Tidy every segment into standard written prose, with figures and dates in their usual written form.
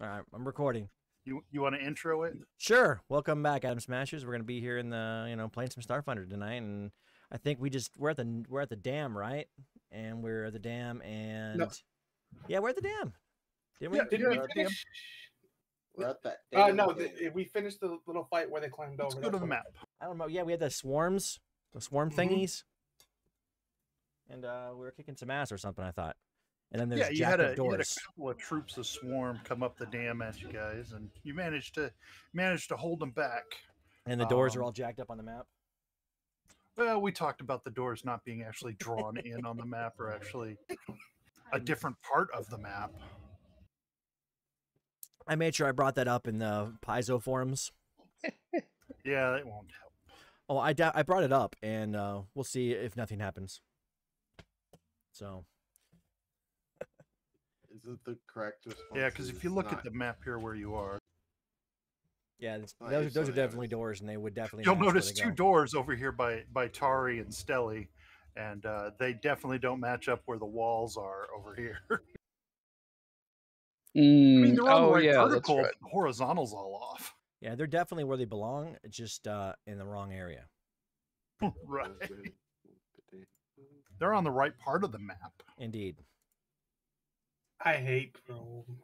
All right, I'm recording. You want to intro it? Sure. Welcome back, Adam Smashers. We're gonna be here in the playing some Starfinder tonight, and I think we're at the dam, right? And we're at the dam, and No. yeah, we're at the dam. Didn't we? Yeah, Did you're we at the finish? We're at that. No, we finished the little fight where they climbed Let's over. go to That's the what- map. I don't know. Yeah, we had the swarm thingies, and we were kicking some ass or something. I thought, and then there's Yeah, you had a doors. couple of troops of swarm come up the dam at you guys, and you managed to hold them back. And the doors are all jacked up on the map. Well, we talked about the doors not being actually drawn in on the map, or actually a different part of the map. I made sure I brought that up in the Paizo forums. Yeah, it won't help. Oh, I brought it up, and we'll see if nothing happens. So. Is it the correct response? Yeah, because if you look at the map here where you are, Yeah, Oh, those you're are so definitely nice. doors, and they would definitely. you'll match where notice they two go. doors over here by Tari and Stelly, and they definitely don't match up where the walls are over here. I mean, they're on the right yeah, vertical, that's right. but the horizontal's all off. Yeah, they're definitely where they belong. It's just in the wrong area. Right. They're on the right part of the map. Indeed, I hate Chrome.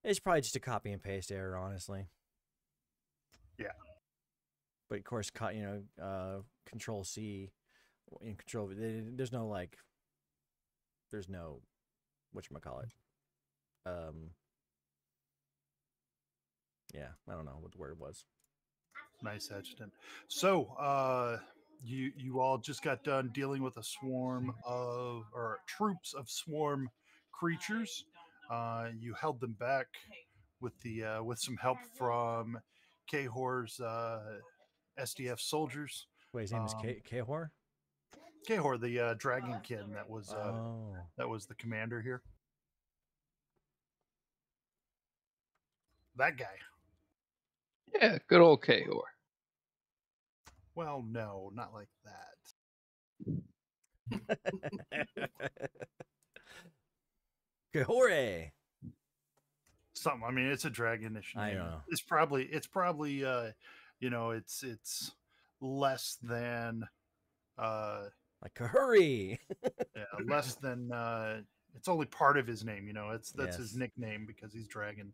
it's probably just a copy and paste error, honestly. Yeah. But of course, Control C, in Control. There's no whatchamacallit. Yeah, I don't know what the word was. Nice, Edgerton. So, you all just got done dealing with a swarm of or troops of swarm creatures. You held them back with the with some help from Kahor's SDF soldiers. Wait, his name is Kahor? Kahor, the dragonkin that was Oh. the commander here. That guy. Yeah, good old Kahor. Well, no, not like that. Kahore! Something. I mean, it's a dragonish name. I know. It's probably it's less than Like Kahuri! less than it's only part of his name, that's his Yes. nickname because he's dragon.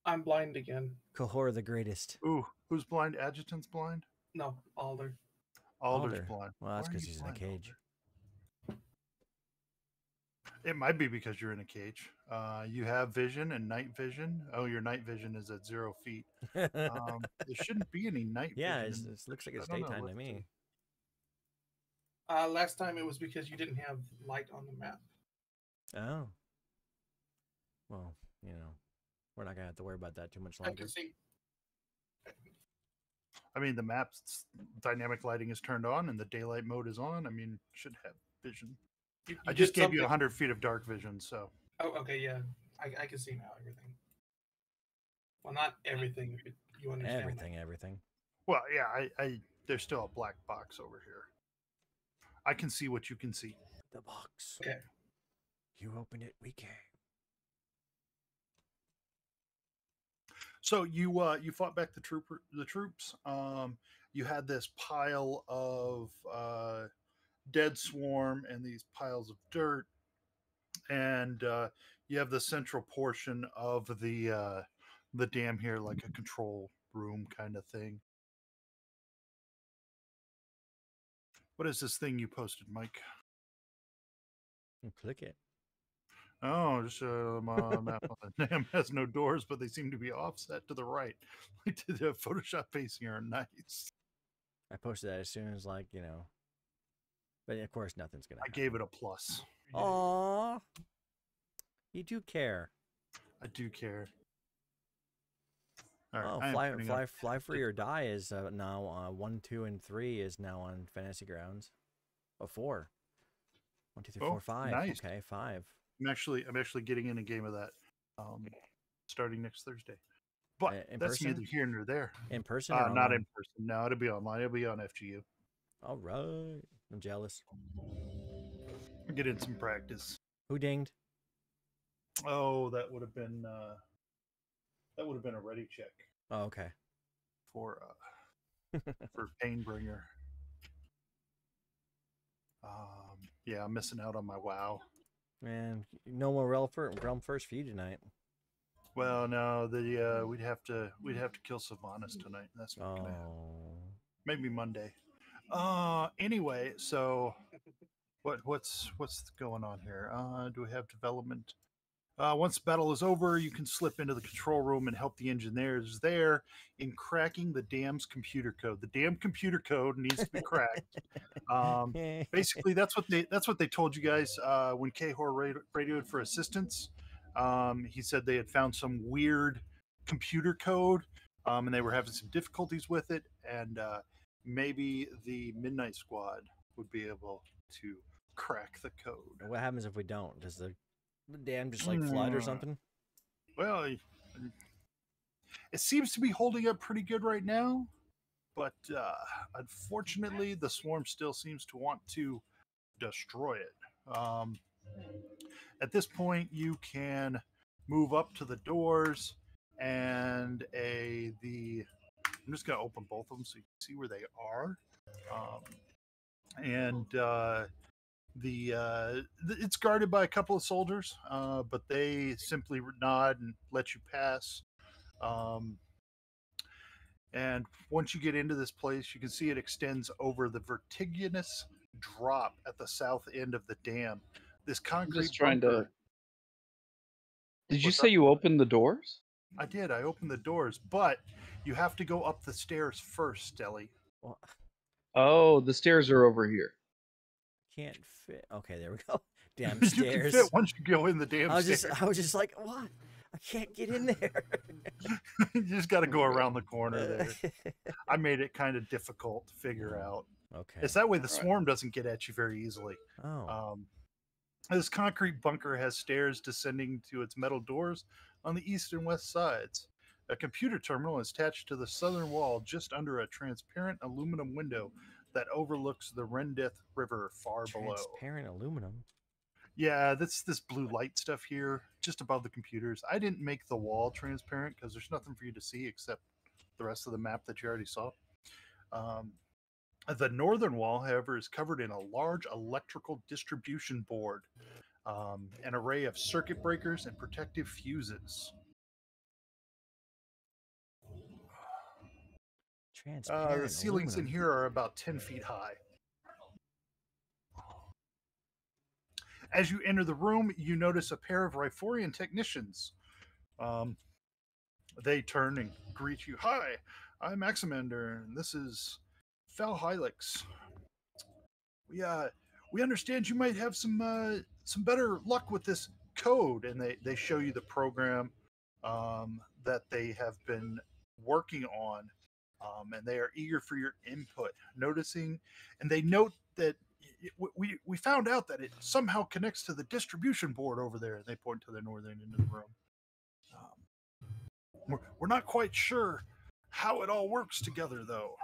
I'm blind again. Kahor the greatest. Ooh, who's blind? Adjutant's blind? No, Alder. Alder's Alder. blind. Well, that's Why are because you he's in a blind, cage. Alder? It might be because you're in a cage. You have vision and night vision. Oh, your night vision is at 0 feet. There shouldn't be any night Yeah, vision. it looks like it's I don't know, daytime to let's me. Last time it was because you didn't have light on the map. Oh. Well, we're not gonna have to worry about that too much I longer. can see. I mean, the map's dynamic lighting is turned on and the daylight mode is on. I mean, should have vision. You I did just gave you something- 100 feet of dark vision, so. Oh, okay, yeah. I can see now everything. Well, not everything, but you understand. that. Everything. Well, yeah, I there's still a black box over here. I can see what you can see. The box. Okay. You open it, we can. So you fought back the troops. You had this pile of dead swarm and these piles of dirt, and you have the central portion of the dam here, like a control room kind of thing. What is this thing you posted, Mike? You click it. Oh, just a map on the dam has no doors, but they seem to be offset to the right. Like the Photoshop pacing are nice. I posted that as soon as but of course nothing's gonna I gave it a plus. Aww. You do care. I do care. All right, Oh, I am putting up- fly free or die is now 1, 2, and 3 is now on Fantasy Grounds. Oh, 4. 1, 2, 3, Oh, 4, 5. nice. Okay, 5. I'm actually getting in a game of that starting next Thursday. But In that's person? neither here nor there. In person? Or Not online? in person. No, it'll be online. It'll be on FGU. All right. I'm jealous. Get in some practice. Who dinged? Oh, that would have been That would have been a ready check Oh, okay. for Painbringer. Yeah, I'm missing out on my WoW. Man, no more realm first for you tonight. Well, no, we'd have to kill Sylvanas tonight. That's not gonna happen. Oh. Maybe Monday. Anyway, so what's going on here? Do we have development? Once the battle is over, you can slip into the control room and help the engineers there in cracking the dam's computer code. The damn computer code needs to be cracked. Basically, that's what they told you guys when Cahor radioed for assistance. He said they had found some weird computer code, and they were having some difficulties with it, and maybe the Midnight Squad would be able to crack the code. What happens if we don't? Does the dam just like flood or something? Well, it seems to be holding up pretty good right now, but unfortunately, the swarm still seems to want to destroy it. At this point, you can move up to the doors, and I'm just going to open both of them so you can see where they are. It's guarded by a couple of soldiers, but they simply nod and let you pass. And once you get into this place, you can see it extends over the vertiginous drop at the south end of the dam. This concrete. Just trying bunker, to. Did you What's say up? you opened the doors? I did. I opened the doors, but you have to go up the stairs first, Stelly. Well, Oh, the stairs are over here. can't fit. Okay, there we go. Damn You stairs. can fit once you go in the damn I was stairs. just like, what? I can't get in there. You just got to go around the corner there. I made it kind of difficult to figure out. Okay. It's that way the All right. swarm doesn't get at you very easily. Oh. This concrete bunker has stairs descending to its metal doors on the east and west sides. A computer terminal is attached to the southern wall just under a transparent aluminum window that overlooks the Rendith River far below. Transparent aluminum. Yeah, that's this blue light stuff here, just above the computers. I didn't make the wall transparent because there's nothing for you to see except the rest of the map that you already saw. The northern wall, however, is covered in a large electrical distribution board, an array of circuit breakers and protective fuses. Transparent The ceilings in aluminum. here are about 10 feet high. As you enter the room, you notice a pair of Riforian technicians. They turn and greet you. Hi, I'm Maximander, and this is Fel Hylix. We understand you might have some better luck with this code, and they show you the program that they have been working on, and they are eager for your input. They note that we found out that it somehow connects to the distribution board over there. They point to the northern end of the room. We're not quite sure how it all works together, though.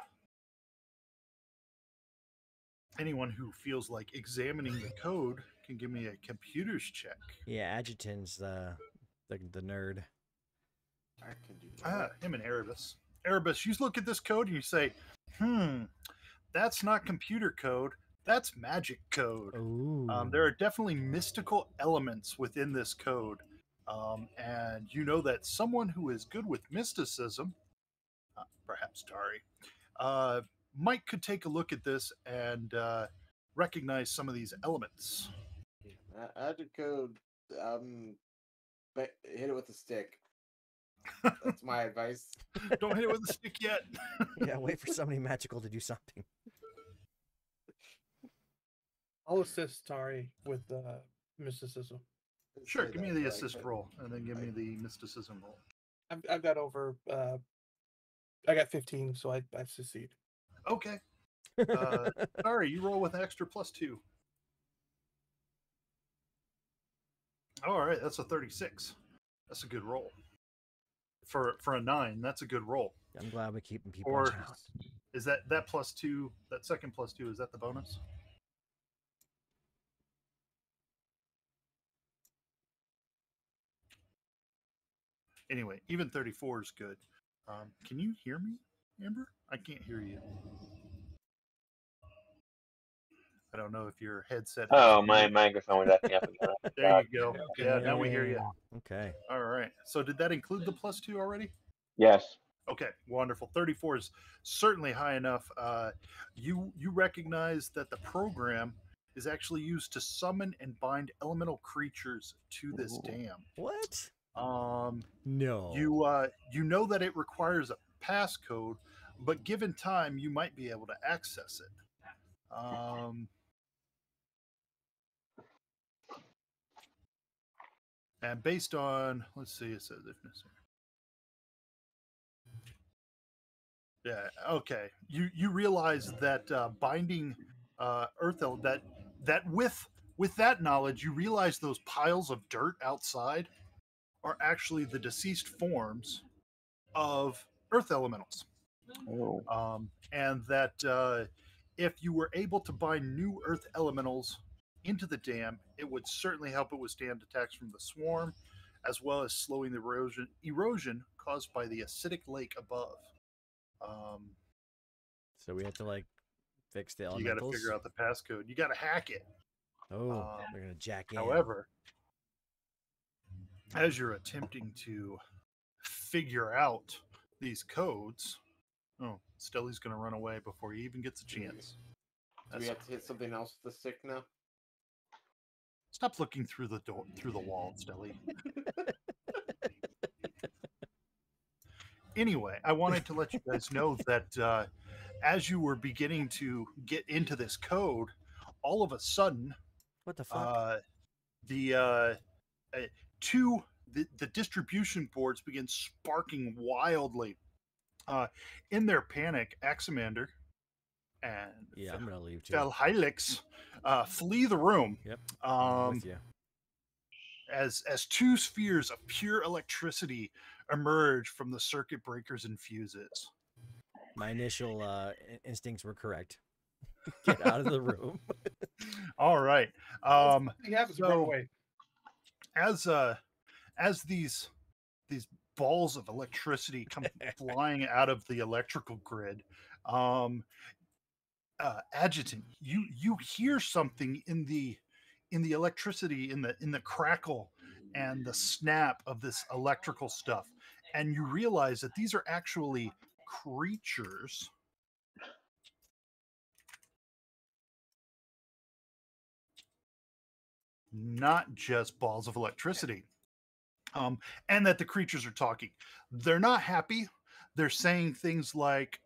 Anyone who feels like examining the code can give me a computers check. Yeah, Adjutan's the nerd. I can do that. Him and Erebus. Erebus, you look at this code and you say, that's not computer code. That's magic code. Ooh. There are definitely mystical elements within this code. And you know that someone who is good with mysticism, perhaps Dari, Mike could take a look at this and recognize some of these elements. Add the code. Hit it with a stick. That's my advice. Don't hit it with a stick yet. Yeah, wait for somebody magical to do something. I'll assist Tari with mysticism. Sure, Say give me that the right, assist but roll, and then give me the mysticism roll. I've got over. I got 15, so I succeed. Okay. Sorry, you roll with an extra +2. All right, that's a 36. That's a good roll. For a 9, that's a good roll. I'm glad we're keeping people Or in town. is that +2? That second +2, is that the bonus? Anyway, even 34 is good. Can you hear me, Amber? I can't hear you. I don't know if your headset. Oh, my microphone was acting up again. There you go. Yeah, now we hear you. Okay. All right. So did that include the +2 already? Yes. Okay, wonderful. 34 is certainly high enough. You recognize that the program is actually used to summon and bind elemental creatures to this Ooh. dam. What? No. You know that it requires a passcode, but given time, you might be able to access it. And based on, let's see, it says if necessary. Yeah. Okay. You realize that binding Earth that with that knowledge, you realize those piles of dirt outside are actually the deceased forms of Earth elementals. Oh. And that if you were able to bind new Earth elementals into the dam, it would certainly help it withstand attacks from the swarm, as well as slowing the erosion caused by the acidic lake above. So we have to like fix the You elementals. got to figure out the passcode. You got to hack it. Oh, they're gonna jack in. However, as you're attempting to figure out these codes, oh, Stelly's going to run away before he even gets a chance. Do we have to hit something else with the stick now? Stop looking through the door, through the wall, Stelly. Anyway, I wanted to let you guys know that as you were beginning to get into this code, all of a sudden, What the fuck? the distribution boards begin sparking wildly. In their panic, Aximander and Yeah, I'm gonna leave too. Felhelix flee the room. Yep. I'm with you. As two spheres of pure electricity emerge from the circuit breakers and fuses. My initial instincts were correct. Get out of the room. All right. He happens to run So away. as these balls of electricity come flying out of the electrical grid, Adjutant, you hear something in the electricity, in the crackle and the snap of this electrical stuff, and you realize that these are actually creatures not just balls of electricity. And that the creatures are talking. They're not happy. They're saying things like,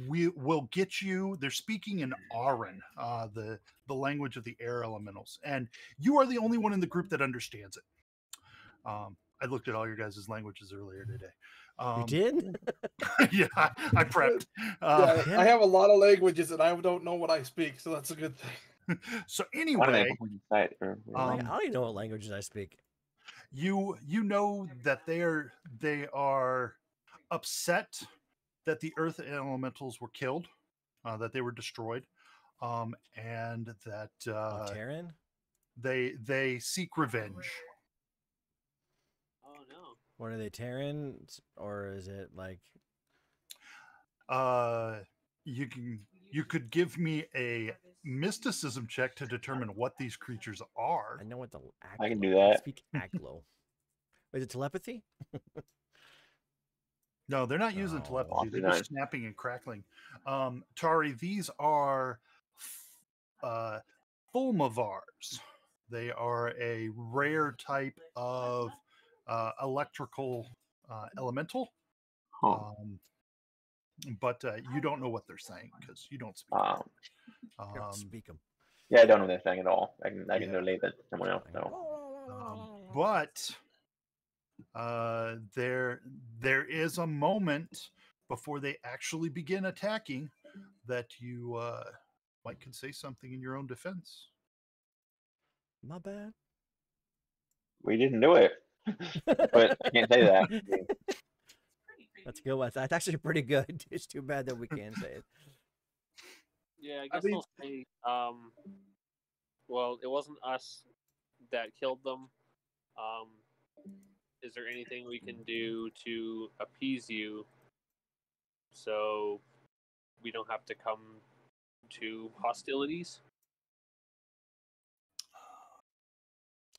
"We will get you." They're speaking in Aran, the language of the air elementals, and you are the only one in the group that understands it. I looked at all your guys' languages earlier today. You did? Yeah, I prepped. I have a lot of languages and I don't know what I speak, so that's a good thing. So I anyway, I don't even know what languages I speak. you know that they are upset that the Earth elementals were killed, that they were destroyed, and that Terran? they seek revenge. Oh no. What are they, Terrans? Or is it like You could give me a mysticism check to determine what these creatures are. I know what the I can Aglo- do that. Speak Aglo. Is it telepathy? No, they're not using Oh, telepathy. They're nice. just snapping and crackling. Tari, these are fulmivars. They are a rare type of electrical elemental. Huh. But you don't know what they're saying because you don't speak. Um, You don't speak them. yeah, I don't know this thing at all. I can Yeah. relate that to someone else. So. But there is a moment before they actually begin attacking that you might could say something in your own defense. My bad. We didn't do it, but I can't say that. That's a good one. That's actually pretty good. It's too bad that we can't say it. Yeah, I I guess mean- I'll say, well, it wasn't us that killed them. is there anything we can do to appease you so we don't have to come to hostilities?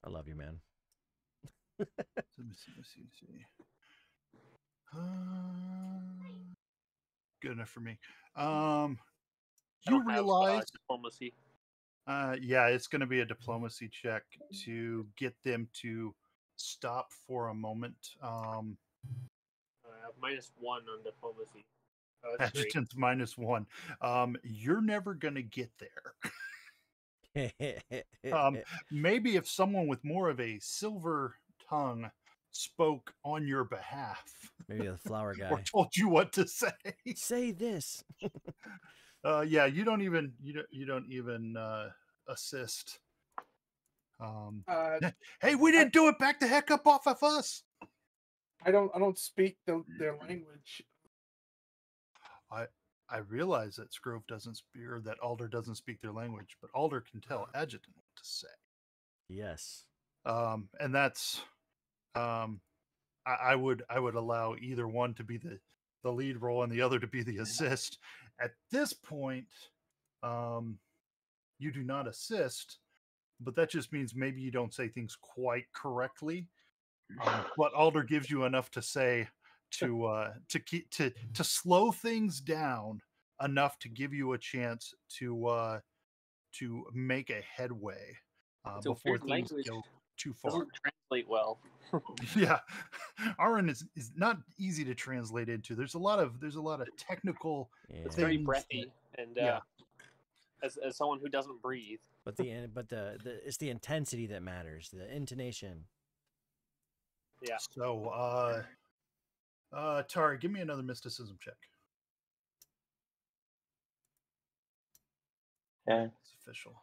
I love you, man. Let me see. Good enough for me. You realize, diplomacy. yeah, it's going to be a diplomacy check to get them to stop for a moment. I have -1 on diplomacy. Oh, that's great. Adjutant's -1. You're never going to get there. Maybe if someone with more of a silver tongue spoke on your behalf, Maybe the flower or guy. told you what to say. Say this. Yeah, you don't even assist. Hey, we didn't do it. Back the heck up off of us. I don't speak their language. I realize that Scrove doesn't speak, or that Alder doesn't speak their language, but Alder can tell Adjutant what to say. Yes. And that's I would allow either one to be the lead role and the other to be the assist. At this point, you do not assist, but that just means maybe you don't say things quite correctly. But Alder gives you enough to say to slow things down enough to give you a chance to make a headway before things go too far. Doesn't translate well. Yeah, Aaron is not easy to translate into. There's a lot of technical. It's very breathy, and yeah. As someone who doesn't breathe. But the it's the intensity that matters, the intonation. Yeah. So Tari, give me another mysticism check. Yeah. It's official.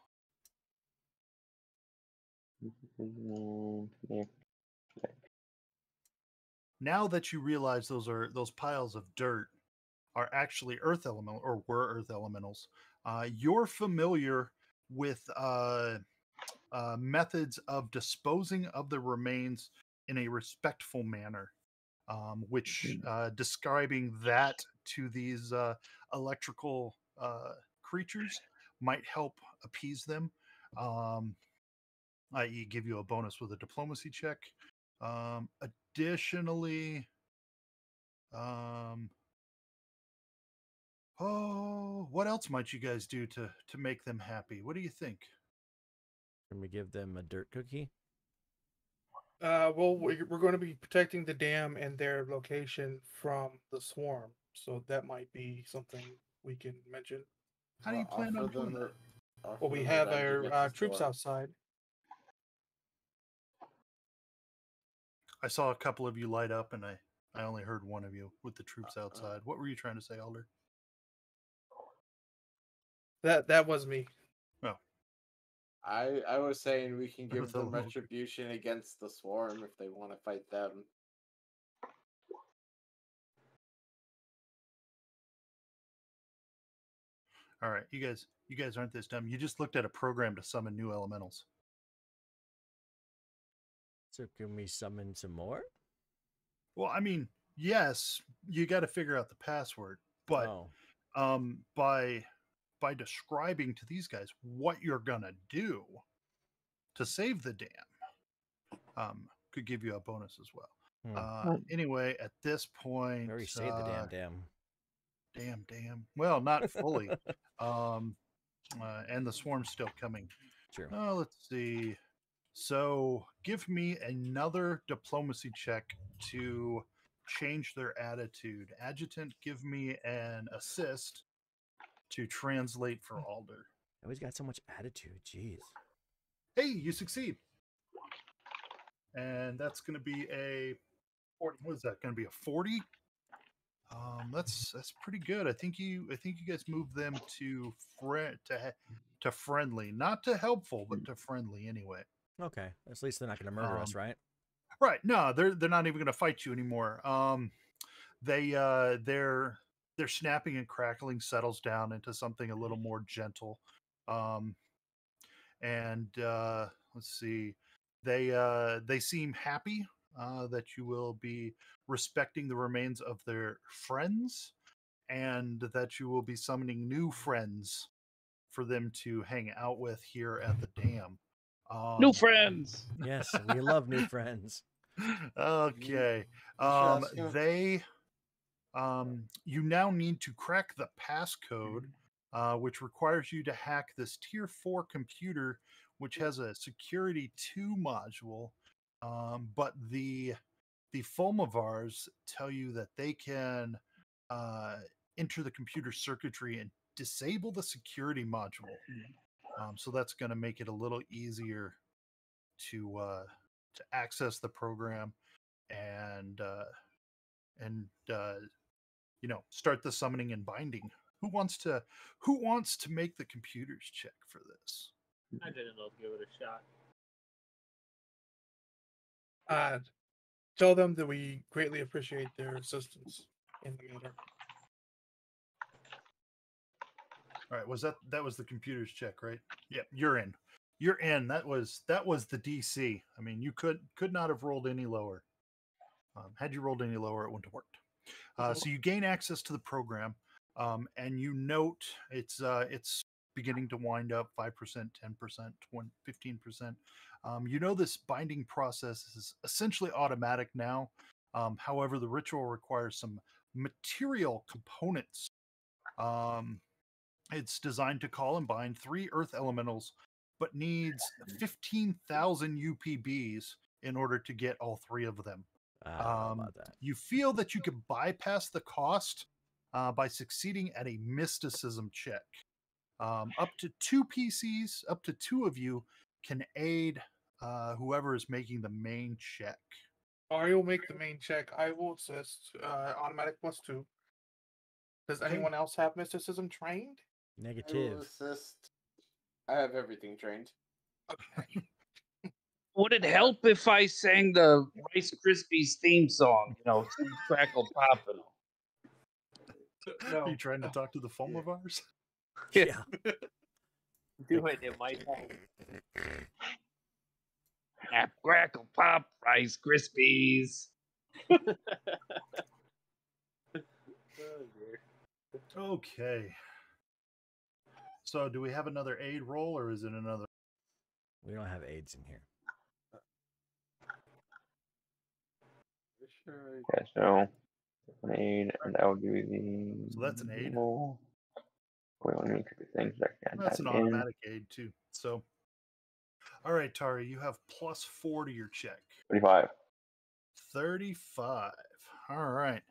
Yeah. Now that you realize those piles of dirt are actually earth elemental, or were earth elementals, you're familiar with methods of disposing of the remains in a respectful manner, which describing that to these electrical creatures might help appease them, i.e. give you a bonus with a diplomacy check. Additionally, what else might you guys do to make them happy? What do you think? Can we give them a dirt cookie? Well, we're going to be protecting the dam and their location from the swarm, so that might be something we can mention. How do you plan on doing that? Well, we have our troops outside. I saw a couple of you light up, and I only heard one of you with the troops outside. What were you trying to say, Alder? That was me. Oh. I was saying we can give was a them little- retribution against the swarm if they want to fight them. All right, you guys aren't this dumb. You just looked at a program to summon new elementals. So can we summon some more? Well, I mean, yes, you got to figure out the password, but Oh. by describing to these guys what you're gonna do to save the dam, could give you a bonus as well. Anyway, at this point, Already saved the damn. damn. Well, not fully. And the swarm's still coming. True. Let's see. So give me another diplomacy check to change their attitude. Adjutant, give me an assist to translate for Alder. Always got so much attitude. Jeez. Hey, you succeed. And that's going to be a 40. What is that going to be? A 40? That's pretty good. I think you guys moved them to friendly, not to helpful, but to friendly anyway. Okay. At least they're not going to murder us, right? Right. No, they're not even going to fight you anymore. Their snapping and crackling settles down into something a little more gentle. And let's see. They seem happy that you will be respecting the remains of their friends, and that you will be summoning new friends for them to hang out with here at the dam. New friends. Yes, we love new friends. Okay. Just ask him. They you now need to crack the passcode, which requires you to hack this tier 4 computer, which has a security 2 module. But the Fulmivars tell you that they can enter the computer circuitry and disable the security module. So that's going to make it a little easier to access the program and start the summoning and binding. Who wants to make the computers check for this? I didn't know to give it a shot. Tell them that we greatly appreciate their assistance in the matter. All right, was that was the computers check, right? Yep, you're in. You're in. That was the DC. I mean, you could not have rolled any lower. Had you rolled any lower, it wouldn't have worked. So you gain access to the program, and you note it's beginning to wind up 5%, 10%, 15%. You know this binding process is essentially automatic now. However, the ritual requires some material components. It's designed to call and bind 3 earth elementals, but needs 15,000 UPBs in order to get all 3 of them. I don't know about that. You feel that you could bypass the cost by succeeding at a mysticism check. Up to 2 PCs, up to 2 of you can aid whoever is making the main check. Ari will make the main check. I will assist. Automatic +2. Does anyone else have mysticism trained? I will Negative. assist. I have everything trained. Okay. Would it help if I sang the Rice Krispies theme song? Crackle Pop and all. Are you trying to talk to the Fulmivars? Yeah. Do it. It might help. Snap, crackle, pop, Rice Krispies. Oh, dear. Okay. So, do we have another aid roll, or is it another? We don't have aids in here. Okay, so an aid, and that would be the. So that's an aid. roll. Wait, let me look at the things that I can That's an type in. automatic aid too. So, all right, Tari, you have +4 to your check. 35. 35. All right.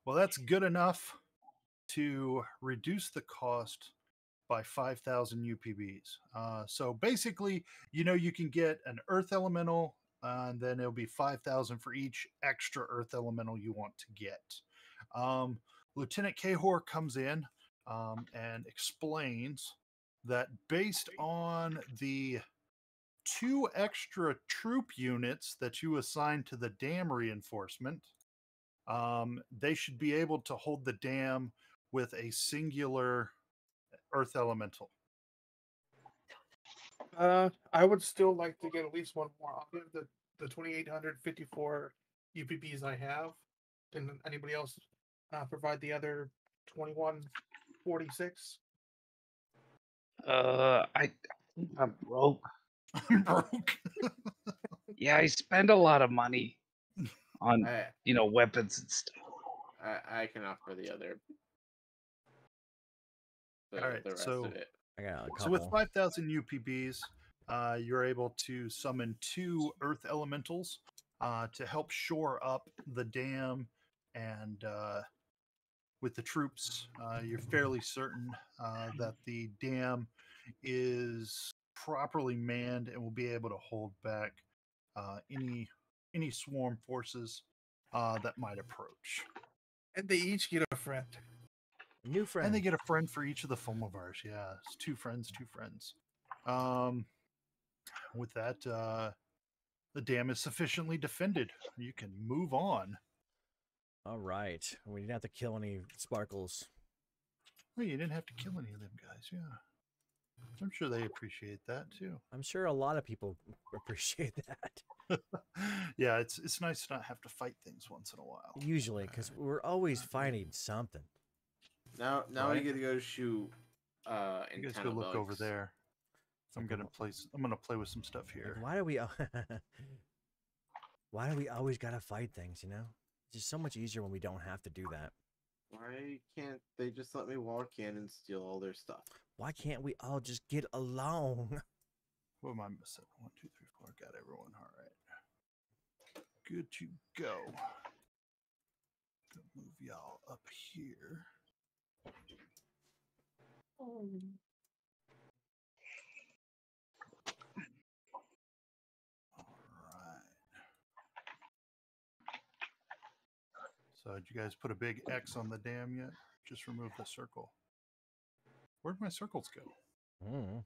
Well, that's good enough to reduce the cost by 5,000 UPBs. So basically, you can get an Earth Elemental, and then it'll be 5,000 for each extra Earth Elemental you want to get. Lieutenant Cahor comes in and explains that based on the 2 extra troop units that you assigned to the dam reinforcement, they should be able to hold the dam with a singular Earth Elemental. I would still like to get at least one more. I'll give the 2,854 UPBs I have. Can anybody else provide the other 2,146? I think I'm broke. I'm broke. Yeah, I spend a lot of money on I weapons and stuff. I can offer the other. All right, the rest so- of it. I got a couple. So with 5,000 UPBs, you're able to summon 2 Earth Elementals to help shore up the dam, and with the troops, you're fairly certain that the dam is properly manned and will be able to hold back any swarm forces that might approach. And they each get a friend. New friend. And they get a friend for each of the Fulmivars. Yeah, it's 2 friends, 2 friends. With that, the dam is sufficiently defended. You can move on. All right. We didn't have to kill any sparkles. Well, you didn't have to kill any of them guys. Yeah. I'm sure they appreciate that too. I'm sure a lot of people appreciate that. Yeah, it's nice to not have to fight things once in a while. Usually, because we're always fighting something. Now Right. we get to go shoot. You guys go look over there. I'm gonna play with some stuff here. Like, why do we? Why do we always gotta fight things? You know, it's just so much easier when we don't have to do that. Why can't they just let me walk in and steal all their stuff? Why can't we all just get along? What am I missing? 1, 2, 3, 4. Got everyone. All right. Good to go. Gonna move y'all up here. All right. So did you guys put a big X on the dam yet? Just remove the circle. Where'd my circles go? Mm.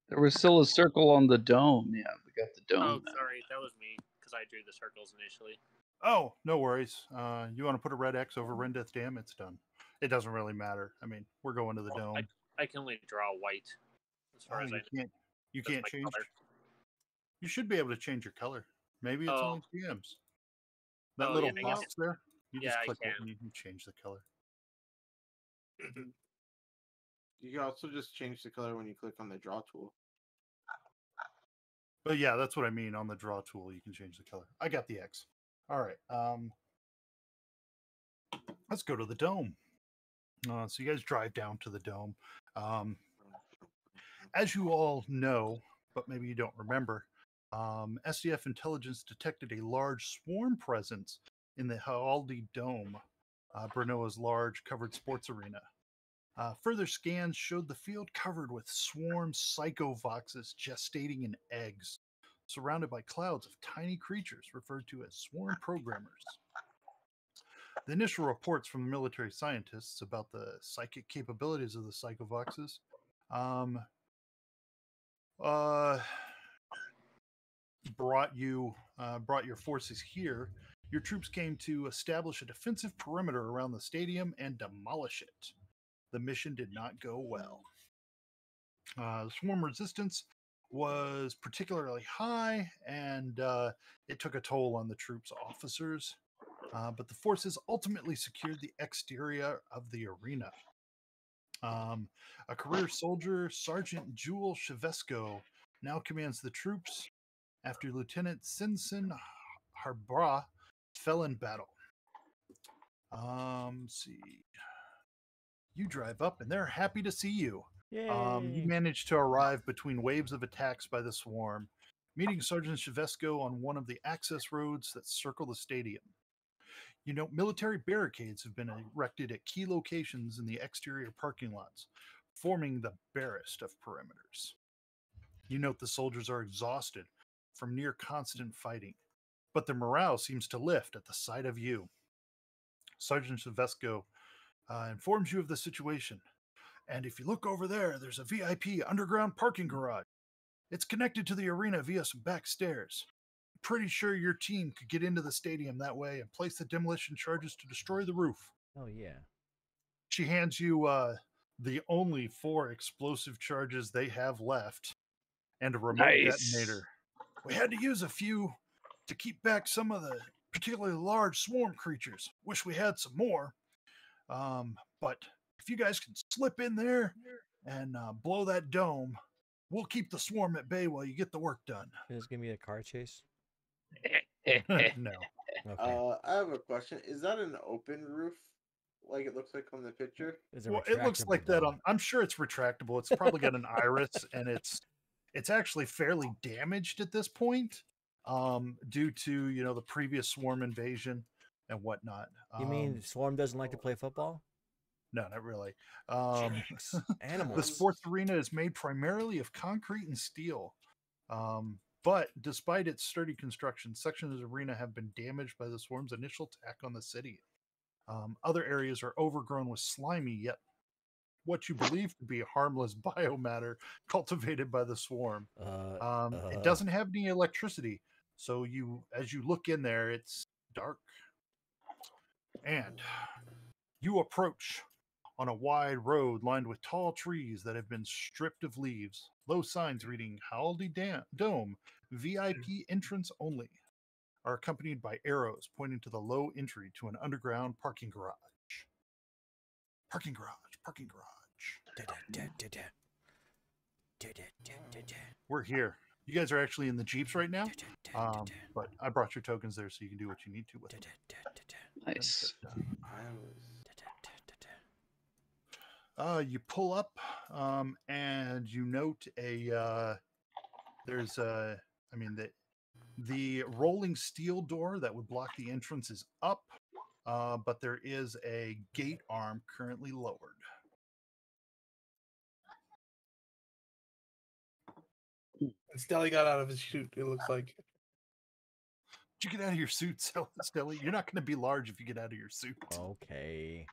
There was still a circle on the dome. Yeah, we got the dome. Oh, now. sorry, that was me because I drew the circles initially. Oh, no worries. You want to put a red X over Rendeth Dam? It's done. It doesn't really matter. I mean, we're going to the Well, dome. I can only draw white as far Oh, as I know. you That's can't my change. color. You should be able to change your color. Maybe it's Oh. only DMs. That Oh, little yeah, I box there. You Yeah, just I click it can. and you can change the color. You can also just change the color when you click on the draw tool. But yeah, that's what I mean. On the draw tool, you can change the color. I got the X. All right. Let's go to the dome. So you guys drive down to the dome. As you all know, but maybe you don't remember, SDF intelligence detected a large swarm presence in the Haldi Dome, Brnoa's large covered sports arena. Further scans showed the field covered with swarm psychovoxes gestating in eggs, surrounded by clouds of tiny creatures referred to as swarm programmers. The initial reports from the military scientists about the psychic capabilities of the psychovoxes brought your forces here. Your troops came to establish a defensive perimeter around the stadium and demolish it. The mission did not go well. Swarm resistance was particularly high, and it took a toll on the troops' officers. But the forces ultimately secured the exterior of the arena. A career soldier, Sergeant Jewel Chevesco, now commands the troops after Lieutenant Sinsen Harbra fell in battle. See. You drive up and they're happy to see you. You managed to arrive between waves of attacks by the swarm, meeting Sergeant Chevesco on one of the access roads that circle the stadium. You know, military barricades have been erected at key locations in the exterior parking lots, forming the barest of perimeters. You note the soldiers are exhausted from near constant fighting, but their morale seems to lift at the sight of you. Sergeant Chevesco informs you of the situation. And if you look over there, there's a VIP underground parking garage. It's connected to the arena via some back stairs. Pretty sure your team could get into the stadium that way and place the demolition charges to destroy the roof. Oh yeah. She hands you the only 4 explosive charges they have left and a remote detonator. We had to use a few to keep back some of the particularly large swarm creatures. Wish we had some more. But if you guys can slip in there and blow that dome, we'll keep the swarm at bay while you get the work done. Is this gonna be a car chase? No. Okay. I have a question. Is that an open roof, like it looks like on the picture? Well, it looks like that on. I'm sure it's retractable. It's probably got an iris, and it's actually fairly damaged at this point, due to the previous swarm invasion and whatnot. You mean Swarm doesn't like to play football? No, not really. Jeez, animals. The sports arena is made primarily of concrete and steel. But despite its sturdy construction, sections of the arena have been damaged by the swarm's initial attack on the city. Other areas are overgrown with slimy, yet what you believe to be harmless biomatter cultivated by the swarm. It doesn't have any electricity, so as you look in there, it's dark. And you approach on a wide road lined with tall trees that have been stripped of leaves. Low signs reading Howdy Dome, VIP entrance only, are accompanied by arrows pointing to the low entry to an underground parking garage. Parking garage, parking garage. We're here. You guys are actually in the Jeeps right now, but I brought your tokens there so you can do what you need to with them. Nice. You pull up, and you note the rolling steel door that would block the entrance is up, but there is a gate arm currently lowered. And Stelly got out of his chute, it looks like. Did you get out of your suit, Stelly? You're not going to be large if you get out of your suit. Okay.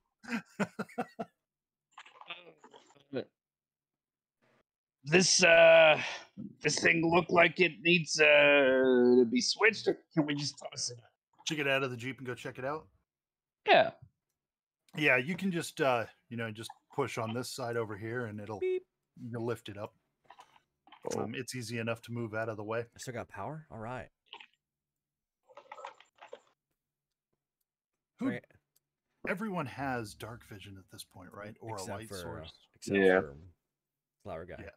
This thing look like it needs to be switched, or can we just toss it? Did you get out of the Jeep and go check it out? Yeah. Yeah, you can just just push on this side over here, and you'll lift it up. It's easy enough to move out of the way. I still got power. All right. Everyone has dark vision at this point, right? Or a light source. Except Yeah. for Flower Guy. Yeah.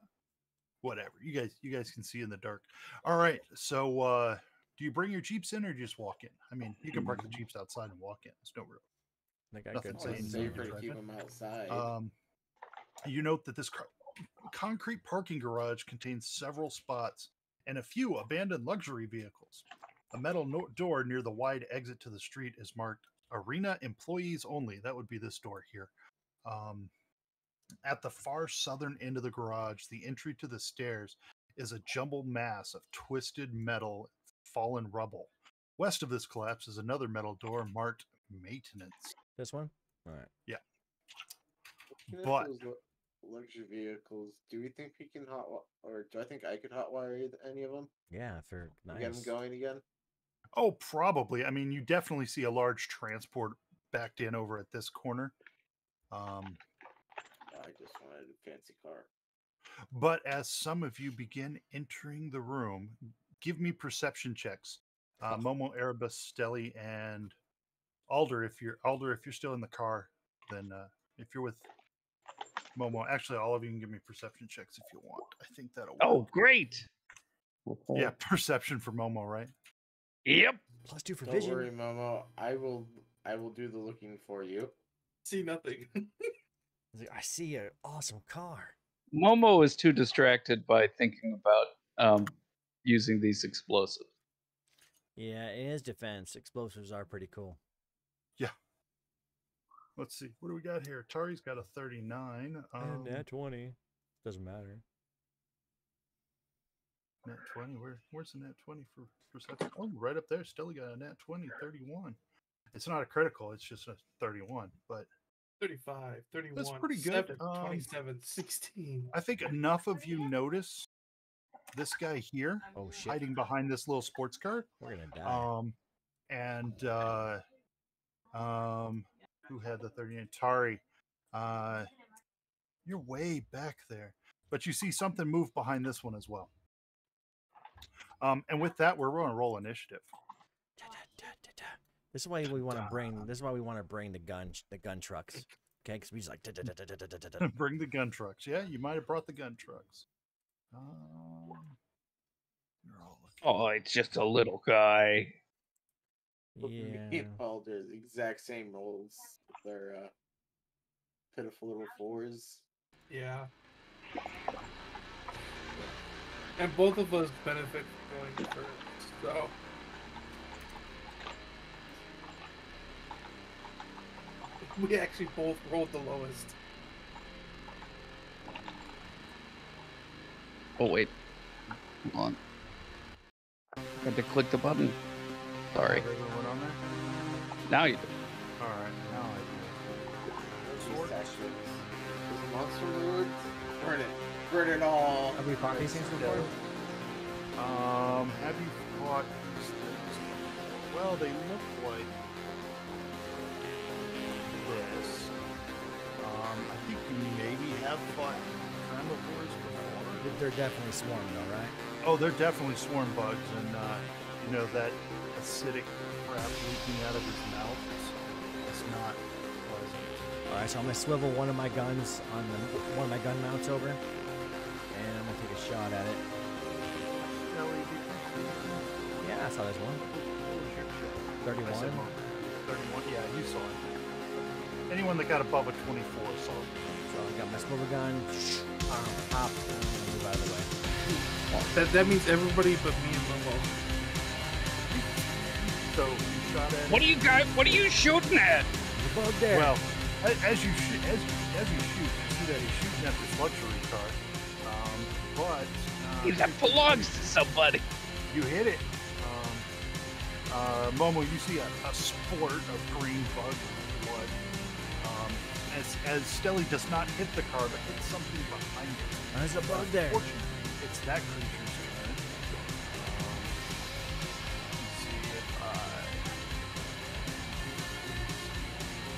Whatever. You guys can see in the dark. All right. So do you bring your Jeeps in or do you just walk in? I mean, you can park the Jeeps outside and walk in. It's no real. They got Nothing good saying It's you need to safer to drive keep in. them outside. You note that this concrete parking garage contains several spots and a few abandoned luxury vehicles. A metal door near the wide exit to the street is marked Arena Employees Only. That would be this door here. At the far southern end of the garage, the entry to the stairs is a jumbled mass of twisted metal, fallen rubble. West of this collapse is another metal door marked Maintenance. This one? All right. Yeah. Looking at But those luxury vehicles, do we think we can or do I think I could hotwire any of them? Yeah, if they're nice. Get them going again? oh, probably. I mean, you definitely see a large transport backed in over at this corner. I just wanted a fancy car. But as some of you begin entering the room, give me perception checks. Momo, Erebus, Stelly, and Alder. If you're still in the car, then if you're with Momo, actually, all of you can give me perception checks if you want. I think that'll work. Oh, great. Yeah, perception for Momo, right? Yep. +2 for Don't vision. worry, Momo. I will do the looking for you. See nothing. I see an awesome car. Momo is too distracted by thinking about using these explosives. Yeah, in his defense, explosives are pretty cool. Yeah. Let's see. What do we got here? Tari's got a 39. And nat 20. Doesn't matter. Nat 20. Where's the nat 20 for perception? Oh, right up there. Stelly got a nat 20, 31. It's not a critical. It's just a 31. But 35, 31, that's pretty good. 7, 27, 16. I think enough of you notice this guy here Oh, shit. hiding behind this little sports car. We're going to die. And who had the 39? Tari. You're way back there. But you see something move behind this one as well. And with that, we're going to roll initiative. This is why we want to bring. This is why we want to bring the gun trucks. Okay, because we just like. Bring the gun trucks. Yeah, you might have brought the gun trucks. You're all looking. Oh, it's just a little guy. Yeah. They're the exact same rolls. They're pitiful little fours. Yeah. And both of us benefit from going first, so. We actually both rolled the lowest. Oh, wait. Hold on. Had to click the button. Sorry. Everyone on there? Now you do. All right, now I These sessions. These monster lords. Burn it. Burn it all. Have we fought these things before? do. Have you fought these things? Well, they look like this. have fought Tremblevores before. They're definitely swarm though, right? Oh, they're definitely swarm bugs, and you know that acidic crap leaking out of his mouth is not pleasant. All right, so I'm gonna swivel one of my guns on one of my gun mounts over, and I'm gonna take a shot at it. Yeah, I saw this one. 31. 31. Yeah, you saw it. Anyone that got above a 24 saw it. So I got my swivel gun. Pop. Move out of the way. That means everybody but me and Momo. So you shot at What it. are you guys? What are you shooting at? There's a bug there. Well, as you shoot, you see that he's shooting at this luxury car. But That belongs to somebody. you hit it. Momo, you see a sport of green bug blood. As Stelly does not hit the car, but hits something behind it. There's a bug there. Fortunately, it's that creature's turn. Let's see if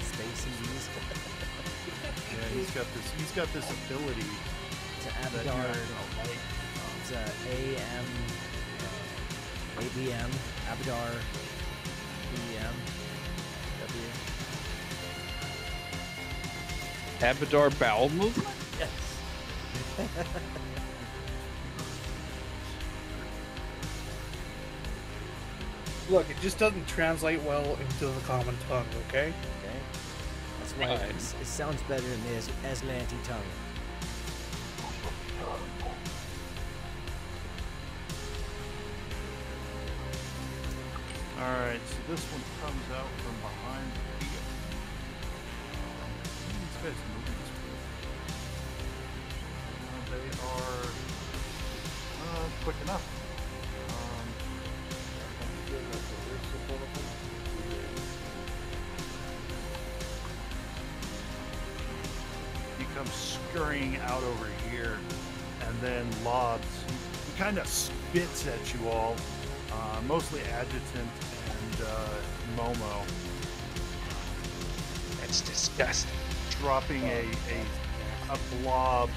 Spacey these. yeah, he's got this ability It's an that you're Abadar. gonna like. It's a ABM, Abadar, BM, W. Abadar bowel movement? Yes. Look, it just doesn't translate well into the common tongue, okay? Okay. That's why Right. it sounds better in the Aslanti tongue. Alright, so this one comes out from behind the wheel. These guys moving this way. They are quick enough. He comes scurrying out over here and then lobs. He kind of spits at you all, mostly Adjutant and Momo, That's disgusting. dropping a blob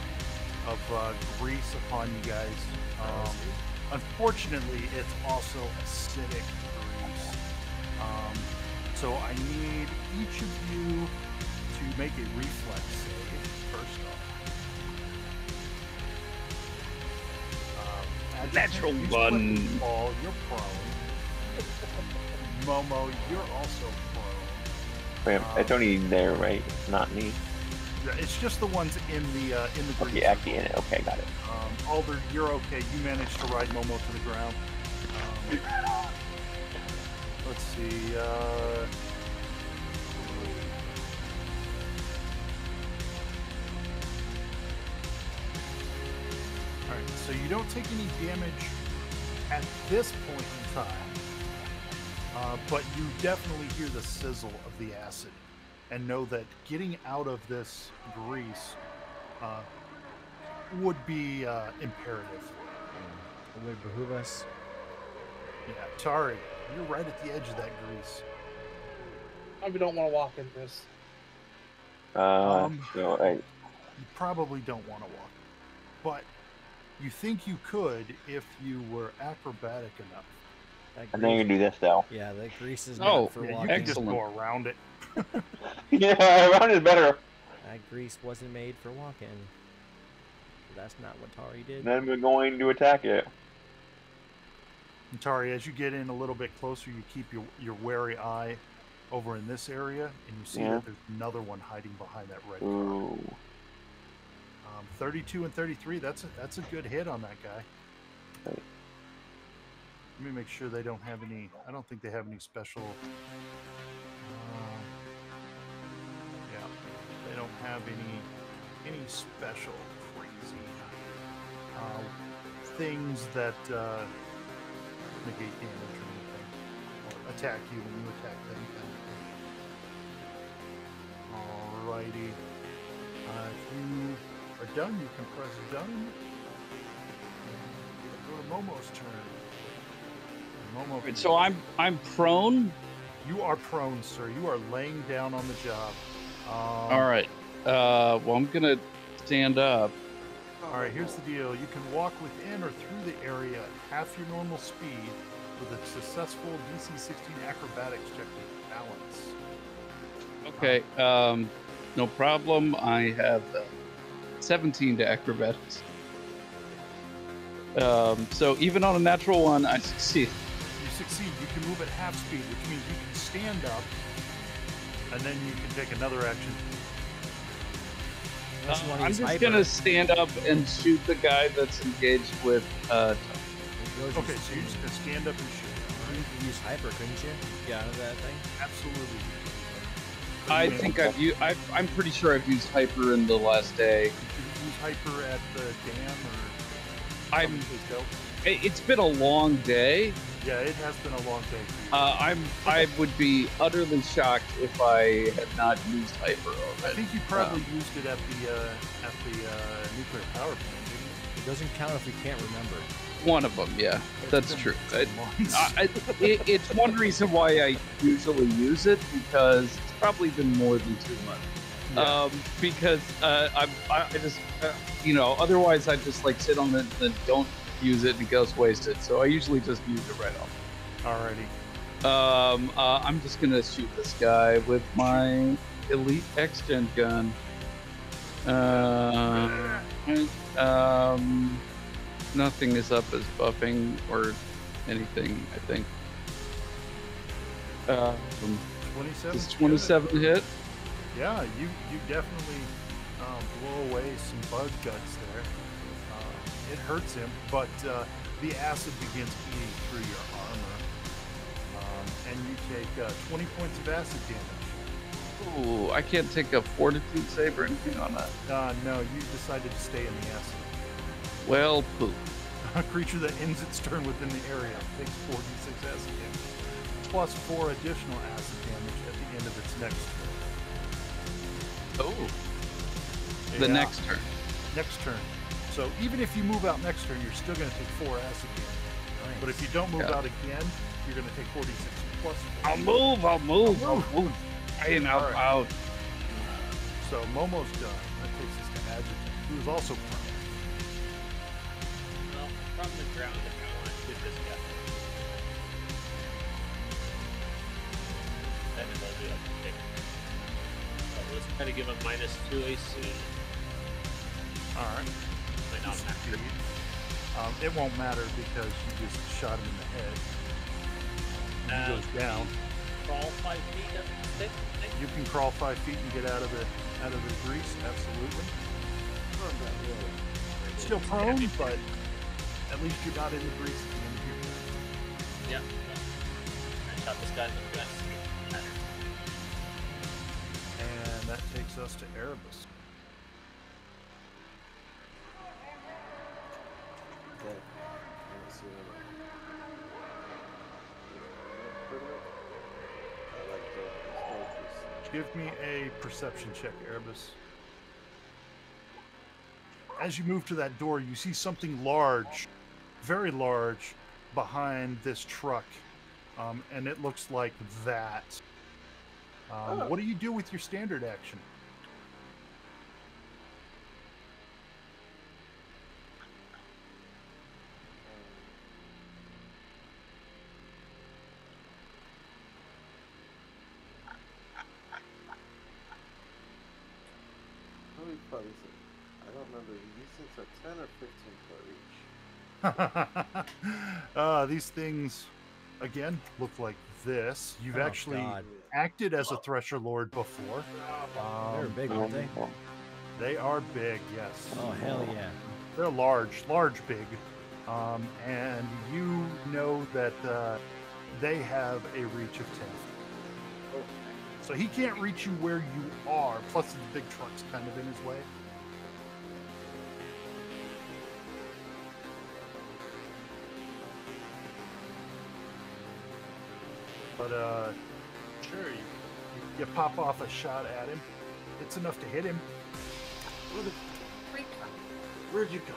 of grease upon you guys. Unfortunately, it's also acidic grease. So I need each of you to make a reflex save first off. Adjutant, Natural you one. slip and fall, you're prone. Momo, you're also prone. Wait, it's only there, right? Not me. Yeah, it's just the ones in the grease. Okay, actually in it. Okay, got it. Alder, you're okay. You managed to ride Momo to the ground. Let's see. All right, so you don't take any damage at this point in time, but you definitely hear the sizzle of the acid, and know that getting out of this grease would be imperative. It would behoove us. Yeah, Tari, you're right at the edge of that grease. I don't want to walk in this. So I, You probably don't want to walk, but you think you could if you were acrobatic enough. That and then you grease- can do this though. Yeah, the grease is Oh, not for Yeah, you walking. can just Excellent. go around it. Yeah, around is better. That grease wasn't made for walking. That's not what Tari did. Then we're going to attack it. And Tari, as you get in a little bit closer, you keep your wary eye over in this area, and you see Yeah. that there's another one hiding behind that red car. Ooh. 32 and 33. That's a good hit on that guy. Right. Let me make sure they don't have any. I don't think they have any special. Yeah, they don't have any special crazy things that negate damage or anything, or attack you when you attack them. Alrighty. If you are done, you can press done. Go to Momo's turn. Momo, Right, so I'm prone. you are prone, sir. You are laying down on the job. All right. Well, I'm gonna stand up. All right, here's the deal. You can walk within or through the area at half your normal speed with a successful DC-16 acrobatics check to balance. Okay, no problem. I have 17 to acrobatics. So even on a natural one, I succeed. You succeed. You can move at half speed, which means you can stand up, and then you can take another action. Unless you wanna I'm use just hyper. gonna stand up and shoot the guy that's engaged with. Okay, so you're just gonna stand up and shoot. You could use hyper, couldn't you? Get out of that thing. Absolutely. I think I'm pretty sure I've used hyper in the last day. Did you use hyper at the dam or? I'm. Please go. It's been a long day. Yeah, it has been a long day for you. I would be utterly shocked if I had not used hyper I already. think you probably used it at the nuclear power plant, didn't you? It doesn't count if we can't remember. One of them, yeah, that's It's true. been 2 months. It's one reason why I usually use it, because it's probably been more than 2 months. Yeah. Because I just otherwise I just like sit on it and don't use it and it goes wasted. So I usually just use it right off. Alrighty. I'm just gonna shoot this guy with my Elite X-Gen gun. Nothing is up as buffing or anything, I think. 27. Does 27 hit? Yeah, you definitely blow away some bug guts there. It hurts him, but the acid begins eating through your armor, and you take 20 points of acid damage. Ooh, I can't take a fortitude save or anything on that. No, you decided to stay in the acid. Well, poop. A creature that ends its turn within the area takes 46 acid damage, plus 4 additional acid damage at the end of its next turn. Oh. The Yeah. next turn. Next turn. So even if you move out next turn, you're still going to take 4 acid damage. But if you don't move Yeah. out again, you're going to take 46 plus 4. I'll move. I am out. Alright. Out. So Momo's done. That takes us to Adjutant, who is also prone. Well, from the ground, if I want to shoot this guy. Then it'll be up to pick. So let's try to give him -2 AC. Alright. Might not matter. It won't matter because you just shot him in the head. And he goes down. Crawl 5 feet up the stick. I think. You can crawl 5 feet and get out of the grease, absolutely. Still prone, but at least you're not in the grease at the end of your turn. Yeah. I shot this guy in the gut. And that takes us to Erebus. Okay. Let's see what I like the Give me a perception check, Erebus. As you move to that door, you see something large, very large, behind this truck. And it looks like that. What do you do with your standard action? probably I don't remember. These things are 10 or 15 per each. These things, again, look like this. You've Oh, actually God. acted as a Thresher Lord before. They're big, aren't they? They are big, yes. Oh, hell yeah. They're large, big. And you know that they have a reach of 10. So he can't reach you where you are, plus the big truck's kind of in his way. But sure, you pop off a shot at him. It's enough to hit him. Where'd you come?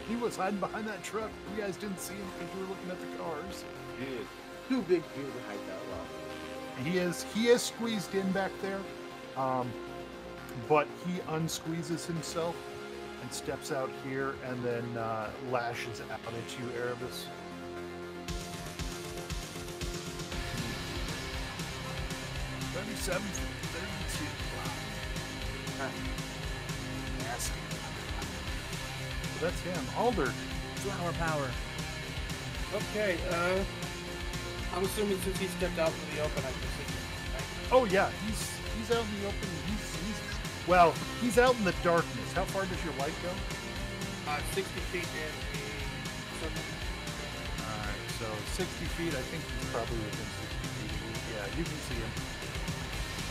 He was hiding behind that truck. You guys didn't see him because you were looking at the cars. Good. Too big for you to hide that well. He is squeezed in back there. but he unsqueezes himself and steps out here and then lashes out at you, Erebus. $37 for 32. Nasty. So that's him. Alder. Flower power. Okay, I'm assuming since he stepped out in the open, I can see him, right? Oh yeah, he's out in the open. Well, he's out in the darkness. How far does your light go? 60 feet in the circle. Alright, so 60 feet, I think he's probably within 60 feet. Yeah, you can see him.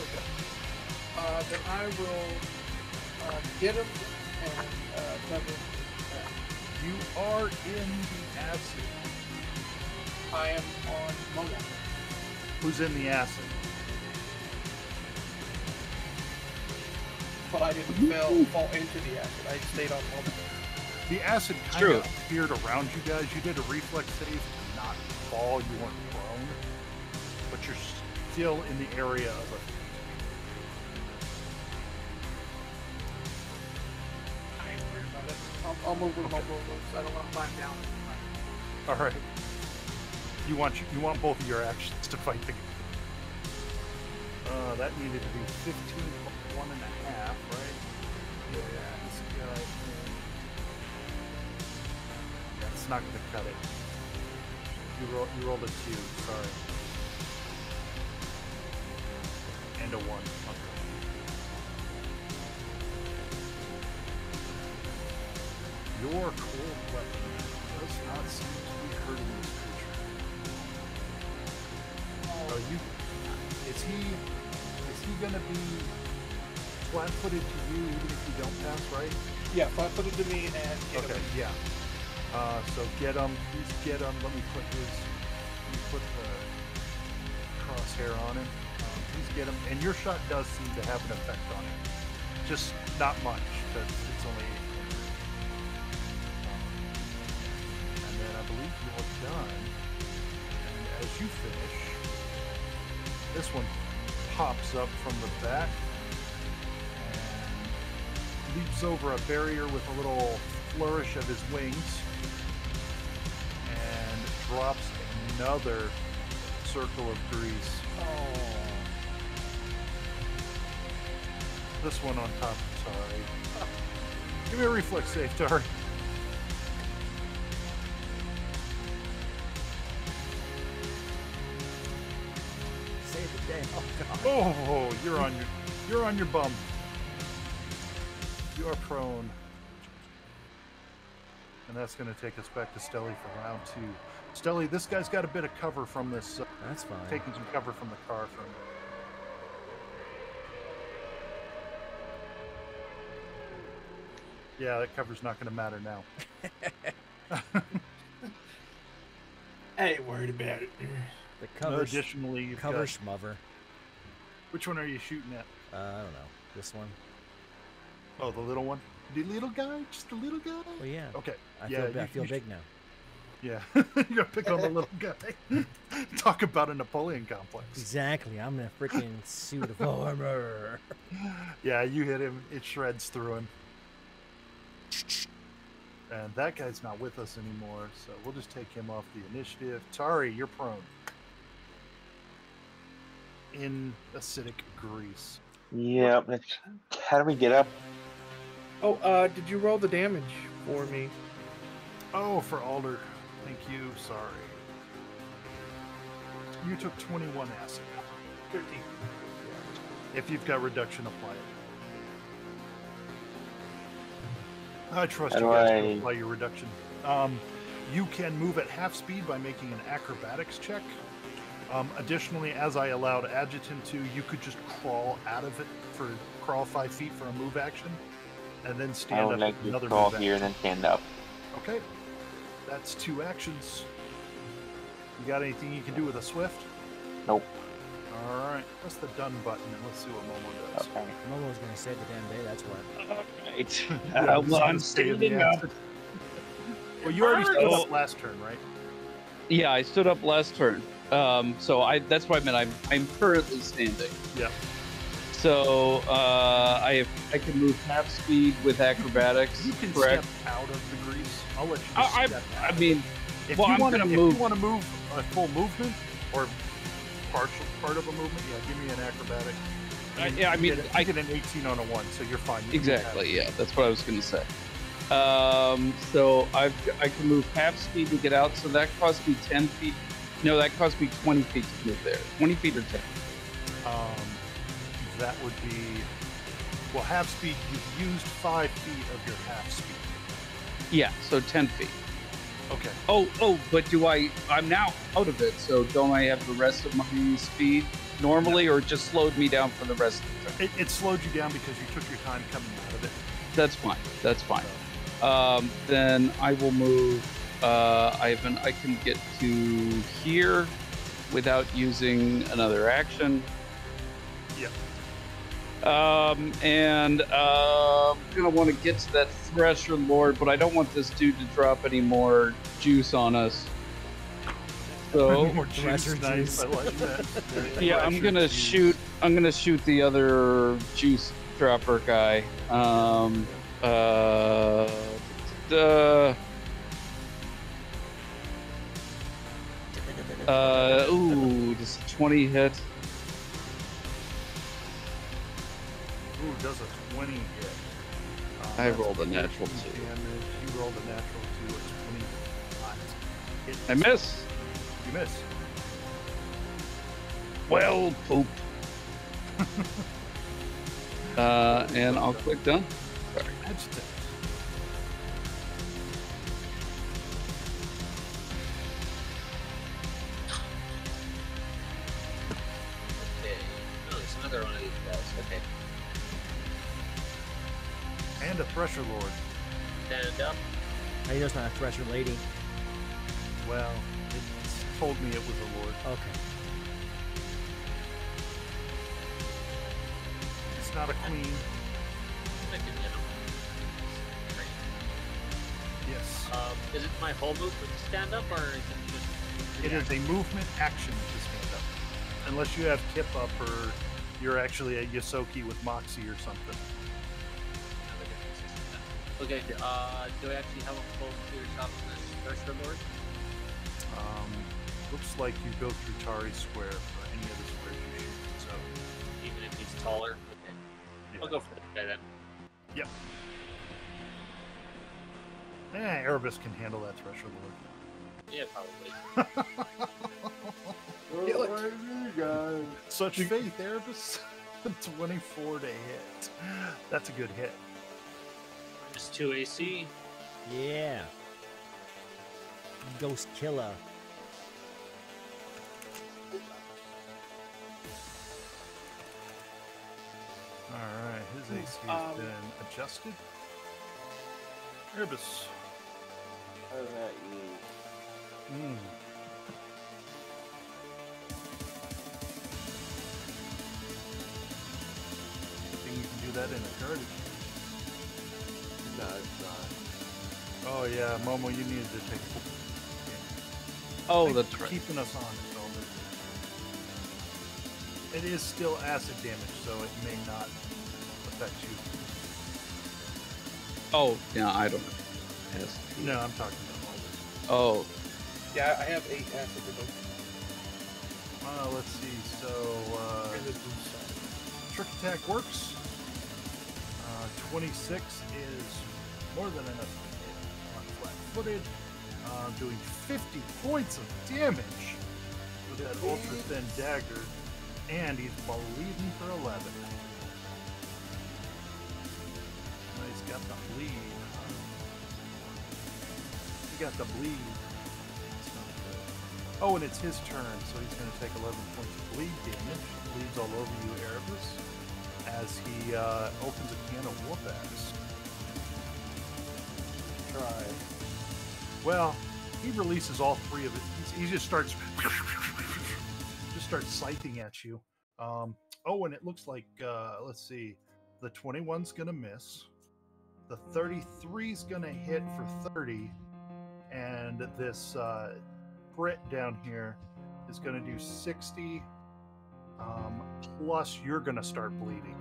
Okay. Then I will get him and cover. You are in the acid. I am on Momo. Who's in the acid? But I didn't fall into the acid. I stayed on Momo. The acid kind True. of appeared around you guys. You did a reflex save to not fall. You weren't prone, but you're still in the area of a. I ain't worried about it. I'll move with Momo. I don't want to climb down. All right. You want both of your actions to fight the. That needed to be 15, 1.5, right? Yeah, this guy. That's not going to cut it. You rolled a 2. Sorry. And a 1. Okay. Your cold weapon does not seem to be hurting this creature. Is he gonna be flat-footed to you even if you don't pass, right? Yeah, flat-footed to me and get Okay, him. yeah. So get him. Please get him. Let me put the crosshair on him. Please get him. And your shot does seem to have an effect on him. Just not much, because it's only 8 points. And then I believe you're done. And as you finish, this one pops up from the back and leaps over a barrier with a little flourish of his wings and drops another circle of grease. Oh. This one on top of Tari. Give me a reflex save, Tari. Save the day. Oh god. Oh, you're on your bum. You are prone. And that's going to take us back to Stelly for round 2. Stelly, this guy's got a bit of cover from this. That's fine. Taking some cover from the car from. Yeah, that cover's not going to matter now. I ain't worried about it. The cover. Additionally, you've Cover got, schmover. which one are you shooting at? I don't know. This one. Oh, the little one? The little guy? Just the little guy? Well, yeah. Okay. I yeah, feel big now. Yeah, you gotta pick on the little guy. Talk about a Napoleon complex. Exactly. I'm in a freaking suit of armor. Yeah, you hit him. It shreds through him. And that guy's not with us anymore, so we'll just take him off the initiative. Tari, you're prone. In acidic grease. Yeah, how do we get up? Oh, did you roll the damage for me? Oh, for Alder. Thank you. Sorry. You took 21 acid. 13. If you've got reduction, apply it. I trust How you do guys to I- apply your reduction. You can move at half speed by making an acrobatics check. Additionally, as I allowed Adjutant to, you could just crawl out of it crawl 5 feet for a move action, and then I stand would up like with to another crawl move here and action. then stand up. Okay, that's 2 actions. You got anything you can do with a swift? Nope. All right, press the done button and let's see what Momo does. Okay. Momo's gonna save the damn day. That's what. Alright. Yeah, Well, just I'm gonna stay in the standing up. acid. Well, you already stood up last turn, right? Yeah, I stood up last turn. So that's what I meant. I'm currently standing. Yeah. So I can move half speed with acrobatics. You can correct? step out of the grease. I'll let you just I step I out. mean, if well, you I'm want gonna to move. you want to move a full movement or partial part of a movement, yeah, give me an acrobatic. Yeah, I mean, I get an 18 on a 1, so you're fine. You can move half. Exactly. Yeah, that's what I was gonna say. So I can move half speed to get out. So that costs me 10 feet. No, that costs me 20 feet to move there. 20 feet or 10. That would be, well, half speed. You've used 5 feet of your half speed. Yeah, so 10 feet. Okay. Oh, but I'm now out of it, so don't I have the rest of my speed normally, or it just slowed me down for the rest of the time? It slowed you down because you took your time coming out of it. That's fine. That's fine. Then I will move, I can get to here without using another action. Yep. And I'm gonna want to get to that Thresher Lord, but I don't want this dude to drop any more juice on us. So More juice, Thresher nice. juice. I like that. yeah, I'm Thresher gonna juice. shoot. I'm gonna shoot the other juice dropper guy. Ooh, does a 20 hit? Ooh, does a 20 hit. I That's rolled a 14 natural 2. damage. You rolled a natural 2. It's 25. I miss. You miss. Well, poop. And I'll click done. Adjutant. Okay. Oh, there's another one of these guys. Okay. And a Thresher Lord. Stand up. I know it's not a Thresher lady. Well, it told me it was a Lord. Okay. It's not a queen. Thank you, Great. Yes. Is it my whole move with stand up, or is it just? It is a movement action to stand up. Unless you have Kip up or you're actually a Yosoki with Moxie or something. Okay. Do I actually have a full clear shot of this Thresher Lord? Looks like you go through Tari Square for any of the squares you shoot. So, Even if he's taller. Okay. yeah. I'll go for this guy then. Yep. Erebus can handle that Thresher Lord. Yeah, probably. Kill it. Why me, guys? Such faith, Erebus. 24 to hit. That's a good hit. Just 2 AC. Yeah. Ghost killer. Alright, his AC has been adjusted. Erebus. How's that you? I think you can do that in a turret. No, it's not. Oh yeah, Momo, you needed to take. Oh, Thanks that's for right. keeping us on it, Velvet. It is still acid damage, so it may not affect you. Oh, yeah, I don't know. Yes. No, I'm talking about all this. Oh, Yeah, I have 8 acid with them. Let's see. So trick attack works. 26 is more than enough to hit on flat-footed. Doing 50 points of damage with that ultra thin dagger, and he's bleeding for 11. He's got the bleed. He got the bleed. That's not good. Oh, and it's his turn, so he's going to take 11 points of bleed damage. Bleeds all over you, Erebus, as he opens a can of whoop-ass. Try. Well, he releases all 3 of it. He just starts scything at you. Oh, and it looks like let's see, the 21's gonna miss, the 33's gonna hit for 30, and this Brit down here is gonna do 60 Plus, you're going to start bleeding.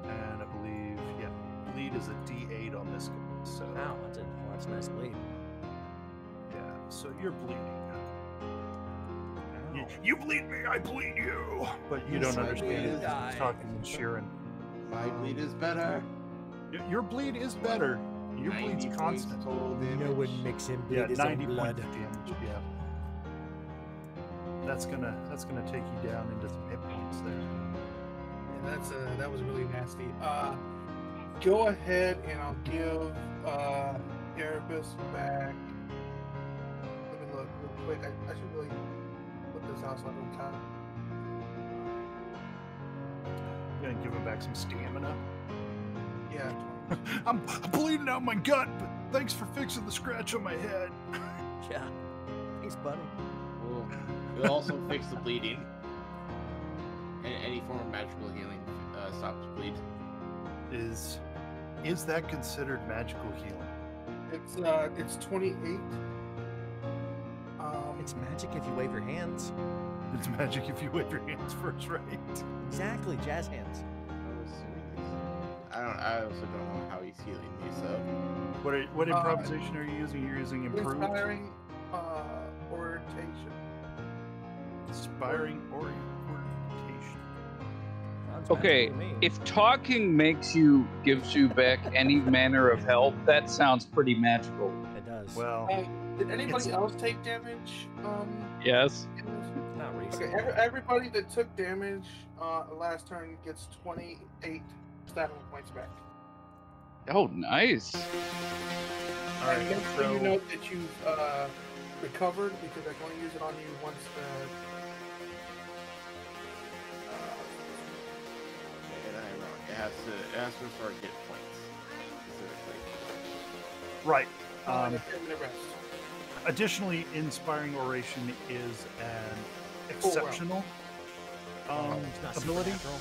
And I believe, yeah, bleed is a D8 on this guy. So, Ow, that's a nice bleed. yeah, so you're bleeding. Ow. You bleed me, I bleed you. But you Yes, don't I understand bleed. it. He's talking in Sheeran. My bleed is better. Your bleed is better. Your bleed's 90 points constant. total damage. No one makes him bleed Yeah, his 90 own blood. points of damage. Yeah, that's gonna take you down into some hit points there. Yeah, that was really nasty. Go ahead and I'll give Erebus back. Let me look real quick. I should really put this out so I don't time. I'm gonna give him back some stamina. Yeah. I'm bleeding out my gut, but thanks for fixing the scratch on my head. Yeah. Thanks, buddy. We'll also fix the bleeding. And any form of magical healing stops bleed. Is that considered magical healing? It's 28. It's magic if you wave your hands. It's magic if you wave your hands first, right? Exactly, jazz hands. I also don't know how he's healing me, so. What improvisation are you using? You're using improved? Inspiring orientation. Inspiring orientation. Sounds Okay, magical to me. if talking gives you back any manner of health, that sounds pretty magical. It does. Well, Did anybody else take damage? Yes. in this? Not recently. Okay, everybody that took damage last turn gets 28 stamina points back. Oh, nice. all right. And make sure you So note that you've recovered because I can only use it on you once the. And I'm wrong. It has to restore hit points specifically. right. And a 10-minute rest. Additionally, inspiring oration is an Cool, wow. exceptional It's not ability. supernatural.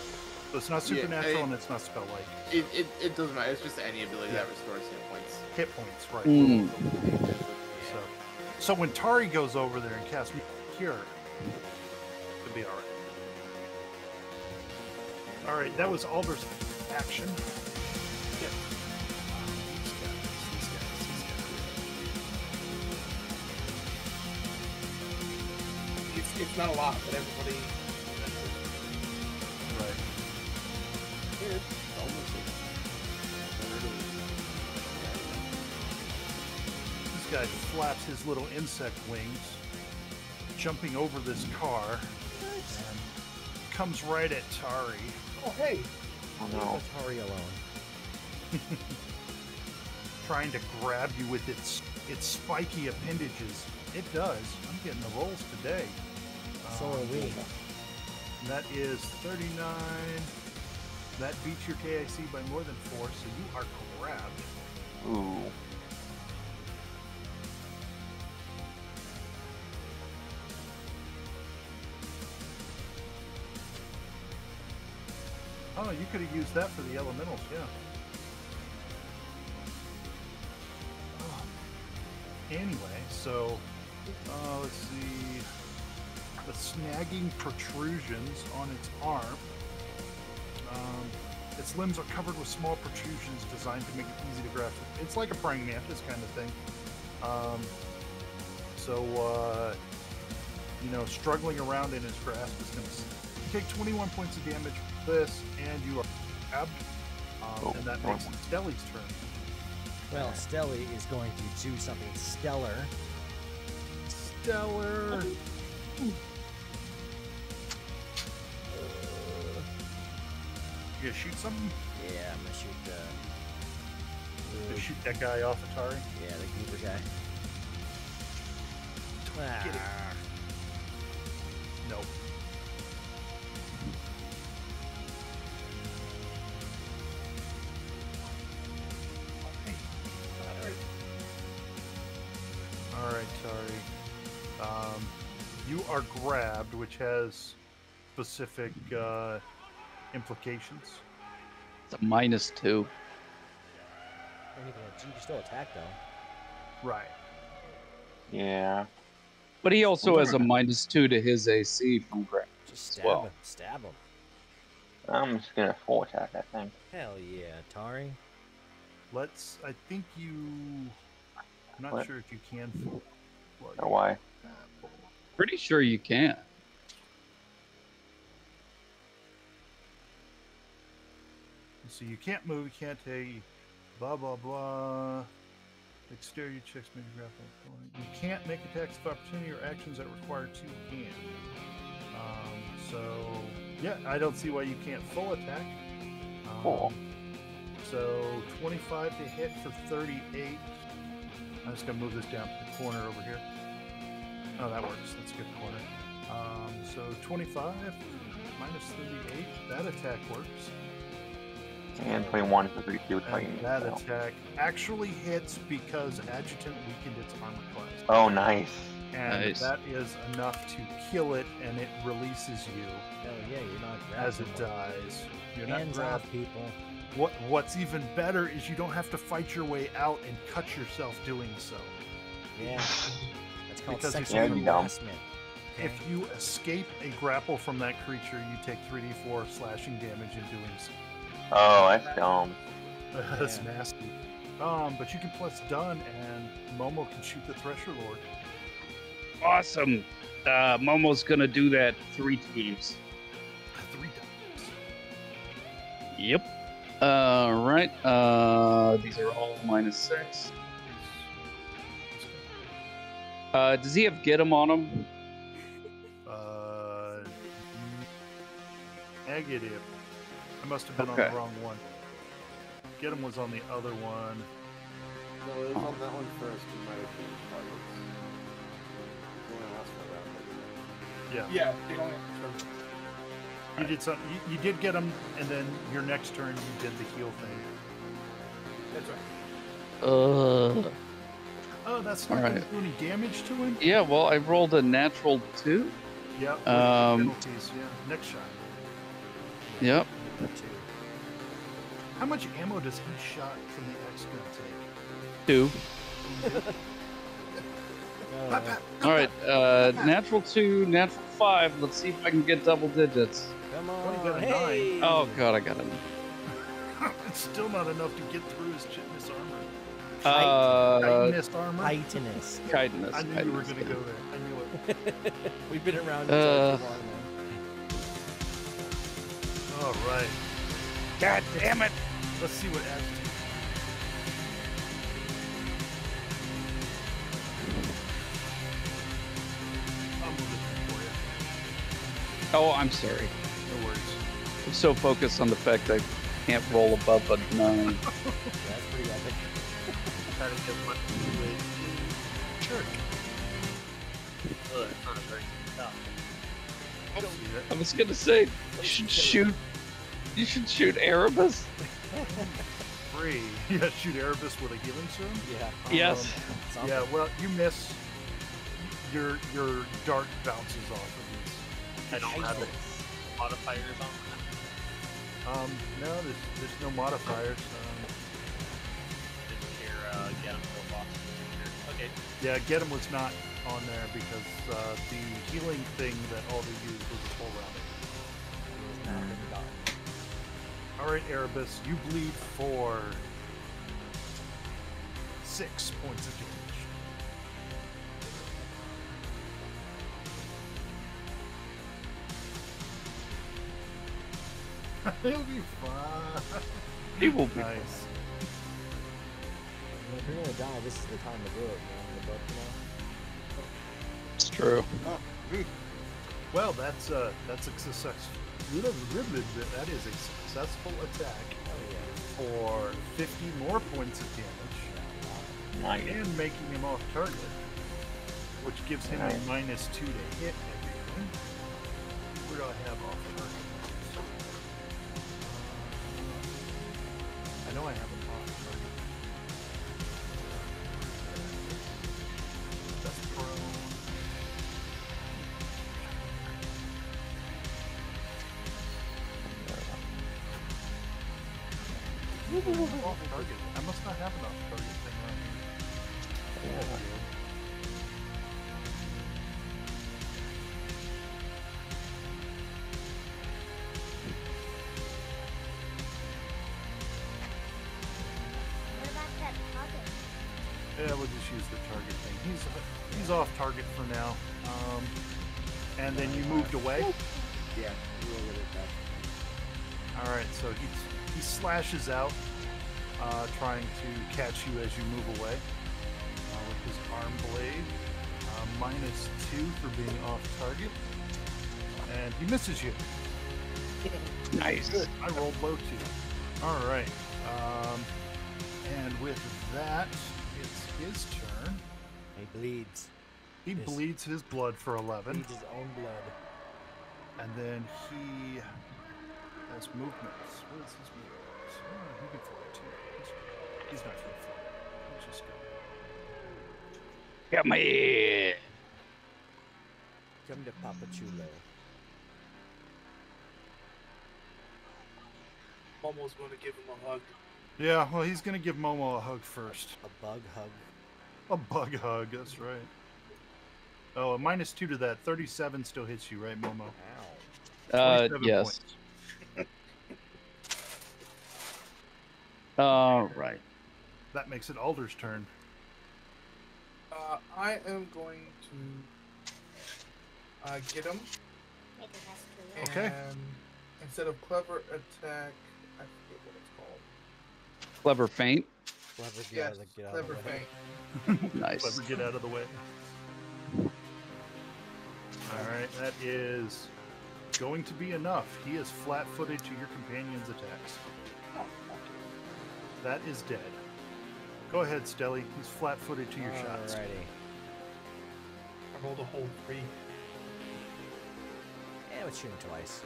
So it's not Yeah, supernatural and it's not spell-like. It doesn't matter. It's just any ability that restores hit points. Hit points, right? Mm. So when Tari goes over there and casts Cure, it'll be all right. All right, that was Alder's action. Yep. These guys. It's not a lot, but everybody. Right. It's almost This guy flaps his little insect wings, jumping over this car, and comes right at Tari. Oh, hey. Oh no. Atari alone. Trying to grab you with its spiky appendages. It does. I'm getting the rolls today. So are we. And that is 39. That beats your KIC by more than 4, so you are grabbed. Ooh. Oh, you could have used that for the elementals, yeah. Anyway, so let's see. The snagging protrusions on its arm. Its limbs are covered with small protrusions designed to make it easy to grasp. It's like a praying mantis kind of thing. Struggling around in its grasp is going to take 21 points of damage for this, and you are grabbed. And that makes it Stelly's turn. Well, Stelly is going to do something stellar. Stellar. You gonna shoot something? Yeah, I'm gonna shoot Gonna shoot that guy off Atari? yeah, the goober guy. Get it. Ah, Nope. All right, Tari. You are grabbed, which has specific implications. It's a -2. and you can still attack though. Right. Yeah. But he also has a -2 to his AC from Grant. Just as stab well. him. Stab him. I'm just gonna full attack that thing. Hell yeah, Tari. Let's. I think you. I'm not What? sure if you can full. Or why? Pretty sure you can. So you can't move, you can't take, blah blah blah. Exterior checks may be grappled. You can't make attacks of opportunity or actions that require two hands. So yeah, I don't see why you can't full attack. Cool. So 25 to hit for 38. I'm just gonna move this down to the corner over here. Oh, that works. That's a good corner. So 25 minus 38. That attack works. And 21 for 32 fighting. And that attack actually hits because Adjutant weakened its armor class. Oh, nice. And Nice. that is enough to kill it, and it releases you Hell yeah, you're not as it grabbing. dies. You're not Hands grabbed. off, people. What's even better is you don't have to fight your way out and cut yourself doing so. Yeah. That's called Because if sexual you- harassment. If you escape a grapple from that creature, you take 3d4 slashing damage in doing so. Oh, that's dumb. That's Yeah. nasty. But you can plus done, and Momo can shoot the Thresher Lord. Awesome. Momo's gonna do that 3 times. 3 times. Yep. Right. These are all -6. Does he have get him on him? Negative. I must have been on Okay. the wrong one. Get him was on the other one. No, it was on that one first. It might have been targets. You want to ask for that? Yeah. Yeah, they only. You did something. You did get him, and then your next turn you did the heal thing. That's right. Oh, that's not All going right. to do any damage to him. Yeah. Well, I rolled a natural 2. Yep. with penalties. Yeah. Next shot. Yep. How much ammo does each shot from the X gun take? 2. Pat, pat, All right. Natural 2, natural 5. Let's see if I can get double digits. Come Well, you on. got a Hey. Oh god, I got him. It's still not enough to get through his chitinous armor. Chitinous Chitinous armor. Titanus. Chitinous. I knew you were going to go there. I knew it. We've been around Uh, too long, man. All right. God damn it! Let's see what adds to. I'll move this for you. Oh, I'm sorry. No worries. I'm so focused on the fact I can't roll above a 9. That's pretty epic. Try to get one with Church. Oh, that's not a very good stuff. I don't see that. I was gonna say you should shoot. You should shoot Erebus. Free. Yeah, shoot Erebus with a healing serum. Yeah. Yes. Something. Yeah, well, you miss. Your dart bounces off of I don't have Titanus. any modifiers on that. these. No, there's no modifiers. Didn't hear get him to box. Okay. Yeah, get him was not on there because the healing thing that all they used was a full round. It's not been done. All right, Erebus, you bleed for 6 points of damage. He'll be fine. He will be. Nice. If you're gonna die, this is the time to do it, man. The book, It's true. Well, that's a success. That is a successful attack for 50 more points of damage Nice. and making him off target, which gives him Nice. a -2 to hit everything. Where do I have off target? I know I have him off target. That's prone. Off target. I must not have an off target thing around here. choose the target thing. He's off target for now. And then you moved away. Yeah, you will get it back. All right, so he slashes out, trying to catch you as you move away with his arm blade. -2 for being off target, and he misses you. Nice. Good. I rolled low too. All right, and with that, it's his turn. He bleeds. He bleeds his blood for 11. Bleeds his own blood. And then he has movements. What is his movement? Oh, he can fly too. He's not going to fly. He's just going. Come here. Come to Papa Chulo. Momo's going to give him a hug. Yeah, well, he's going to give Momo a hug first. A bug hug. A bug hug, that's right. Oh, a -2 to that. 37 still hits you, right, Momo? Ow. 27 Yes. points. All right. That makes it Alder's turn. I am going to get him. Okay. And instead of clever attack, I forget what it's called. Clever feint. Clever Yes, get out clever of the way. feint. Nice. Clever, get out of the way. Alright, that is going to be enough. He is flat-footed to your companion's attacks. That is dead. Go ahead, Stelly. He's flat-footed to your shots. Alrighty. I rolled a whole 3. Yeah, let's shoot him twice.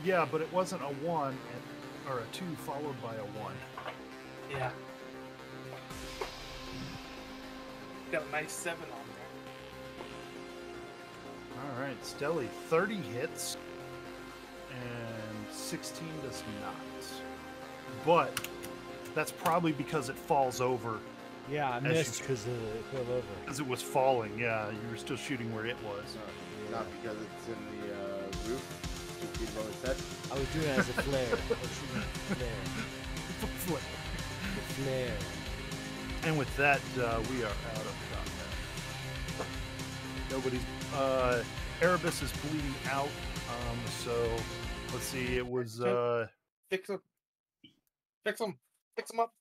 Yeah, but it wasn't a 1 or a 2 followed by a 1. Yeah. Got a nice 7 on there. Alright, Stelly. 30 hits and 16 does not. But that's probably because it falls over. Yeah, I As missed you- because it fell over. Because it was falling, yeah. You were still shooting where it was. Not because it's in the roof. 2 feet above his head. I was doing it as a flare. I was shooting a flare. The flare. And with that, we are out of combat. Nobody's. Erebus is bleeding out. So let's see. It was. Fix him. Fix him. Fix him up.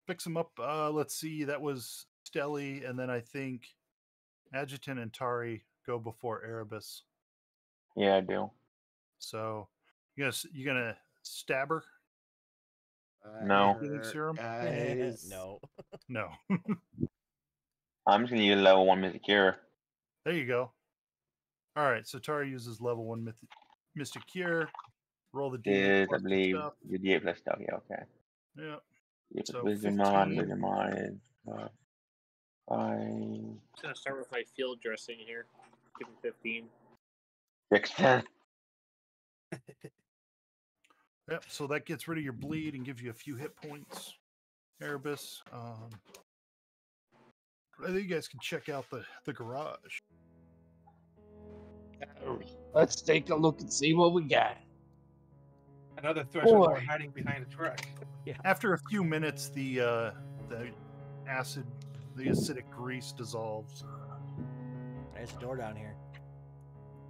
Fix him up. Let's see. That was Stelly, and then I think Adjutant and Tari go before Erebus. Yeah, I do. So you gonna stab her? No. Healing serum? Guys. No. No. I'm just gonna use level 1 Mystic Cure. There you go. All right. So Tari uses level 1 Mystic Cure. Roll the D8 Is, I plus the believe, stuff. the D8 plus stuff. Yeah, okay. Yeah. Yeah, So wisdom on, 15. wisdom on. 5, I'm just gonna start with my field dressing here. Give him 15. 6, 10. Yep. So that gets rid of your bleed and gives you a few hit points. Erebus. I think you guys can check out the garage. Let's take a look and see what we got. Another threshold Boy. hiding behind a truck. After a few minutes, the acidic grease dissolves. There's a door down here.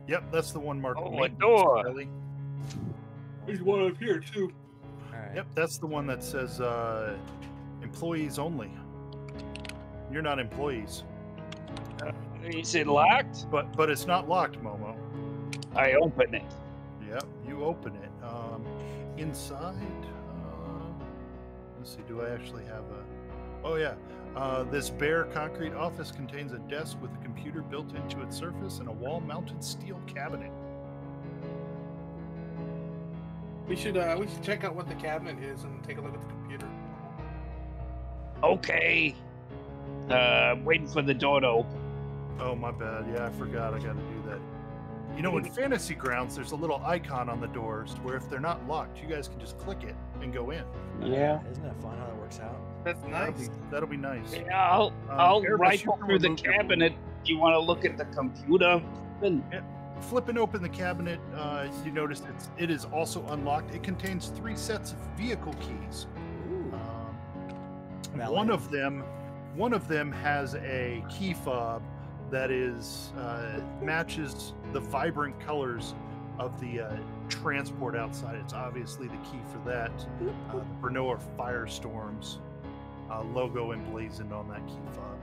Yep, that's the one marked. Oh, a maintenance, door. Kelly. There's one up here too. Alright. Yep, that's the one that says employees only. You're not employees, Is it locked? but it's not locked, Momo. I open it. Yep, you open it. Inside, let's see. Do I actually have a? Oh yeah. This bare concrete office contains a desk with a computer built into its surface and a wall-mounted steel cabinet. We should check out what the cabinet is and take a look at the computer. Okay. Waiting for the door to open. Oh, my bad. Yeah, I forgot. I got to do that. You know, in Fantasy Grounds, there's a little icon on the doors where if they're not locked, you guys can just click it and go in. Yeah. Isn't that fun how that works out? That's nice. That'll be nice. Yeah, I'll Erebus, rifle you can through the remove your- cabinet. You want to look at the computer? Then Flipping open the cabinet, you notice it is also unlocked. It contains 3 sets of vehicle keys. Ooh. One of them has a key fob that is matches the vibrant colors of the transport outside. It's obviously the key for that. The Bernoa Firestorms logo emblazoned on that key fob.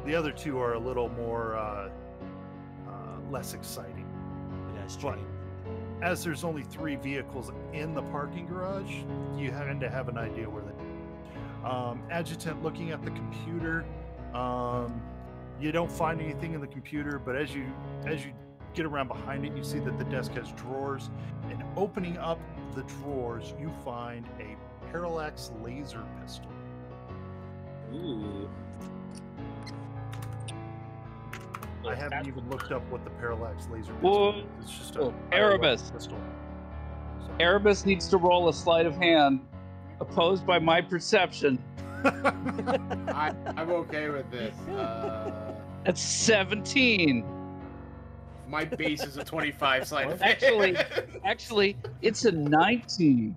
The other two are a little more less exciting. But as there's only 3 vehicles in the parking garage, you had to have an idea where they. Adjutant, looking at the computer, you don't find anything in the computer, but as you get around behind it, you see that the desk has drawers, and opening up the drawers, you find a Parallax laser pistol. Ooh. I haven't even looked up what the Parallax laser Whoa. pistol is. It's just a Erebus. pistol. So. Erebus needs to roll a sleight of hand, opposed by my perception. I'm okay with this. That's 17. My base is a 25 slide of Actually, it's a 19.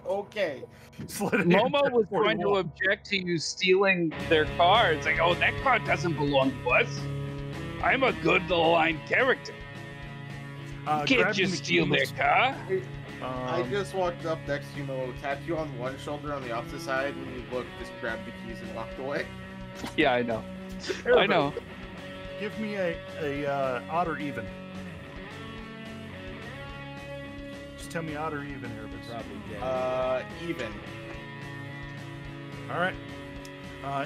Okay. Momo was trying to object to you stealing their car. It's like, oh, that car doesn't belong to us. I'm a good aligned character. Can't just steal their car. I just walked up next to you, Momo, tapped you on one shoulder, on the opposite side. When you looked, just grabbed the keys and walked away. Yeah, I know. I know. Give me a odd or even. Just tell me odd or even, Erebus. Probably even. All right.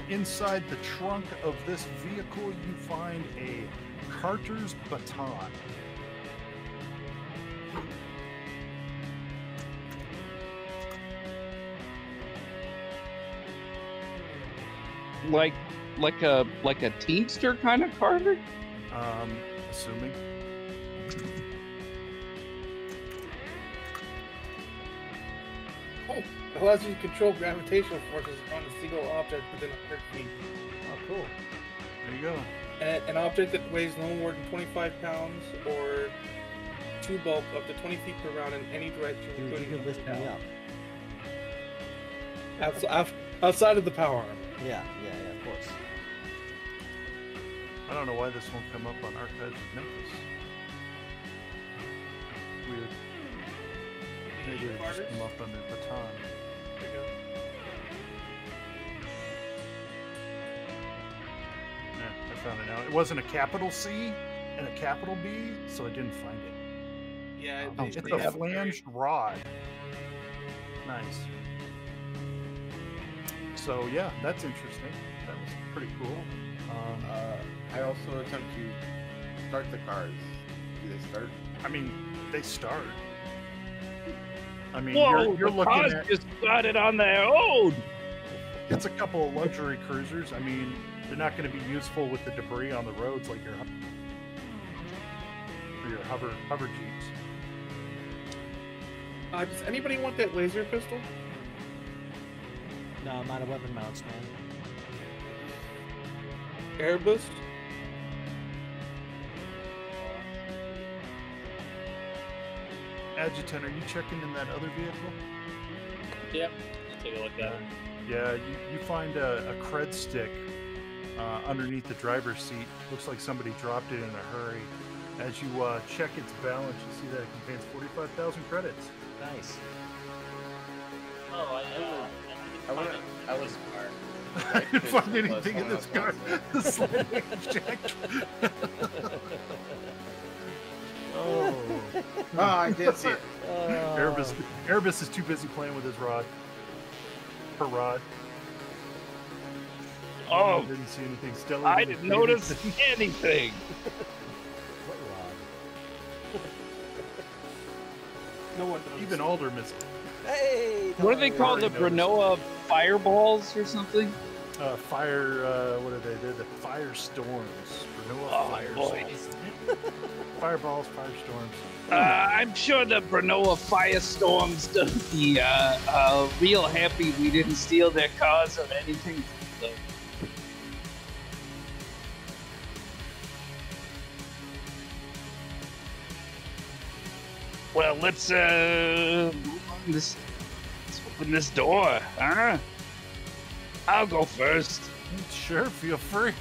Inside the trunk of this vehicle, you find a Carter's baton. Like a Teamster kind of Carter? Assuming. Oh, it allows you to control gravitational forces on a single object within 100 feet. Oh, cool. There you go. An object that weighs no more than 25 pounds or to bulk up to 20 feet per round in any direction, Dude, you including can lift me up. outside of the power armor. Yeah, of course. I don't know why this won't come up on Archives of Memphis. Weird. Maybe it just come up under baton. There you go. I found it now. It wasn't a capital C and a capital B, so I didn't find it. Yeah, It's a flanged rod. Nice. So yeah, that's interesting. That was pretty cool. I also attempt to start the cars. Do they start? I mean, they start. I mean, Whoa, you're the looking cars at just started on their own. it's a couple of luxury cruisers. I mean, they're not going to be useful with the debris on the roads like your hover jeeps. Does anybody want that laser pistol? No, I'm out of weapon mounts, man. Erebus? Adjutant, are you checking in that other vehicle? Yep. Let's take a look at it. Yeah, you find a cred stick underneath the driver's seat. Looks like somebody dropped it in a hurry. As you check its balance, you see that it contains 45,000 credits. Nice. Oh, I was I didn't find anything in this car. The sliding check. Oh. Oh, I did see it. Erebus is too busy playing with his rod. Her rod. Oh, Didn't see anything. Stella I didn't notice anything. What rod? No one does. Even Alder missed it. Hey! What do they call the Bernoa fireballs or something? Fire, what are they? They're the firestorms. Bernoa firestorms. Fireballs, firestorms. I'm sure the Bernoa Firestorms don't be real happy we didn't steal their cars or anything. So. Well, let's move on this way. open this door, huh? I'll go first. Sure, feel free.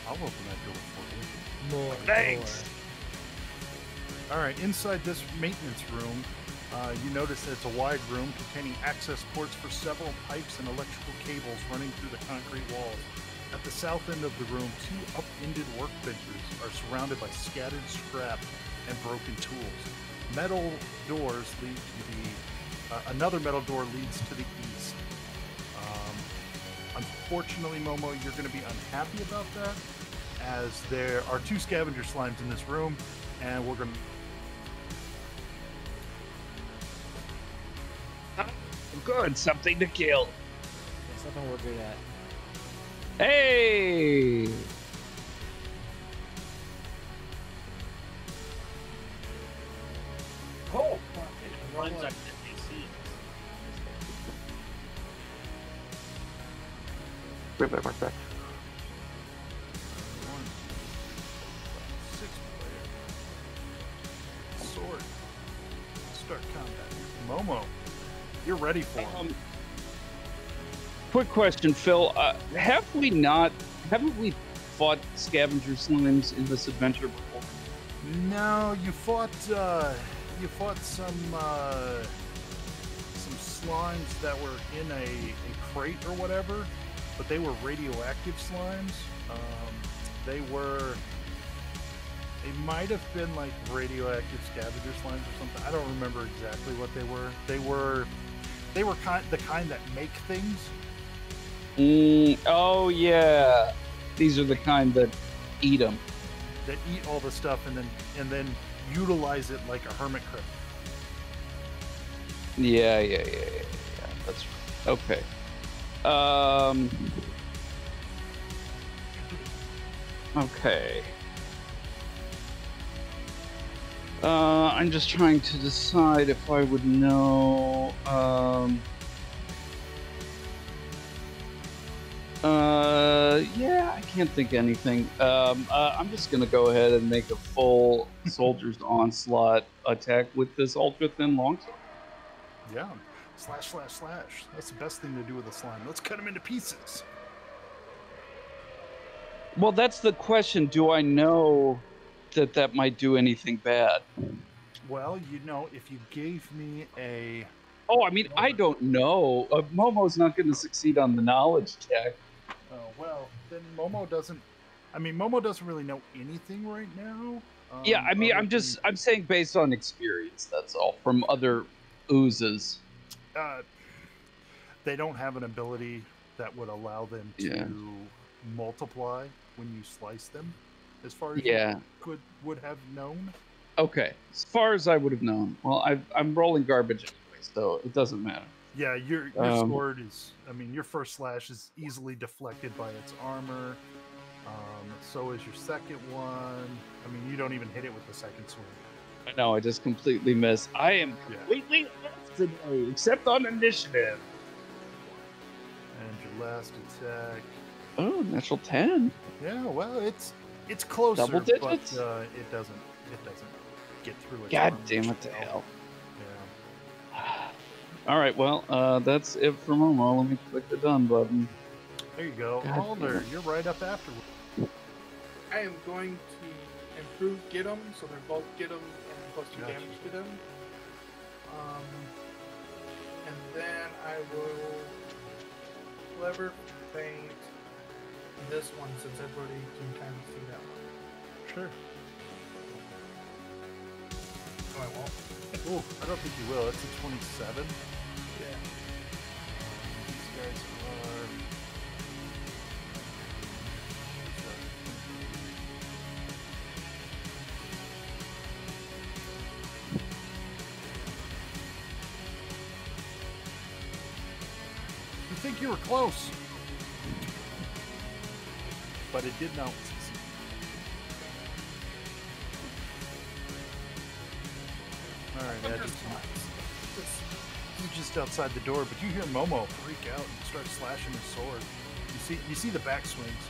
I'll open that door for you. More Thanks. All right, inside this maintenance room, you notice that it's a wide room containing access ports for several pipes and electrical cables running through the concrete walls. At the south end of the room, 2 up-ended workbenches are surrounded by scattered scrap and broken tools. Metal doors lead to the another metal door leads to the east. Unfortunately, Momo, you're going to be unhappy about that, as there are 2 scavenger slimes in this room, and we're going to... Good, something to kill. That's something we're good at. Hey! Oh, Runs like AC. Wait, back. 6 player. Sword. Start combat. Momo, you're ready for him. Quick question, Phil. Haven't we fought scavenger slimes in this adventure before? No, you fought some slimes that were in a crate or whatever, but they were radioactive slimes. They might have been like radioactive scavenger slimes or something. I don't remember exactly what they were. They were the kind that make things. Oh yeah, these are the kind that eat them. That eat all the stuff and then utilize it like a hermit crypt. Yeah. That's right. Okay. Okay. I'm just trying to decide if I would know. Yeah, I can't think of anything. I'm just gonna go ahead and make a full Soldier's Onslaught attack with this ultra thin longsword. Yeah, slash. That's the best thing to do with a slime. Let's cut him into pieces. Well, that's the question. Do I know that might do anything bad? Well, if you gave me a... Oh, I mean, I don't know. Momo's not going to succeed on the knowledge check. Oh, well, then Momo doesn't really know anything right now. Yeah, I mean, I'm saying based on experience, that's all, from other oozes. They don't have an ability that would allow them to multiply when you slice them, as far as you would have known. Okay, as far as I would have known. Well, I'm rolling garbage anyway, so it doesn't matter. Yeah, your sword is... I mean, your first slash is easily deflected by its armor. So is your second one. I mean, you don't even hit it with the second swing. No, I just completely miss. I am completely off today, except on initiative. And your last attack... Oh, natural 10. Yeah, well, it's closer, double digits? but it doesn't get through it. God damn it to hell. Yeah. All right, well, that's it for Momo. Let me click the done button. There you go. God Alder, damn. you're right up after. I am going to improve get 'em, so they're both get 'em and plus 2 damage to them. And then I will clever feint this one, since everybody can kind of see that one. Sure. No, I won't. Oh, I don't think you will. It's a 27. Yeah. These guys are... You think you were close, but it did not succeed. All right, Ed, you're just outside the door, but you hear Momo freak out and start slashing his sword. You see the back swings.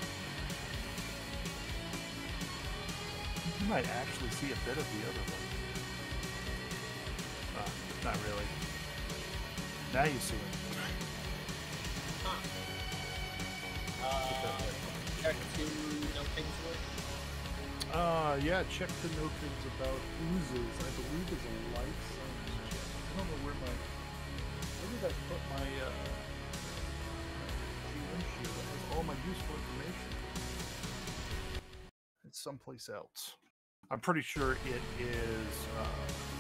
You might actually see a bit of the other one. Not really. Now you see him. Check to know things with. Yeah, check to know things about oozes. I believe is a life science check. I don't know where did I put my GM shield? That has all my useful information. It's someplace else. I'm pretty sure it is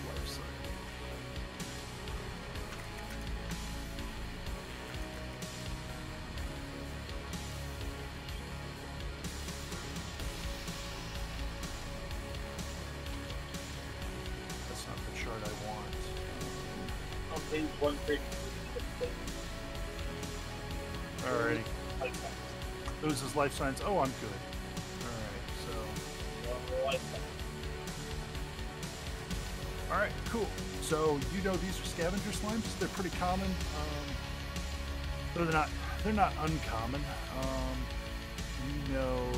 life science. That's not the chart I want. On page 130. Alrighty. This is life science. Oh, I'm good. Alright, so. Alright, cool. So you know these are scavenger slimes. They're pretty common. They're not uncommon. You know.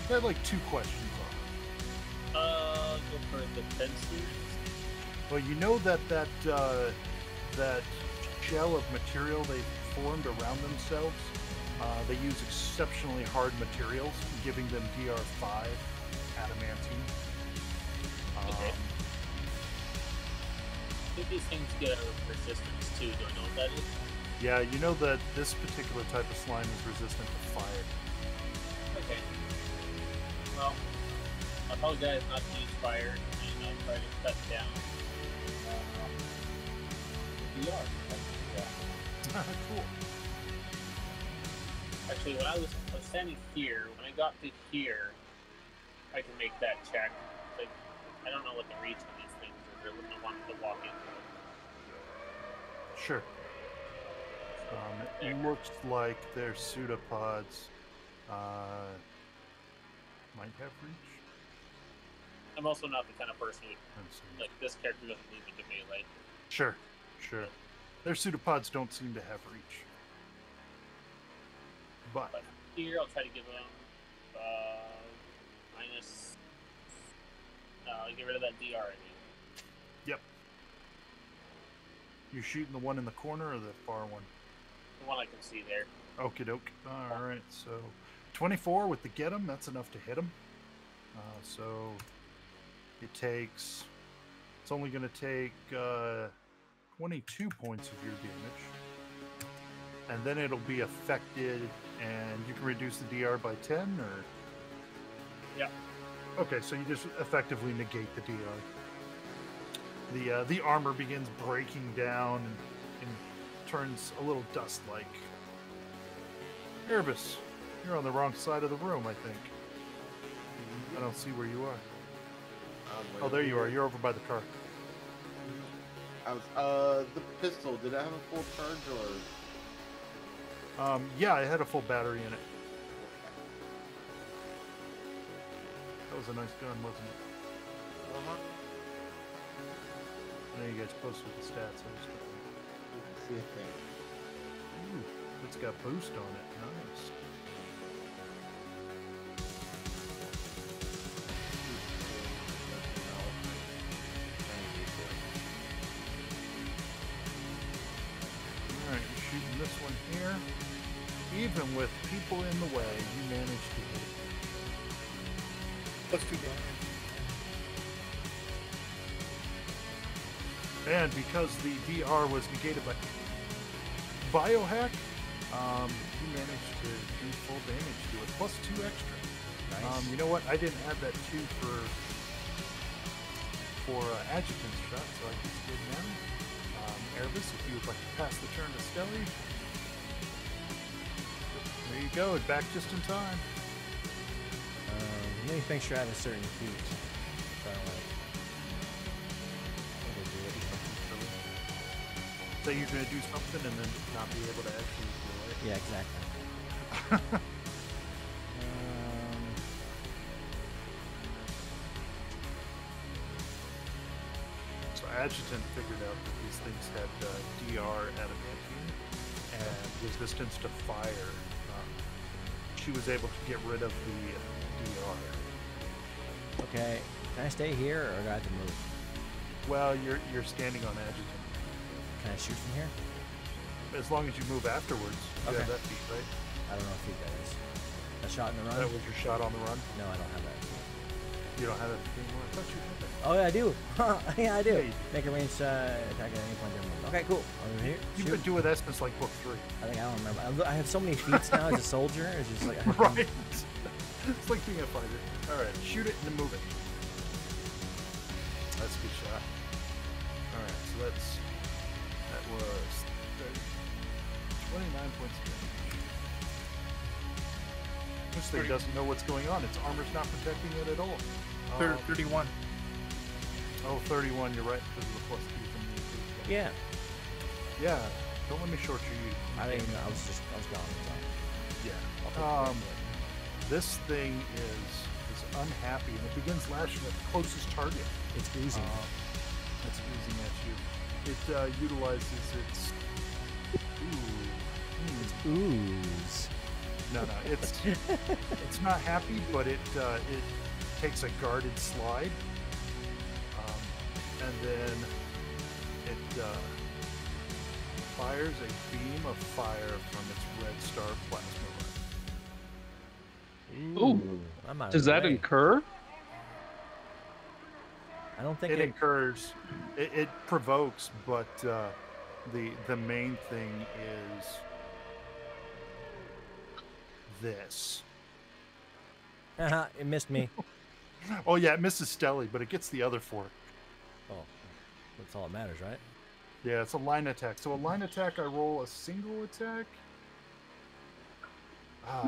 I had like 2 questions on it. Go for defenses. Well, you know that shell of material they formed around themselves, they use exceptionally hard materials, giving them DR5 adamantine. Okay. I think these things get a resistance too. Do I know what that is? Yeah, you know that this particular type of slime is resistant to fire. Okay. Well, I apologize not to use fire, and I'll try to cut down DR. Cool. Actually, when I was standing here, when I got to here, I can make that check. Like, I don't know what the reach of these things is. I wouldn't want to walk into it. Sure. It looks like their pseudopods might have reach. I'm also not the kind of person who, like, this character doesn't leave into melee. Sure. Their pseudopods don't seem to have reach. But here, I'll try to give them minus. Get rid of that DR. I mean. Yep. You're shooting the one in the corner or the far one? The one I can see there. Okie doke. All right. So 24 with the get 'em. That's enough to hit him. So it's only going to take 22 points of your damage. And then it'll be affected, and you can reduce the DR by 10, or? Yeah. Okay, so you just effectively negate the DR. The armor begins breaking down and turns a little dust-like. Erebus, you're on the wrong side of the room, I think. I don't see where you are. Oh, there you are. You're over by the car. The pistol, did it have a full charge or? Yeah, it had a full battery in it. That was a nice gun, wasn't it? Uh-huh. I know you guys posted the stats. See a thing. Ooh, it's got boost on it. Nice. Alright, you're shooting this one here. Even with people in the way, you managed to hit it. Plus 2 damage. And because the DR was negated by biohack, you managed to do full damage to it, plus 2 extra. Nice. You know what? I didn't add that 2 for adjutant's shot, so I just did now. Erebus, if you would like to pass the turn to Stelly. There you go, and back just in time. Let me make sure I have a certain feat. So you're going to do something and then not be able to actually do it. Yeah, exactly. So Adjutant figured out that these things had DR adamantine and resistance to fire. She was able to get rid of the DR. Okay, can I stay here or do I have to move? Well, you're standing on adjutant. Can I shoot from here? As long as you move afterwards. You Okay. have that feat, right? I don't know if that is. A shot in the run? That was your shot on the run? No, I don't have that. You don't have that feat anymore? I thought you had that. Oh, yeah, I do. Yeah, I do. Hey. Make a ranged attack at any point during the Okay, cool. Over here. You Shoot. could do with that since like book 3. I think I don't remember. I have so many feats now as a soldier. It's just like Right. It's like being a fighter. Alright, shoot it and then move it. That's a good shot. Alright, so that was 29 points of damage. This thing doesn't know what's going on. Its armor's not protecting it at all. 31. Oh, 31, you're right, because of the plus 2 from the increase. Yeah. Yeah, don't let me short you. I didn't even know. I was gone. Yeah. This thing is unhappy and it begins lashing at the closest target. It's oozing. It's oozing at you. It utilizes its ooze. No, it's not happy, but it takes a guarded slide, and then it fires a beam of fire from its red star plasma rifle. Ooh. I'm out of Does the that way. incur? I don't think It incurs. It provokes, but the main thing is this. It missed me. Oh yeah, it misses Stelly, but it gets the other 4. Oh, that's all that matters, right? Yeah, it's a line attack. So a line attack, I roll a single attack.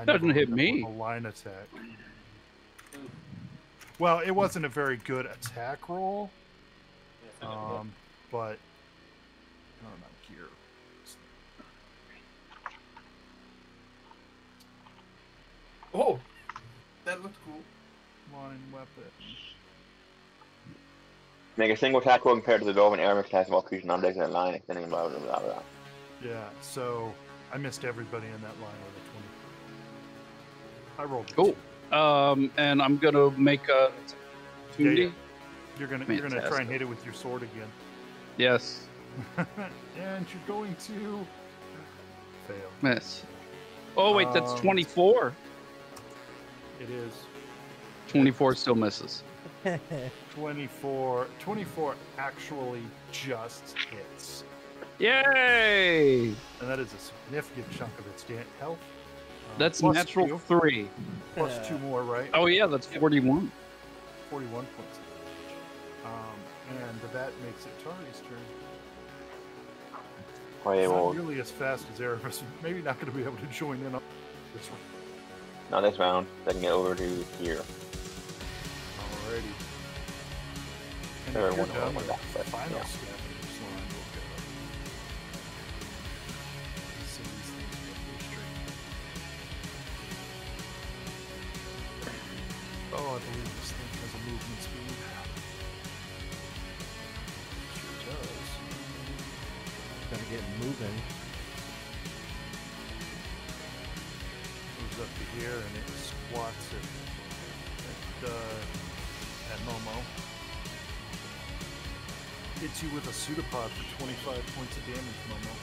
It doesn't hit me. A line attack. Well, it wasn't a very good attack roll. But I don't know here. Oh, that looked cool. Line weapon. Make a single attack roll compared to the Dwarven armor class of all creatures non-designated line, extending blah blah blah blah. Yeah, so I missed everybody in that line with a 20. I rolled. Cool. And I'm gonna make a opportunity. Yeah. You're gonna try and hit it with your sword again. Yes. And you're going to fail. Miss. Oh wait, that's 24. It is. 24 still misses. 24 actually just hits. Yay! And that is a significant chunk of its health. That's plus natural 2, 3. Plus 2 more, right? Oh yeah, that's 41. 41 points of damage. And that makes it Tari's turn. It's not nearly as fast as Erebus. Maybe not going to be able to join in on this one. Not this round. I can get over to here. Alrighty. And Or if you're one done with back, the but, final yeah. scavenger line, we'll go. So these things go pretty straight. Oh, I believe this thing has a movement speed. Sure does. Gotta get moving. Moves up to here and it squats at Momo. Hits you with a pseudopod for 25 points of damage, Momo.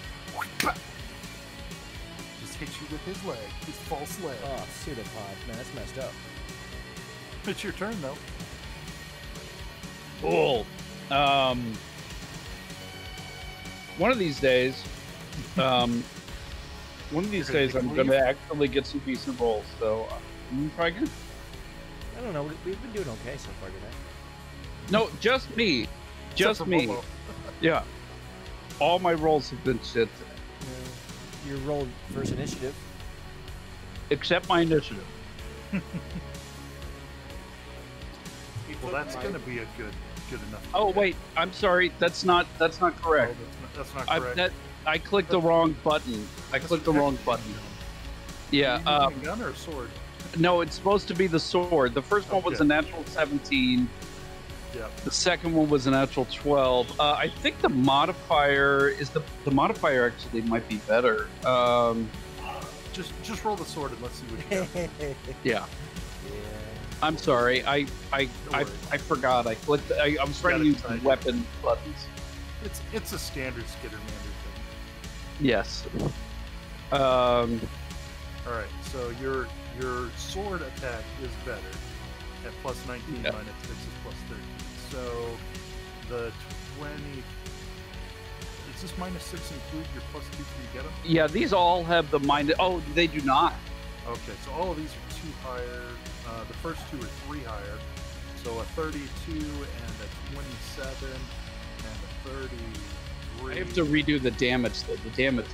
Just hits you with his leg, his false leg. Oh, pseudopod. Man, that's messed up. It's your turn, though. Cool. One of these days, I'm going to actually get some decent rolls. So, I'm going to try again. I don't know. We've been doing okay so far today. No, just me. Just me. Yeah. All my rolls have been shit today. You rolled first initiative. Except my initiative. Well, that's going to be a good enough. Oh wait, I'm sorry. That's not correct. Oh, that's not correct. I clicked the wrong button. I clicked the wrong button. Yeah. Are you using a gun or a sword? No, it's supposed to be the sword. The first one was a natural 17. Yeah. The second one was a natural 12. I think the modifier is the modifier actually might be better. Just roll the sword and let's see what you got. Yeah. I'm sorry. I forgot. I clicked. I was trying to use the weapon buttons. It's a standard Skittermander thing. Yes. All right. So your sword attack is better at plus 19 minus 6 is plus 13. So the 20. Does this minus 6 include your plus 2 for you get them? Yeah, these all have the minus. Oh, they do not. Okay, so all of these are 2 higher. The first 2 are 3 higher. So a 32 and a 27 and a 33. I have to redo the damage though. The damage.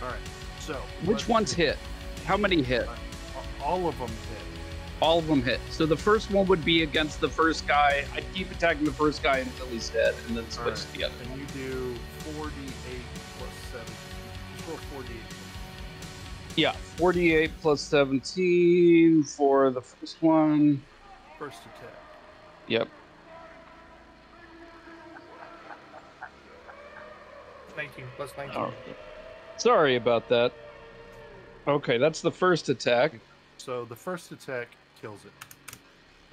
All right. So which ones hit? How many hit? All of them hit. All of them hit. So the first one would be against the first guy. I'd keep attacking the first guy until he's dead, and then switch to the other. And you do 48 plus 7. Just roll 48. Yeah, 48 plus 17 for the first one. First attack. Yep. 19 plus 19. Oh. Sorry about that. Okay, that's the first attack. So the first attack kills it.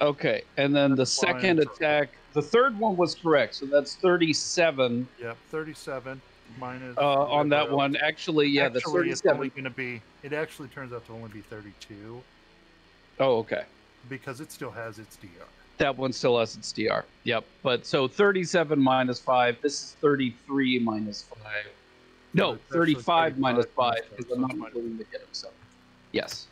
Okay, and then the second attack, the third one was correct, so that's 37. Yep, 37 minus. On that one, actually, yeah, the 37. It's only going to be. It actually turns out to only be 32. Oh, okay. Because it still has its DR. That one still has its DR. Yep. But so 37 minus 5. This is 33 minus 5. No, 35 minus 5 because I'm not including the hit himself. Yes.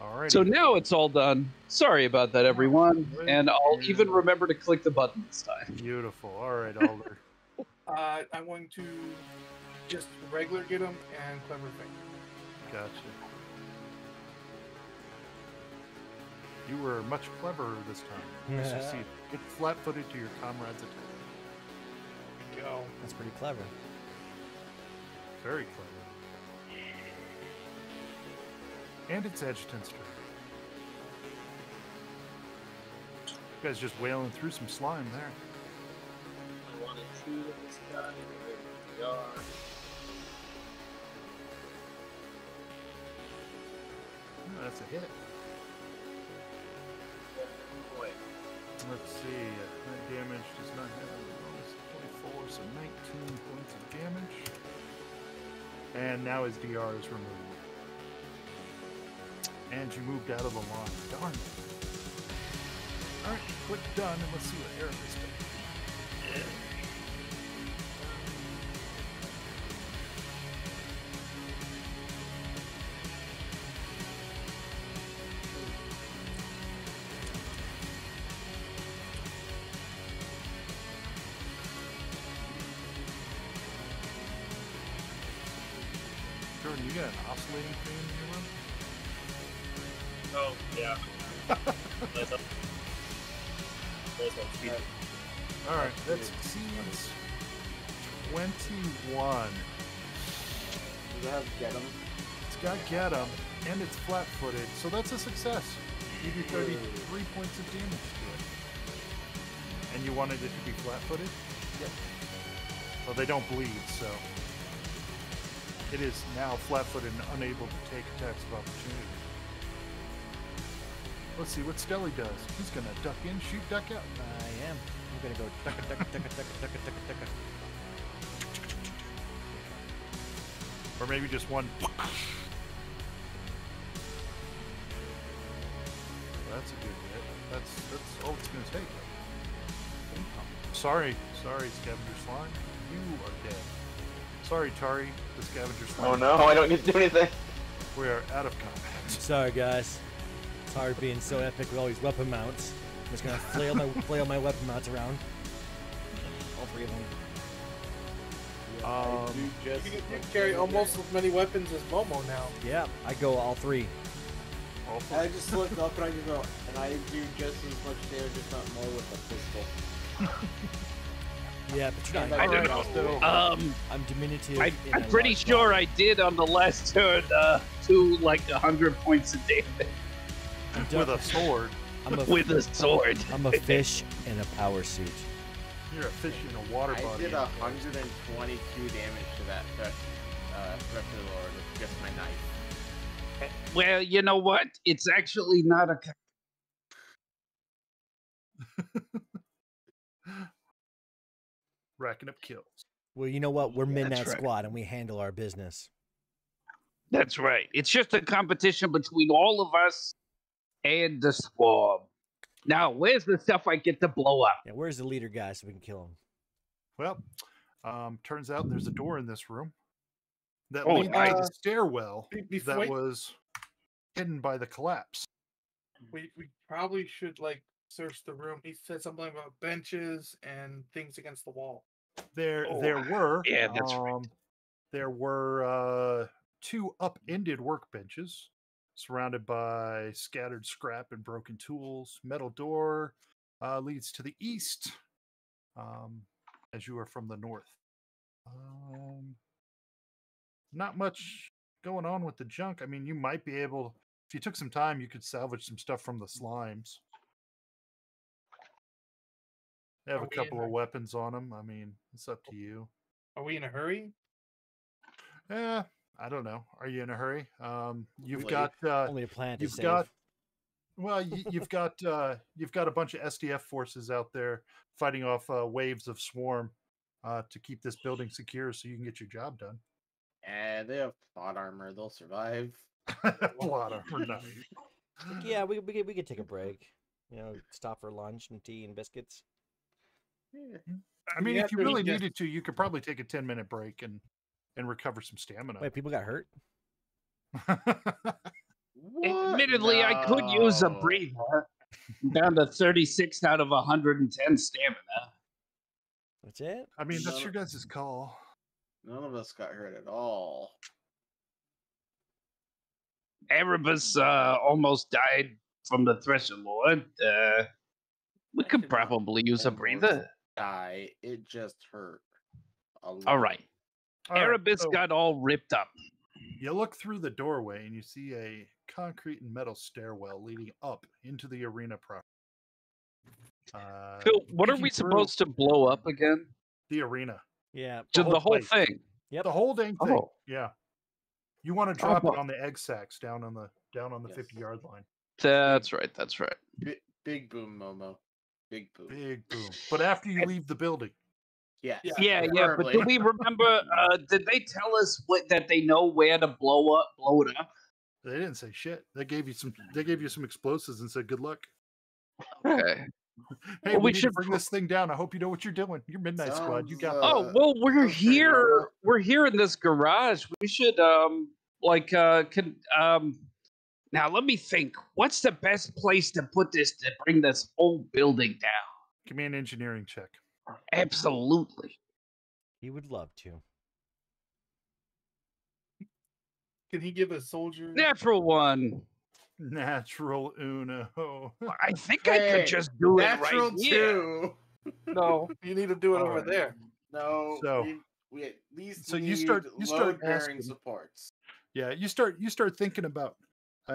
All right. So now it's all done. Sorry about that, everyone. And I'll even remember to click the button this time. Beautiful. All right, Alder. I'm going to just regular get him and clever thing. Gotcha. You were much cleverer this time. As you see, get flat-footed to your comrade's attack. Go. That's pretty clever. Very clever. And it's Edgerton's turn. You guys just wailing through some slime there. I want to shoot at this guy. There we are. Oh, that's a hit. Boy. Let's see. That damage does not have a bonus. 24, so 19 points of damage. And now his DR is removed. And you moved out of the line. Darn it. Alright, click done, and let's see what Erebus does. Jordan, you got an oscillating fan in your room? Oh, yeah. Alright, that succeeds. 21. Does it have get him? It's got get him, and it's flat-footed, so that's a success. You do 33 points of damage to it. And you wanted it to be flat-footed? Yep. Well, they don't bleed, so it is now flat-footed and unable to take attacks of opportunity. Let's see what Stelly does. He's gonna duck in, shoot, duck out. I am. I'm gonna go ducka, ducka, ducka, ducka, ducka, ducka, ducka. Or maybe just one. That's a good hit. That's all it's gonna take. Sorry, Scavenger Slime. You are dead. Sorry, Tari, the Scavenger Slime. Oh no, I don't get to do anything. We are out of combat. Sorry, guys. It's hard being so epic with all these weapon mounts. I'm just gonna flail my weapon mounts around. All three of them. You can carry almost as many weapons as Momo now. Yeah, I go all three. I just looked up and I just go, and I do just as much damage, if not more, with a pistol. Yeah, but you're not. I don't know. I'm diminutive. I'm pretty sure I did on the last turn to like 100 points of damage. With a sword. With a sword. I'm a fish in a power suit. You're a fish in a water body. I did 122 damage to that Thresh of the Lord with just my knife. Well, you know what? It's actually not a. Racking up kills. Well, you know what? We're That's Midnight right. Squad, and we handle our business. That's right. It's just a competition between all of us and the squad. Now, where's the stuff I get to blow up? Yeah, where's the leader guy so we can kill him? Well, turns out there's a door in this room that Oh, leads to nice. the stairwell Before that was hidden by the collapse. we probably should like search the room. He said something about benches and things against the wall. There Oh, were yeah, that's right. There were 2 upended workbenches surrounded by scattered scrap and broken tools. Metal door leads to the east, as you are from the north. Not much going on with the junk. I mean, you might be able, if you took some time, you could salvage some stuff from the slimes. They have Are a we in couple of a- weapons on them. I mean, it's up to you. Are we in a hurry? I don't know. Are you in a hurry? You've Wait. got Only a plan to you've save. got well, you've got a bunch of SDF forces out there fighting off waves of swarm to keep this building secure, so you can get your job done. And they have plot armor. They'll survive. Plot armor, nice. Yeah, we could take a break. You know, stop for lunch and tea and biscuits. Yeah. I mean, Yeah, if you there's really just- needed to, you could probably take a 10-minute break and recover some stamina. Wait, people got hurt? Admittedly, I could use a No. breather. I'm down to 36 out of 110 stamina. That's it? I mean, that's No. your guys' call. None of us got hurt at all. Erebus almost died from the Thresher Lord. We I could did not probably use a almost breather. Die. It just hurt. A All lot. right. All right, Erebus so got all ripped up. you look through the doorway and you see a concrete and metal stairwell leading up into the arena proper. Phil, what are peeking we through supposed to blow up again? the arena? Yeah. Just the whole place. thing. Yep. The whole dang thing. Oh. Yeah. You want to drop it well. on the egg sacks down on the Yes. 50-yard line. That's right. That's right. Big boom, Momo. Big boom. Big boom. But after you leave the building. Yes. Yeah, but preferably. do we remember? Did they tell us that they know where to blow it up? They didn't say shit. They gave you some explosives and said good luck. Okay. Hey, Well, we we need should to bring this thing down. I hope you know what you're doing. You're Midnight Squad. You got Sounds, Oh well, we're okay, here. Momo. We're here in this garage. We should Now let me think. What's the best place to put this to bring this whole building down? Give me an engineering check. Absolutely. He would love to. Can he give a soldier? Natural one. Natural Uno. I think I Hey, could just do it Natural right here. 2. No, you need to do it All over right. there. No. So- we at least so need you start load-bearing asking- supports. Yeah, you start thinking about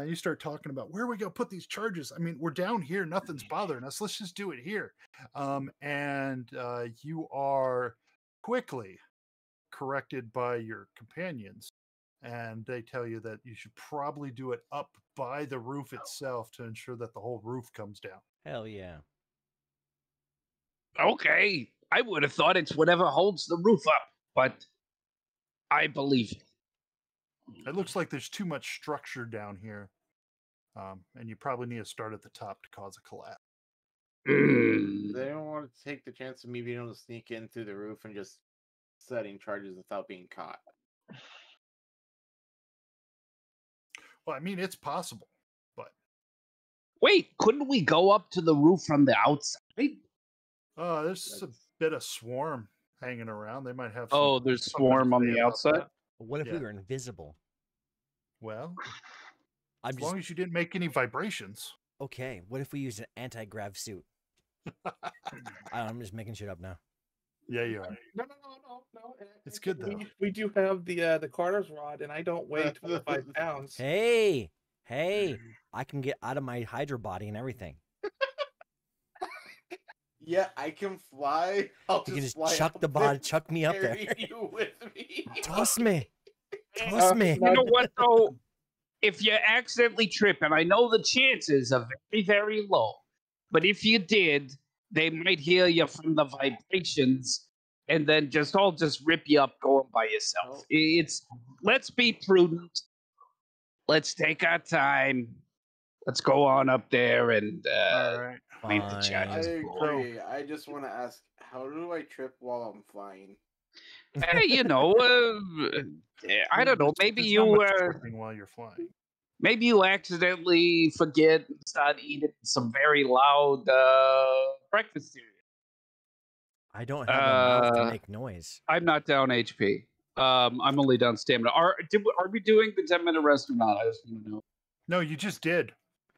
you start talking about where are we gonna put these charges. I mean, we're down here, nothing's bothering us. Let's just do it here. And you are quickly corrected by your companions, and they tell you that you should probably do it up by the roof itself to ensure that the whole roof comes down. Hell yeah. Okay. I would have thought it's whatever holds the roof up, but I believe it. It looks like there's too much structure down here, and you probably need to start at the top to cause a collapse. Mm. They don't want to take the chance of me being able to sneak in through the roof and just setting charges without being caught. Well, I mean, it's possible, but Wait, couldn't we go up to the roof from the outside? there's a That's- bit of swarm hanging around. They might have. Oh, there's something to swarm on say the about outside? that. But what if we Yeah. were invisible? Well, I'm as just long as you didn't make any vibrations. okay. What if we used an anti-grav suit? I'm just making shit up now. Yeah, you are. No. It's good, though. We do have the Carter's rod, and I don't weigh 25 pounds. Hey, I can get out of my Hydra body and everything. Yeah, I can fly. I'll You can just just fly chuck up the there body, and chuck me up there. carry you with me. Toss me. Toss me. You know what, though? If you accidentally trip, and I know the chances are very, very low, But if you did, they might hear you from the vibrations and then just rip you up going by yourself. It's let's be prudent. Let's take our time. Let's go on up there and All right. clean the I charges. agree. I just want to ask, how do I trip while I'm flying? Hey, I don't know. Maybe There's you not much tripping while you're flying. maybe you accidentally forget and start eating some very loud breakfast cereal. I don't have a mouth to make noise. I'm not down HP. I'm only down stamina. Are we doing the 10-minute rest or not? I just want to know. No, you just did.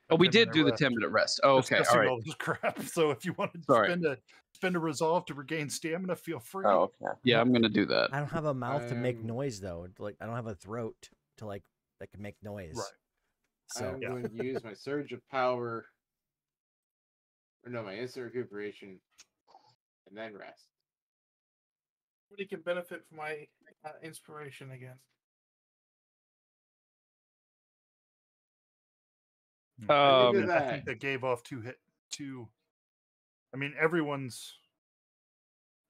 Oh, we did do the 10-minute rest. Oh, okay, all right. All this crap. So if you want to spend a resolve to regain stamina, feel free. Oh, okay. Yeah, I'm gonna do that. I don't have a mouth to make noise though. Like I don't have a throat to that can make noise. Right. So I'm going to use my surge of power. Or no, my instant recuperation, and then rest. Everybody can benefit from my inspiration again. I think that gave off two. I mean, everyone's.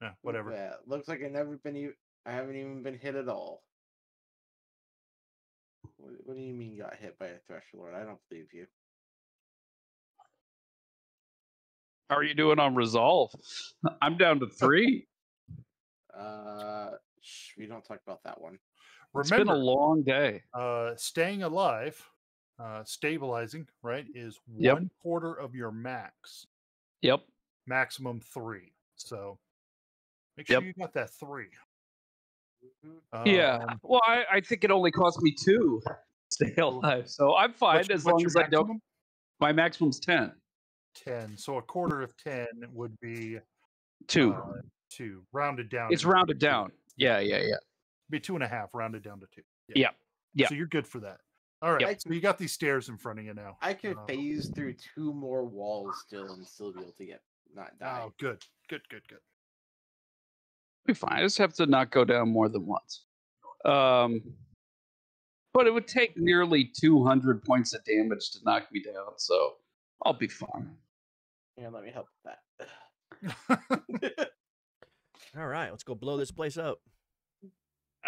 Yeah, whatever. Yeah, looks like I haven't even been hit at all. What do you mean got hit by a Thresh Lord? I don't believe you. How are you doing on resolve? I'm down to 3. We don't talk about that one. It's been a long day. Staying alive, stabilizing, right, is 1/4 of your max. Yep. Maximum 3. So make sure you got that 3. Yeah. Well, I think it only cost me 2 to stay alive, so I'm fine as long as I don't. My maximum's 10. 10. So 1/4 of 10 would be 2. 2 rounded down. It's rounded down. Yeah. Be 2.5 rounded down to 2. Yeah. So you're good for that. All right. So you got these stairs in front of you now. I can phase through 2 more walls still and still be able to not die. Oh, good. Be fine. I just have to not go down more than once. But it would take nearly 200 points of damage to knock me down, so I'll be fine. Yeah, let me help with that. All right, let's go blow this place up.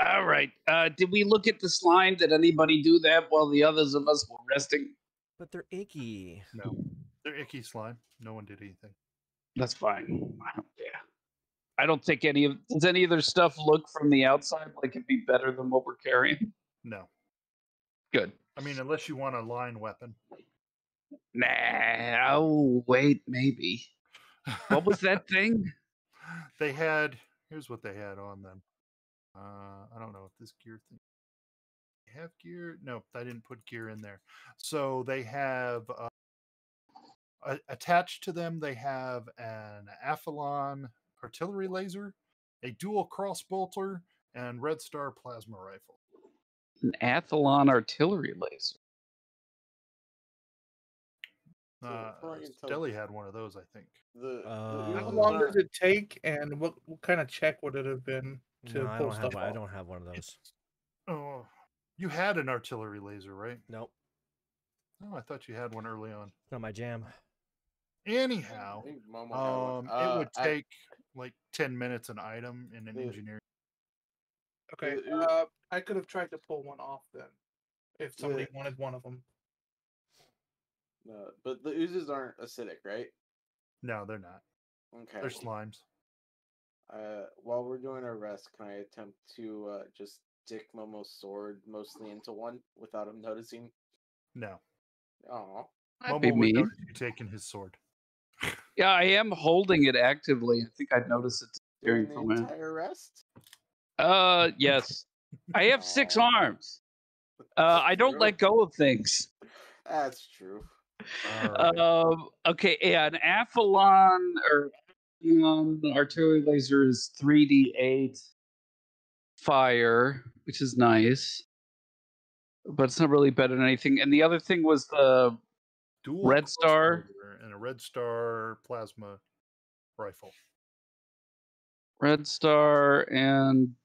All right. Did we look at the slime? Did anybody do that while the others of us were resting? But they're icky. No, they're icky slime. No one did anything. That's fine. I don't think does any of their stuff look from the outside like it'd be better than what we're carrying? No. Good. I mean, unless you want a line weapon. Nah. Oh, wait, maybe. What was that thing? Here's what they had on them. I don't know if this gear thing. They have gear? No, I didn't put gear in there. So they have attached to them. They have an Athlon artillery laser, a dual crossbolter, and Red Star plasma rifle. An Athlon artillery laser. Deli had one of those, I think. How long does it take, and what kind of check would it have been to pull stuff off? I don't have one of those. Oh, you had an artillery laser, right? Nope. Oh, I thought you had one early on. It's not my jam. Anyhow, it would take like 10 minutes an item in an engineering. Okay, I could have tried to pull one off then, if somebody wanted one of them. But the oozes aren't acidic, right? No, they're not. Okay. They're slimes. While we're doing our rest, can I attempt to just stick Momo's sword mostly into one without him noticing? No. Oh. Momo would notice you taking his sword. Yeah, I am holding it actively. I think I'd notice it during the entire rest? Yes. I have 6 arms. I don't let go of things. That's true. Right. Okay, yeah, an Athlon or artillery laser is 3d8 fire, which is nice, but it's not really better than anything. And the other thing was the dual Red Star and a Red Star plasma rifle. Red Star and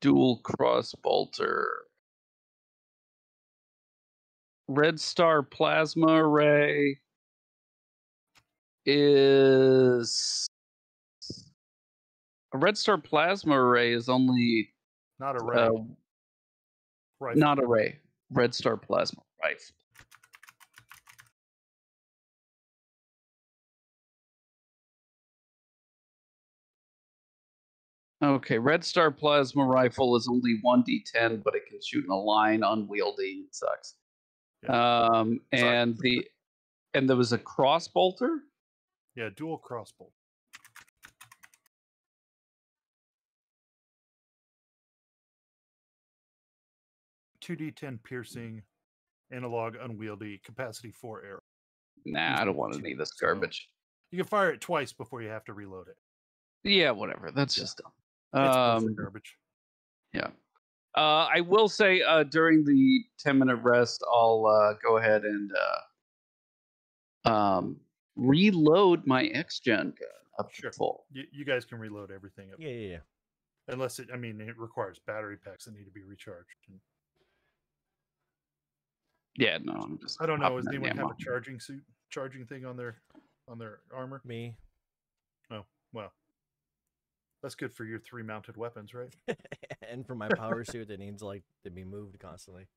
dual cross bolter. Red Star plasma array is a Red Star plasma array is only Not a ray. Rifle. not array. Red Star plasma rifle. Okay, Red Star plasma rifle is only 1d10, but it can shoot in a line, unwieldy. It sucks. Yeah. And there was a crossbolter. Yeah, dual crossbolt. .2d10 piercing, analog, unwieldy, capacity 4 arrow. Nah, I don't want any of this garbage. You can fire it twice before you have to reload it. Yeah, whatever. That's just dumb. It's mostly garbage. Yeah. I will say during the 10-minute rest, I'll go ahead and reload my X-Gen gun up to full. You guys can reload everything up. Yeah. Unless it requires battery packs that need to be recharged. Yeah, no, I'm just. I don't know. Does anyone have a charging thing on their armor? Me. Oh, well. That's good for your 3 mounted weapons, right? And for my power suit that needs to be moved constantly.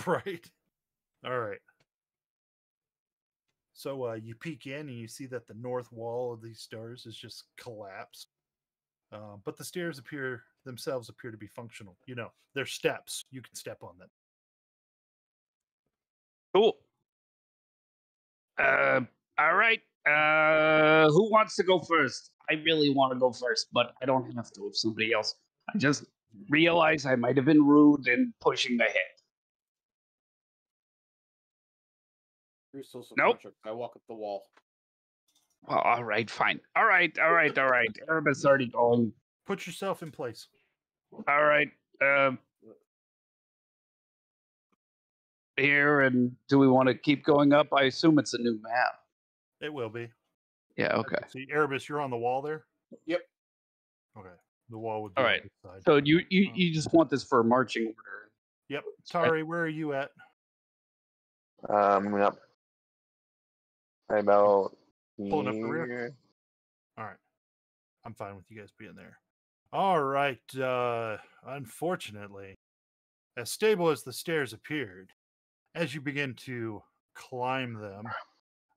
Right. All right. So you peek in and you see that the north wall of these stairs is just collapsed. But the stairs appear to be functional. They're steps. You can step on them. Cool. All right. Who wants to go first? I really want to go first, but I don't have to if somebody else. I just realized I might have been rude in pushing ahead. You're social Nope. construct. I walk up the wall. Well, all right, fine. All right. Erebus already going. Put yourself in place. All right. Here, and do we want to keep going up? I assume it's a new map. It will be. Yeah, okay. See, Erebus, you're on the wall there? Yep. Okay. The wall would be all on right. this side. So you just want this for a marching order. Yep. Tari, where are you at? Up. About Pulling up the rear. All right. I'm fine with you guys being there. All right. Unfortunately, as stable as the stairs appeared, as you begin to climb them,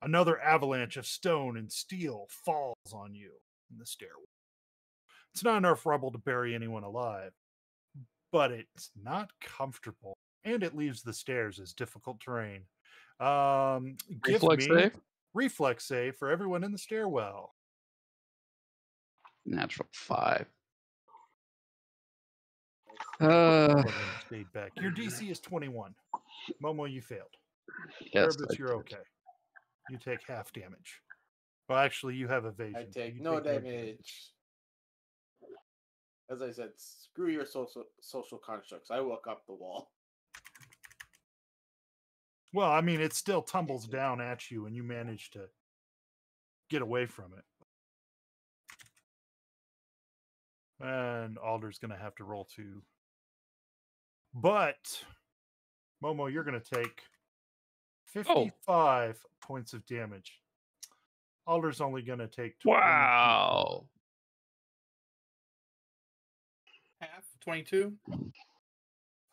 another avalanche of stone and steel falls on you in the stairwell. It's not enough rubble to bury anyone alive, but it's not comfortable, and it leaves the stairs as difficult terrain. Give me reflex save for everyone in the stairwell. Natural 5. Stayed back. Your DC is 21. Momo, you failed. Yes, Erebus, you're okay. You take half damage. Well, actually, you have evasion. I take no damage. As I said, screw your social constructs. I walk up the wall. Well, I mean, it still tumbles down at you, and you manage to get away from it. And Alder's going to have to roll 2. But, Momo, you're going to take 55 points of damage. Alder's only going to take 20. Wow. Half 22.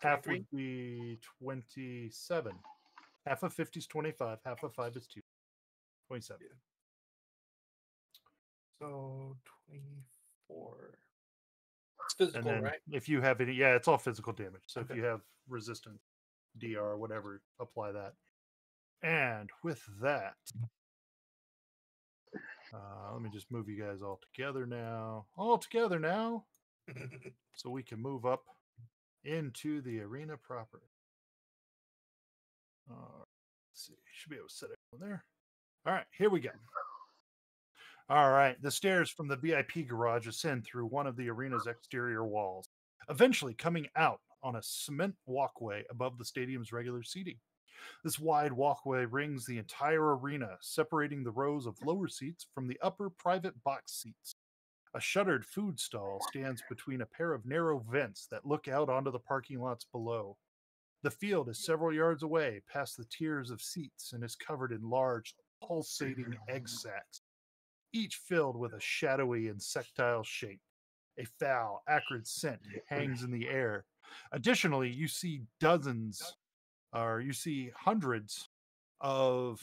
Half would be 27. Half of 50 is 25. Half of 5 is 2. 27. So 24. It's physical, And then right? if you have any, yeah, it's all physical damage. So if you have resistance, DR, whatever, apply that. And with that, let me just move you guys all together now. So we can move up into the arena proper. Let's see. Should be able to set everyone there. All right, here we go. All right, the stairs from the VIP garage ascend through one of the arena's exterior walls, eventually coming out on a cement walkway above the stadium's regular seating. This wide walkway rings the entire arena, separating the rows of lower seats from the upper private box seats. A shuttered food stall stands between a pair of narrow vents that look out onto the parking lots below. The field is several yards away past the tiers of seats and is covered in large pulsating egg sacs, each filled with a shadowy insectile shape. A foul, acrid scent hangs in the air. Additionally, you see hundreds of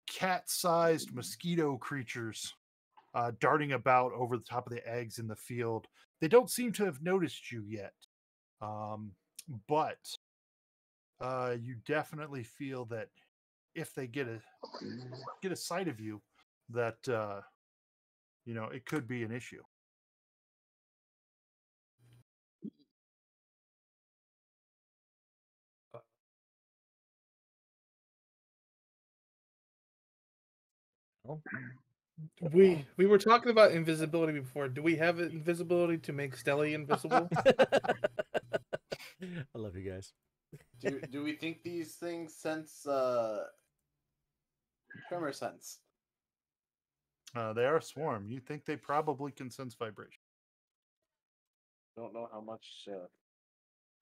cat-sized mosquito creatures darting about over the top of the eggs in the field. They don't seem to have noticed you yet, but you definitely feel that if they get a sight of you, that it could be an issue. We were talking about invisibility before. Do we have invisibility to make Stelly invisible? I love you guys. Do we think these things sense tremor sense? They are a swarm. You think they probably can sense vibration. Don't know how much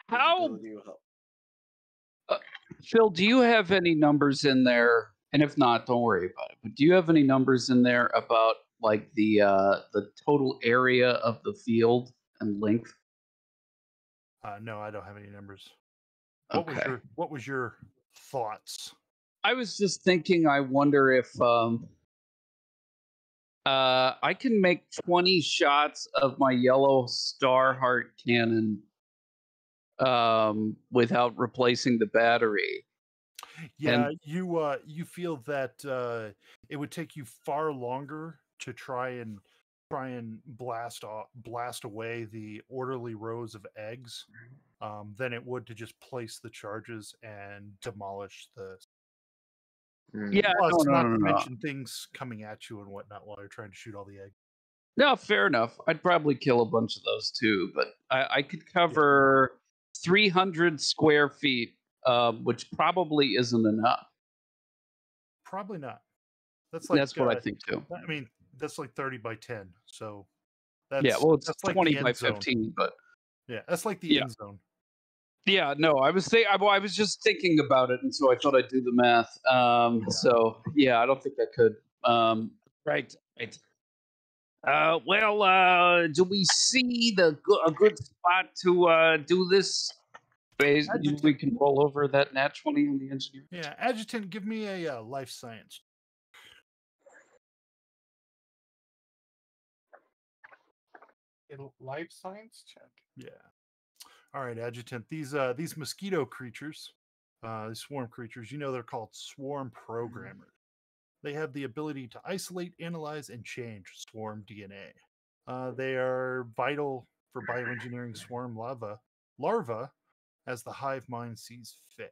How visibility will help. Phil, do you have any numbers in there? And if not, don't worry about it. But do you have any numbers in there about like the total area of the field and length? No, I don't have any numbers. Okay. What was your thoughts? I was just thinking. I wonder if I can make 20 shots of my yellow Starheart cannon without replacing the battery. Yeah, you feel that it would take you far longer to try and blast away the orderly rows of eggs than it would to just place the charges and demolish the. Yeah, Plus, no. mention things coming at you and whatnot while you're trying to shoot all the eggs. No, fair enough. I'd probably kill a bunch of those too, but I could cover 300 square feet, which probably isn't enough. Probably not. That's what I think too. I mean, that's like 30 by 10. So it's that's like 20 the by end zone. 15, but yeah, that's like the end zone. Yeah, no, I was just thinking about it, and so I thought I'd do the math. So yeah, I don't think I could. Right. Do we see a good spot to do this? We can roll over that nat 20 on the engineer. Yeah, Adjutant, give me a life science. Life science check. Yeah. All right, Adjutant. These mosquito creatures, these swarm creatures, they're called swarm programmers. They have the ability to isolate, analyze, and change swarm DNA. They are vital for bioengineering swarm larvae as the hive mind sees fit.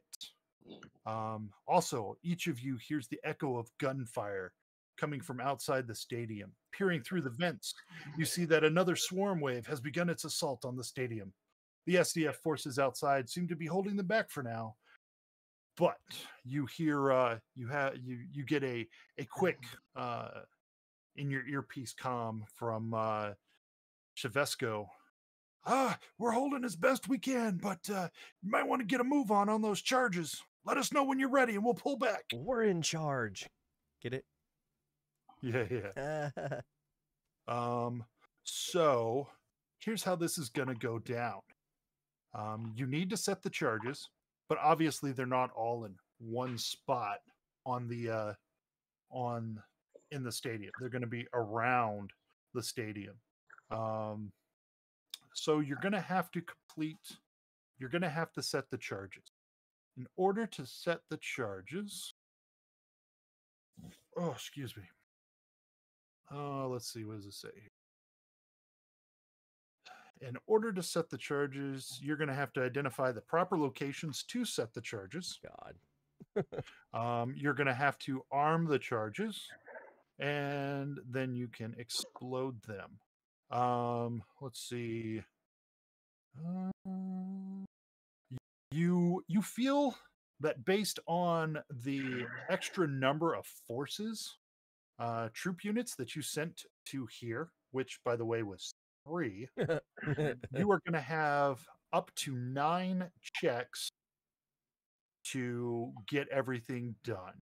Also, each of you hears the echo of gunfire coming from outside the stadium. Peering through the vents, you see that another swarm wave has begun its assault on the stadium. The SDF forces outside seem to be holding them back for now. But you hear, you get a quick in your earpiece comm from Chevesco. We're holding as best we can, but you might want to get a move on those charges. Let us know when you're ready, and we'll pull back. We're in charge. Get it? Yeah. So here's how this is gonna go down. You need to set the charges, but obviously they're not all in one spot on the in the stadium. They're going to be around the stadium. So you're going to have to set the charges. In order to set the charges, excuse me. Let's see, what does it say here? In order to set the charges, you're going to have to identify the proper locations to set the charges. God. You're going to have to arm the charges, and then you can explode them. Let's see. You feel that based on the extra number of forces, troop units that you sent to here, which by the way was 3, you are going to have up to 9 checks to get everything done.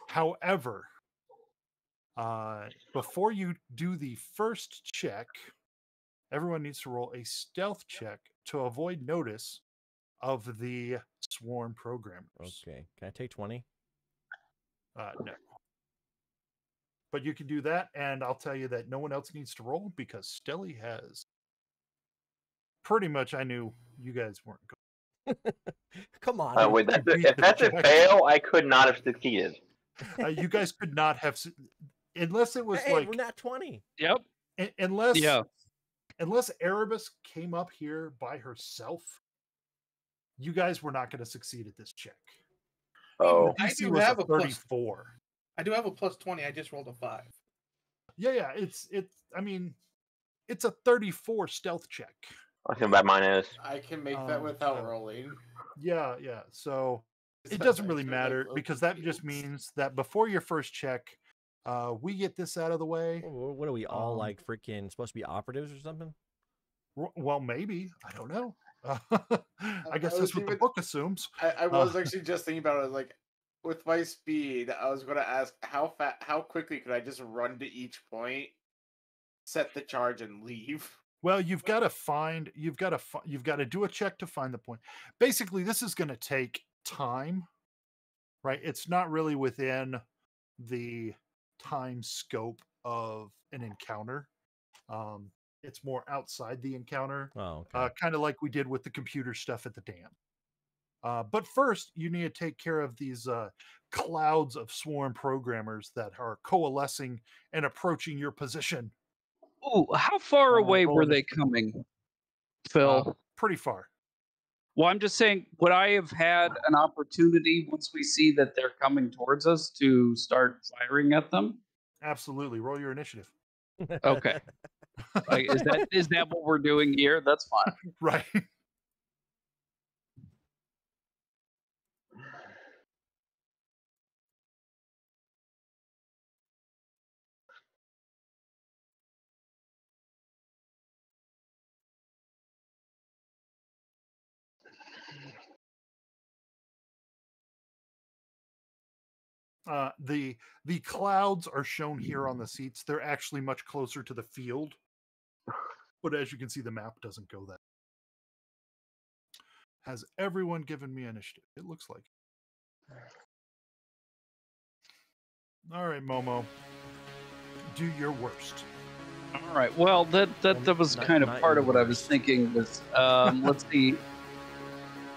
However, before you do the first check, everyone needs to roll a stealth check to avoid notice of the swarm programmers. Okay. Can I take 20? No. But you can do that, and I'll tell you that no one else needs to roll because Stelly has pretty much. I knew you guys weren't going. Come on. Wait, if that's a fail, I could not have succeeded. You guys could not have, unless it was we're not 20. Yep. Unless Erebus came up here by herself, you guys were not going to succeed at this check. Oh, I DC do was have a a plus 34. I do have a plus 20. I just rolled a 5. Yeah. I mean, it's a 34 stealth check. I think about mine is. I can make that without rolling. Yeah. So it doesn't really matter because that just means that before your first check, we get this out of the way. What are we all like freaking supposed to be operatives or something? Well, maybe. I don't know. I guess that's what the book assumes. I was actually just thinking about it. Like, with my speed, I was going to ask how quickly could I just run to each point, set the charge, and leave? Well, you've got to do a check to find the point. Basically, this is going to take time, right? It's not really within the time scope of an encounter. It's more outside the encounter. Oh, okay. Kind of like we did with the computer stuff at the dam. But first, you need to take care of these clouds of swarm programmers that are coalescing and approaching your position. Ooh, how far away were they coming, Phil? Pretty far. Well, I'm just saying, would I have had an opportunity once we see that they're coming towards us to start firing at them? Absolutely. Roll your initiative. Okay. Is that what we're doing here? That's fine. Right. The clouds are shown here on the seats. They're actually much closer to the field, but as you can see, the map doesn't go that. Has everyone given me initiative? It looks like. All right, Momo, do your worst. All right. Well, that was kind of part of what I was thinking. Was let's see.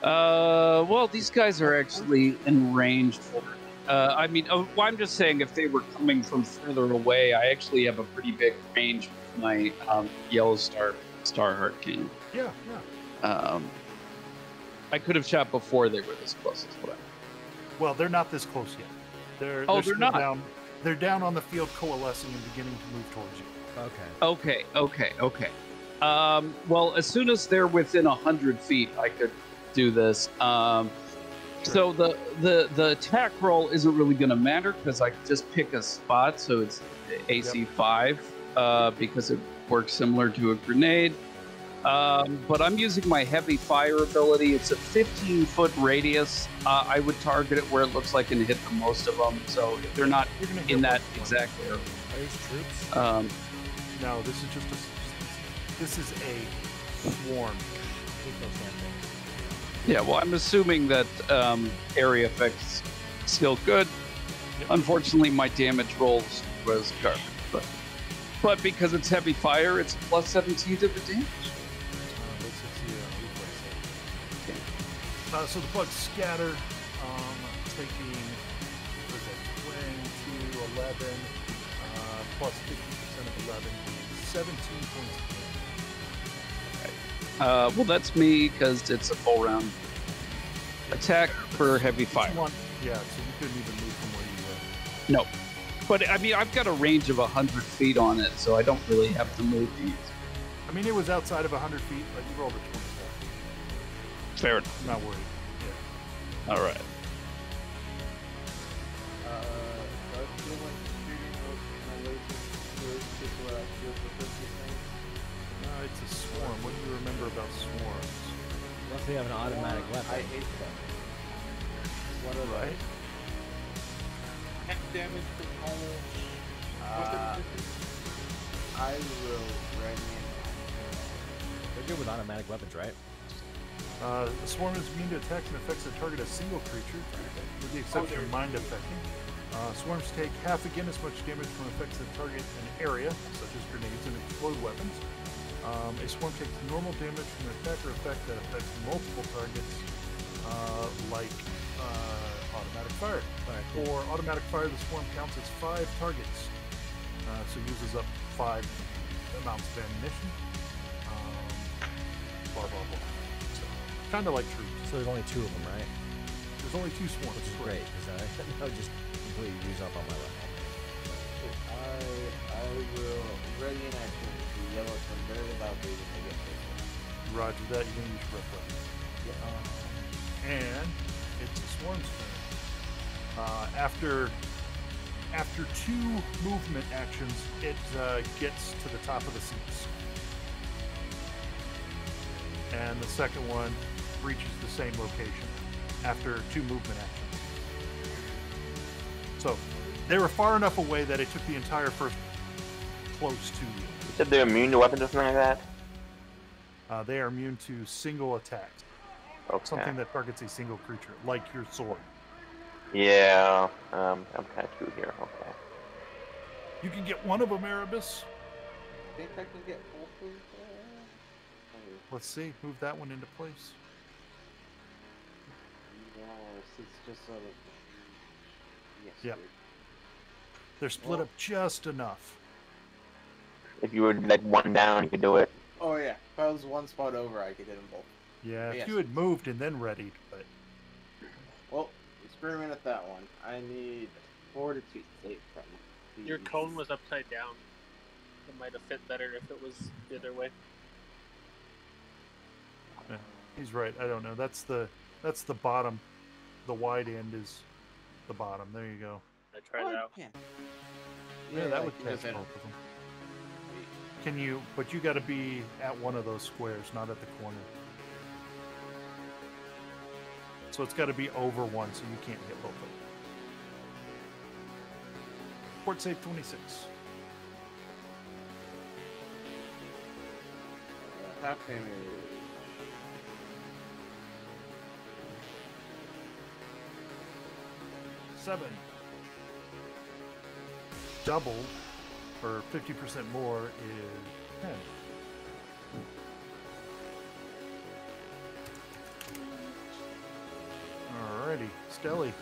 Well, these guys are actually in range for. I mean, I'm just saying if they were coming from further away, I actually have a pretty big range with my Yellow Starheart King. Yeah. I could have shot before they were this close. Is what I. Well, they're not this close yet. They're not. Down, they're down on the field, coalescing and beginning to move towards you. Okay. Well, as soon as they're within 100 feet, I could do this. So the attack roll isn't really going to matter because I just pick a spot, so it's AC 5 because it works similar to a grenade. But I'm using my heavy fire ability. It's a 15-foot radius. I would target it where it looks like I can hit the most of them. So if they're not in that exact area. Are these troops? No, this is a swarm. Yeah, well, I'm assuming that area effects still good. Yep. Unfortunately, my damage rolls was garbage, but because it's heavy fire, it's plus 17 to the damage. So the bugs scatter, taking 20 to 11, plus 50% of 11, 17 points. Well, that's me because it's a full round attack for heavy fire. Yeah, so you couldn't even move from where you were. No, but I mean, I've got a range of 100 feet on it, so I don't really have to move these. I mean, it was outside of 100 feet, but you rolled a 27. Fair enough. I'm not worried. Yeah. All right. It's a swarm. What do you remember about swarms? Unless they have an automatic weapon. I hate them. What are right? damage from normal weapon resistance? I will Radiant. They're good with automatic weapons, right? The swarm is immune to attacks and affects the target a single creature, with the exception of mind affecting. Swarms take half again as much damage from effects that target an area, such as grenades and explode weapons. A swarm takes normal damage from an attack or effect that affects multiple targets, like automatic fire. For automatic fire, the swarm counts as 5 targets, so uses up 5 amounts of ammunition. Blah blah blah. So, kind of like troops. So there's only 2 of them, right? There's only 2 swarms. Which is great, because I would just completely use up on my weapon. I will Radiant action the yellow from very without breathing to get this one. Roger that. You can use your rep weapon. And it's the swarm's turn. After 2 movement actions, it gets to the top of the seats. And the second one reaches the same location after 2 movement actions. So they were far enough away that it took the entire first close to you. You said they're immune to weapons or something like that? They are immune to single attacks. Okay. Something that targets a single creature, like your sword. Yeah, I'm kind of screwed here. Okay. You can get one of them, Erebus. I think I can get both of them. Let's see. Move that one into place. Yes, it's just sort of. Yes. Yep. They're split up just enough. If you were like one down, you could do it. Oh yeah, if I was one spot over, I could hit them both. Yeah, if Yes. you had moved and then readied, but Well, experiment at that one. I need fortitude save from the... Your cone was upside down. It might have fit better if it was the other way. yeah, he's right. I don't know. That's the bottom. The wide end is the bottom. There you go. I tried it out. Yeah, that would you catch just hit both it. of them. Can you? But you got to be at one of those squares, not at the corner. So it's got to be over one, so you can't hit both of them. Fort save 26. Half damage. Seven. Doubled, or 50% more, is 10. Alrighty, Stelly.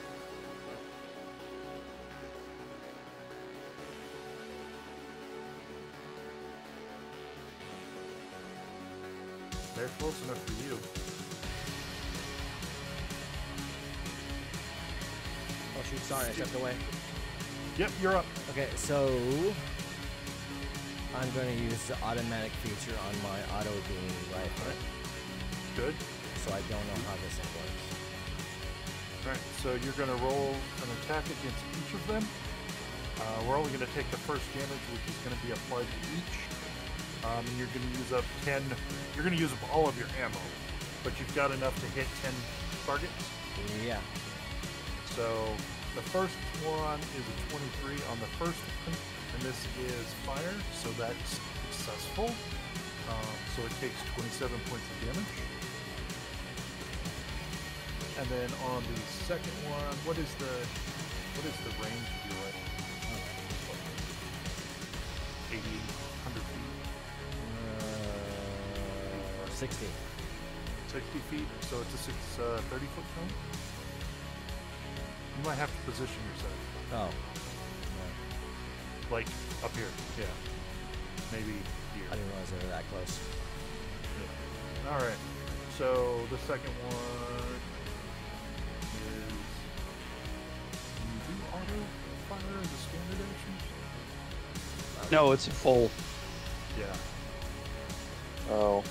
They're close enough for you. Oh shoot, sorry, I stepped away. Yep, you're up. Okay, so I'm going to use the automatic feature on my auto beam rifle. Good. So I don't know how this works. Alright, so you're going to roll an attack against each of them. We're only going to take the first damage, which is going to be applied to each. And you're going to use up 10. You're going to use up all of your ammo, but you've got enough to hit 10 targets. Yeah. So the first one is a 23 on the first one, and this is fire, so that's successful. So it takes 27 points of damage. And then on the second one, what is the range of your rifle? 80, 100 feet. 60. 60 feet, so it's a 30-foot cone. You might have to position yourself. Oh. Like up here. Yeah. Maybe here. I didn't realize they were that close. Yeah. Alright. So the second one is. Can you do auto fire as a standard action? No, it's a full. Yeah. Oh.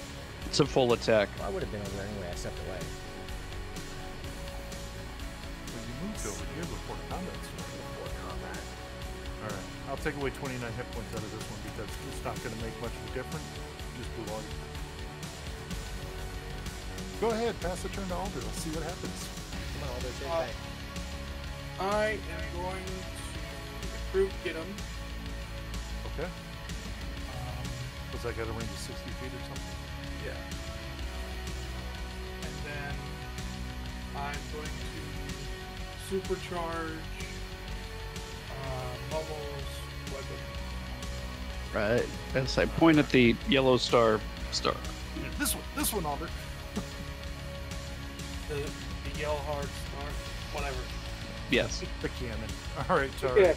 It's a full attack. Well, I would have been over there anyway. I stepped away. Well, you moved over here before combat started. Before combat. Alright. I'll take away 29 hit points out of this one because it's not going to make much of a difference. Just do auto. Go ahead, pass the turn to Alder. Let's see what happens. Come on, Alder, take it back. I am going to troop, get him. Okay. Was that got a range of 60 feet or something? Yeah. And then I'm going to supercharge Momo's weapon. Right. As I point at the yellow star. This one, Alder. The yellow hard star, whatever. Yes. The cannon. All right, sorry. Yeah.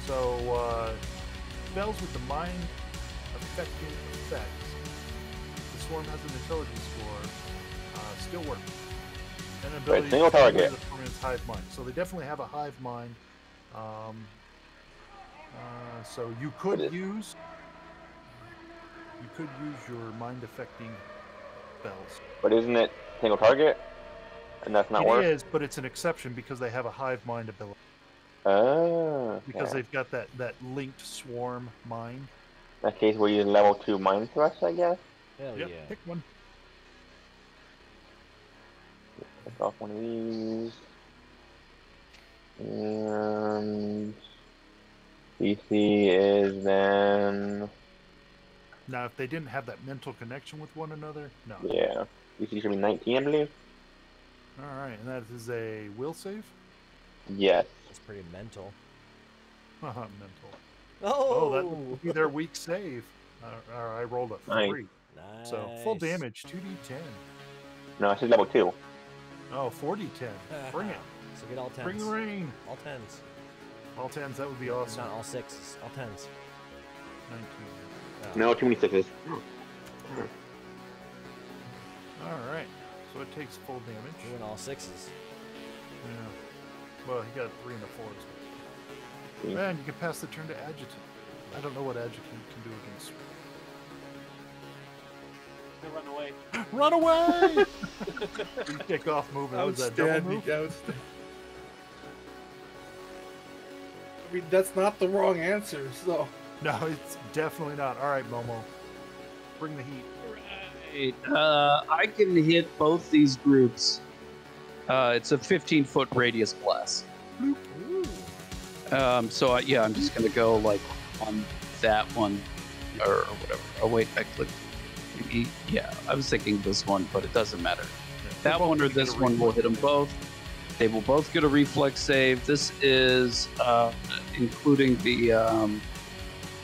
So, spells with the mind affecting effects. The swarm has an intelligence score. Still work. An ability single target. The permanent's hive mind. So they definitely have a hive mind. So you could use your mind affecting spells. But isn't it single target? And that's not work? It is, but it's an exception because they have a hive mind ability. Oh. Because they've got that linked swarm mind. In that case, we'll use level 2 mind thrust, I guess. Hell Yep, yeah. pick one. Take off one of these. And DC is then. Now, if they didn't have that mental connection with one another, no. Yeah. DC should be 19, I believe. All right, and that is a will save? Yes. That's pretty mental. Mental. Oh, that would be their weak save. I rolled a 3. Nice. So, full damage, 2d10. No, it's just level 2. Oh, 4d10. Bring it. So get all 10s. Bring the rain. All 10s. All 10s, that would be awesome. Not all 6s. All 10s. 19. No, too many 6s. All right. So it takes full damage. Doing all 6s. Yeah. Well, he got 3 and a 4. Man, you can pass the turn to Adjutant. I don't know what Adjutant can do against. Run away. Run away! You kick off movement. Was that double move? I mean, that's not the wrong answer, so. No, it's definitely not. All right, Momo. Bring the heat. Right. I can hit both these groups. It's a 15-foot radius blast. So I'm just gonna go like on that one or whatever. Oh wait, I clicked. Yeah, I was thinking this one, but it doesn't matter. That one or this one will hit them both. They will both get a reflex save. This is including the.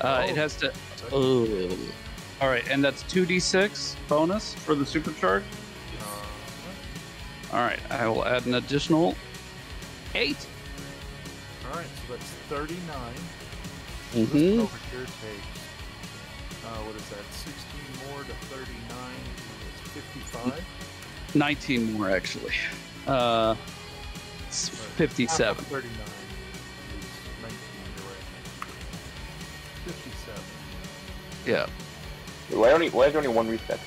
It has to. All right, and that's 2d6 bonus for the supercharge. All right, I will add an additional 8. All right, so that's 39. Mm-hmm. This over here takes, what is that, 16 more to 39 is 55? 19 more, actually. It's 57. 39 is 19, you're right. 57. Yeah. Why is there only one reset?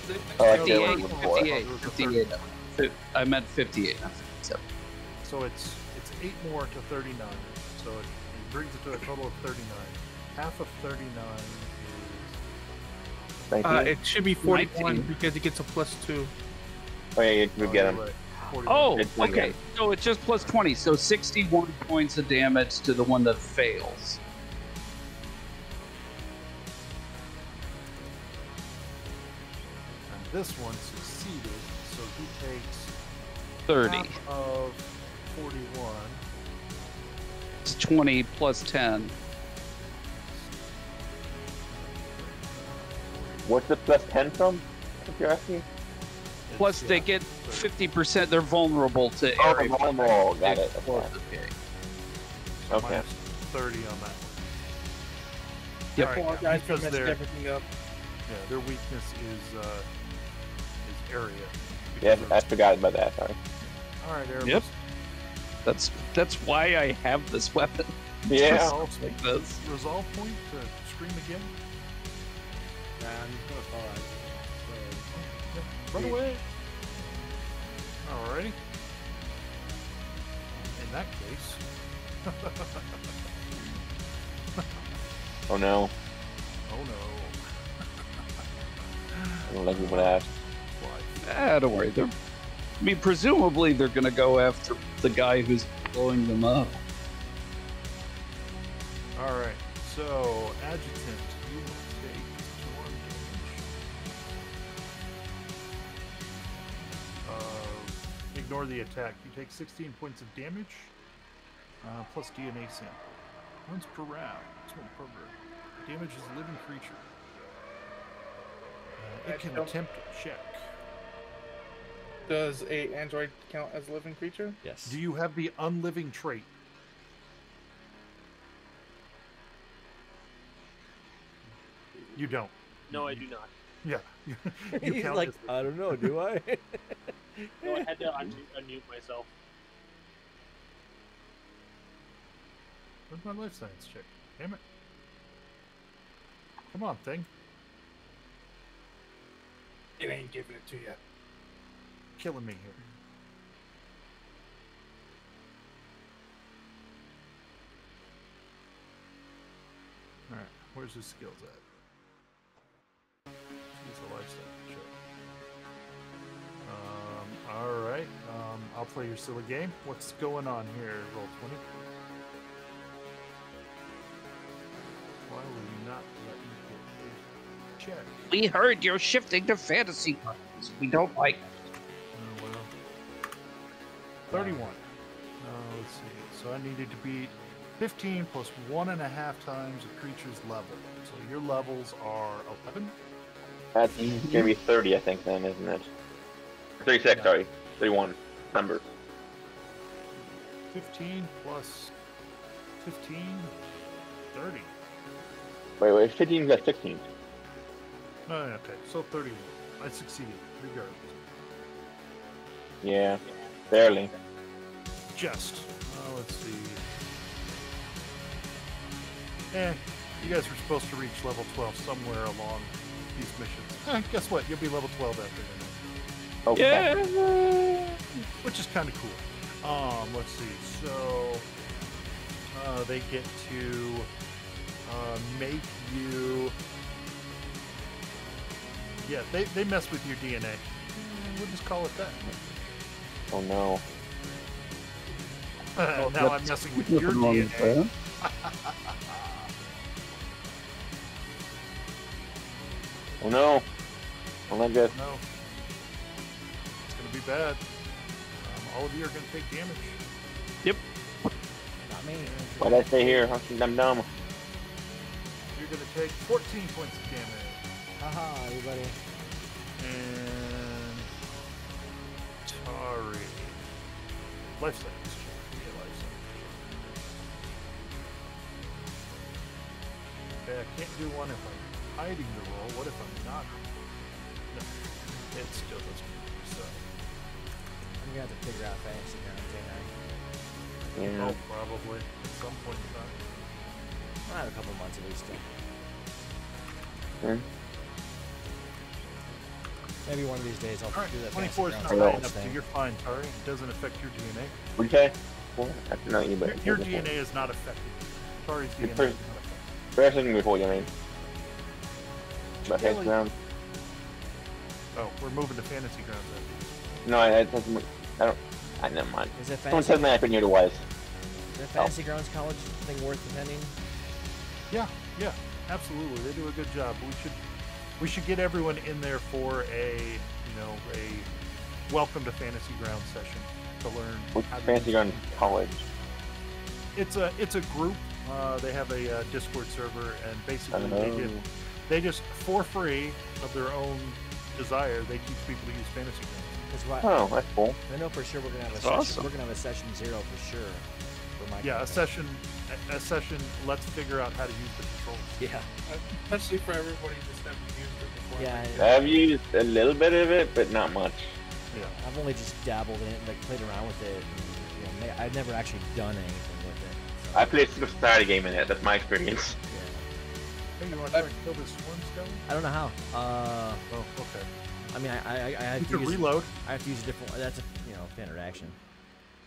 58. I meant 58, not 57. So it's 8 more to 39. So it brings it to a total of 39. Half of 39 is... It should be 41 19. because it gets a +2. Oh, yeah, you get him. Right. Oh, It's 20. okay. So it's just plus 20. So 61 points of damage to the one that fails. And this one succeeded, so he takes 30. half of 41. It's 20 plus 10. What's the plus 10 from, if you're asking? Plus they get 50%. They're vulnerable to Oh, area. vulnerable. Got it. Okay. Okay. So Okay. minus 30 on that. Yep. All right, Apologize for because messing their everything up. their weakness is area. Yeah, I forgot about that. Sorry. All right, Erebus. Yep. That's why I have this weapon. Yeah. Resolve, Like this. resolve point to scream again. Nah, I'm just gonna fall out. Run away. Alrighty. In that case. Oh no. Oh no. Like you would ask. Don't worry. I mean, presumably they're going to go after the guy who's blowing them up. All right. So, Adjutant, you will take 1 damage. Ignore the attack. You take 16 points of damage, plus DNA sample. Once per round. It's one per round. Damages a living creature. It can attempt a check. Does a android count as a living creature? Yes. Do you have the unliving trait? You don't. No, I do not. Yeah. He's count like, as- I don't know, do I? No, I had to unmute myself. Where's my life science check? Damn it. Come on, thing. It ain't giving it to you. Killing me here. Alright, where's his skills at? Use a life science check. Alright, I'll play your silly game. What's going on here, roll 20? Why will you not let me get a check? We heard you're shifting to fantasy cards. We don't like it. Oh, well. 31. Let's see. So I needed to beat 15 plus 1.5 times a creature's level. So your levels are 11. That's gonna be 30, I think, then, isn't it? 36, Yeah. sorry. 31. Number. 15 plus 15, 30. Wait, 15 got 16. No, okay. So 31. I succeeded, regardless. Yeah, barely. Just. Let's see. You guys were supposed to reach level 12 somewhere along these missions. Guess what? You'll be level 12 after that. Okay. Yeah. Which is kind of cool. Let's see. So they get to make you. Yeah, they mess with your DNA. We'll just call it that. Oh no. Now I'm messing with your DNA. Oh no. Oh my god. No. It's gonna be bad. All of you are gonna take damage. Yep. Not me. Why'd I stay here? I'm dumb. You're gonna take 14 points of damage. Haha, everybody. And Tari. Life science. Yeah, life science. Okay, I can't do one if I'm hiding the roll. What if I'm not? No, it still doesn't work. So, I'm gonna have to figure out fantasy grounds, ain't I? Yeah. oh, probably at some point in time. I'll have a couple months at least. Hmm. Maybe one of these days I'll All right, do that. 24 is not fantasy high grounds enough, so thing. you're fine, Tari. It doesn't affect your DNA. Okay. Well, that's not you, but Your DNA is not affected. Tari's DNA is not first- affected. First thing before you mean. But Kelly. fantasy ground. Oh, we're moving to fantasy grounds after. No, I don't. Never mind. Is it Someone fantasy? said that I couldn't hear otherwise. Is the fantasy grounds college thing worth attending? Yeah, absolutely. They do a good job. We should get everyone in there for a welcome to Fantasy Ground session to learn. What's how to fantasy use ground it. college? It's a group. They have a Discord server, and basically Oh. they just for free of their own desire they teach people to use Fantasy Grounds. That's why Oh, that's cool. I know for sure we're gonna have a That's session. awesome. We're gonna have a session 0 for sure. For my Yeah, a content. session. Let's figure out how to use the controls. Yeah. Especially for everybody who's never used it before. Yeah. I've used a little bit of it, but not much. Yeah. I've only just dabbled in it, like played around with it. And, I've never actually done anything with it. So, I played a starter game in it. That's my experience. yeah. Hey, you want to try to kill this swarm skeleton? I don't know how. Oh, okay. I mean, I have You to can use. reload. I have to use a different. That's a standard action.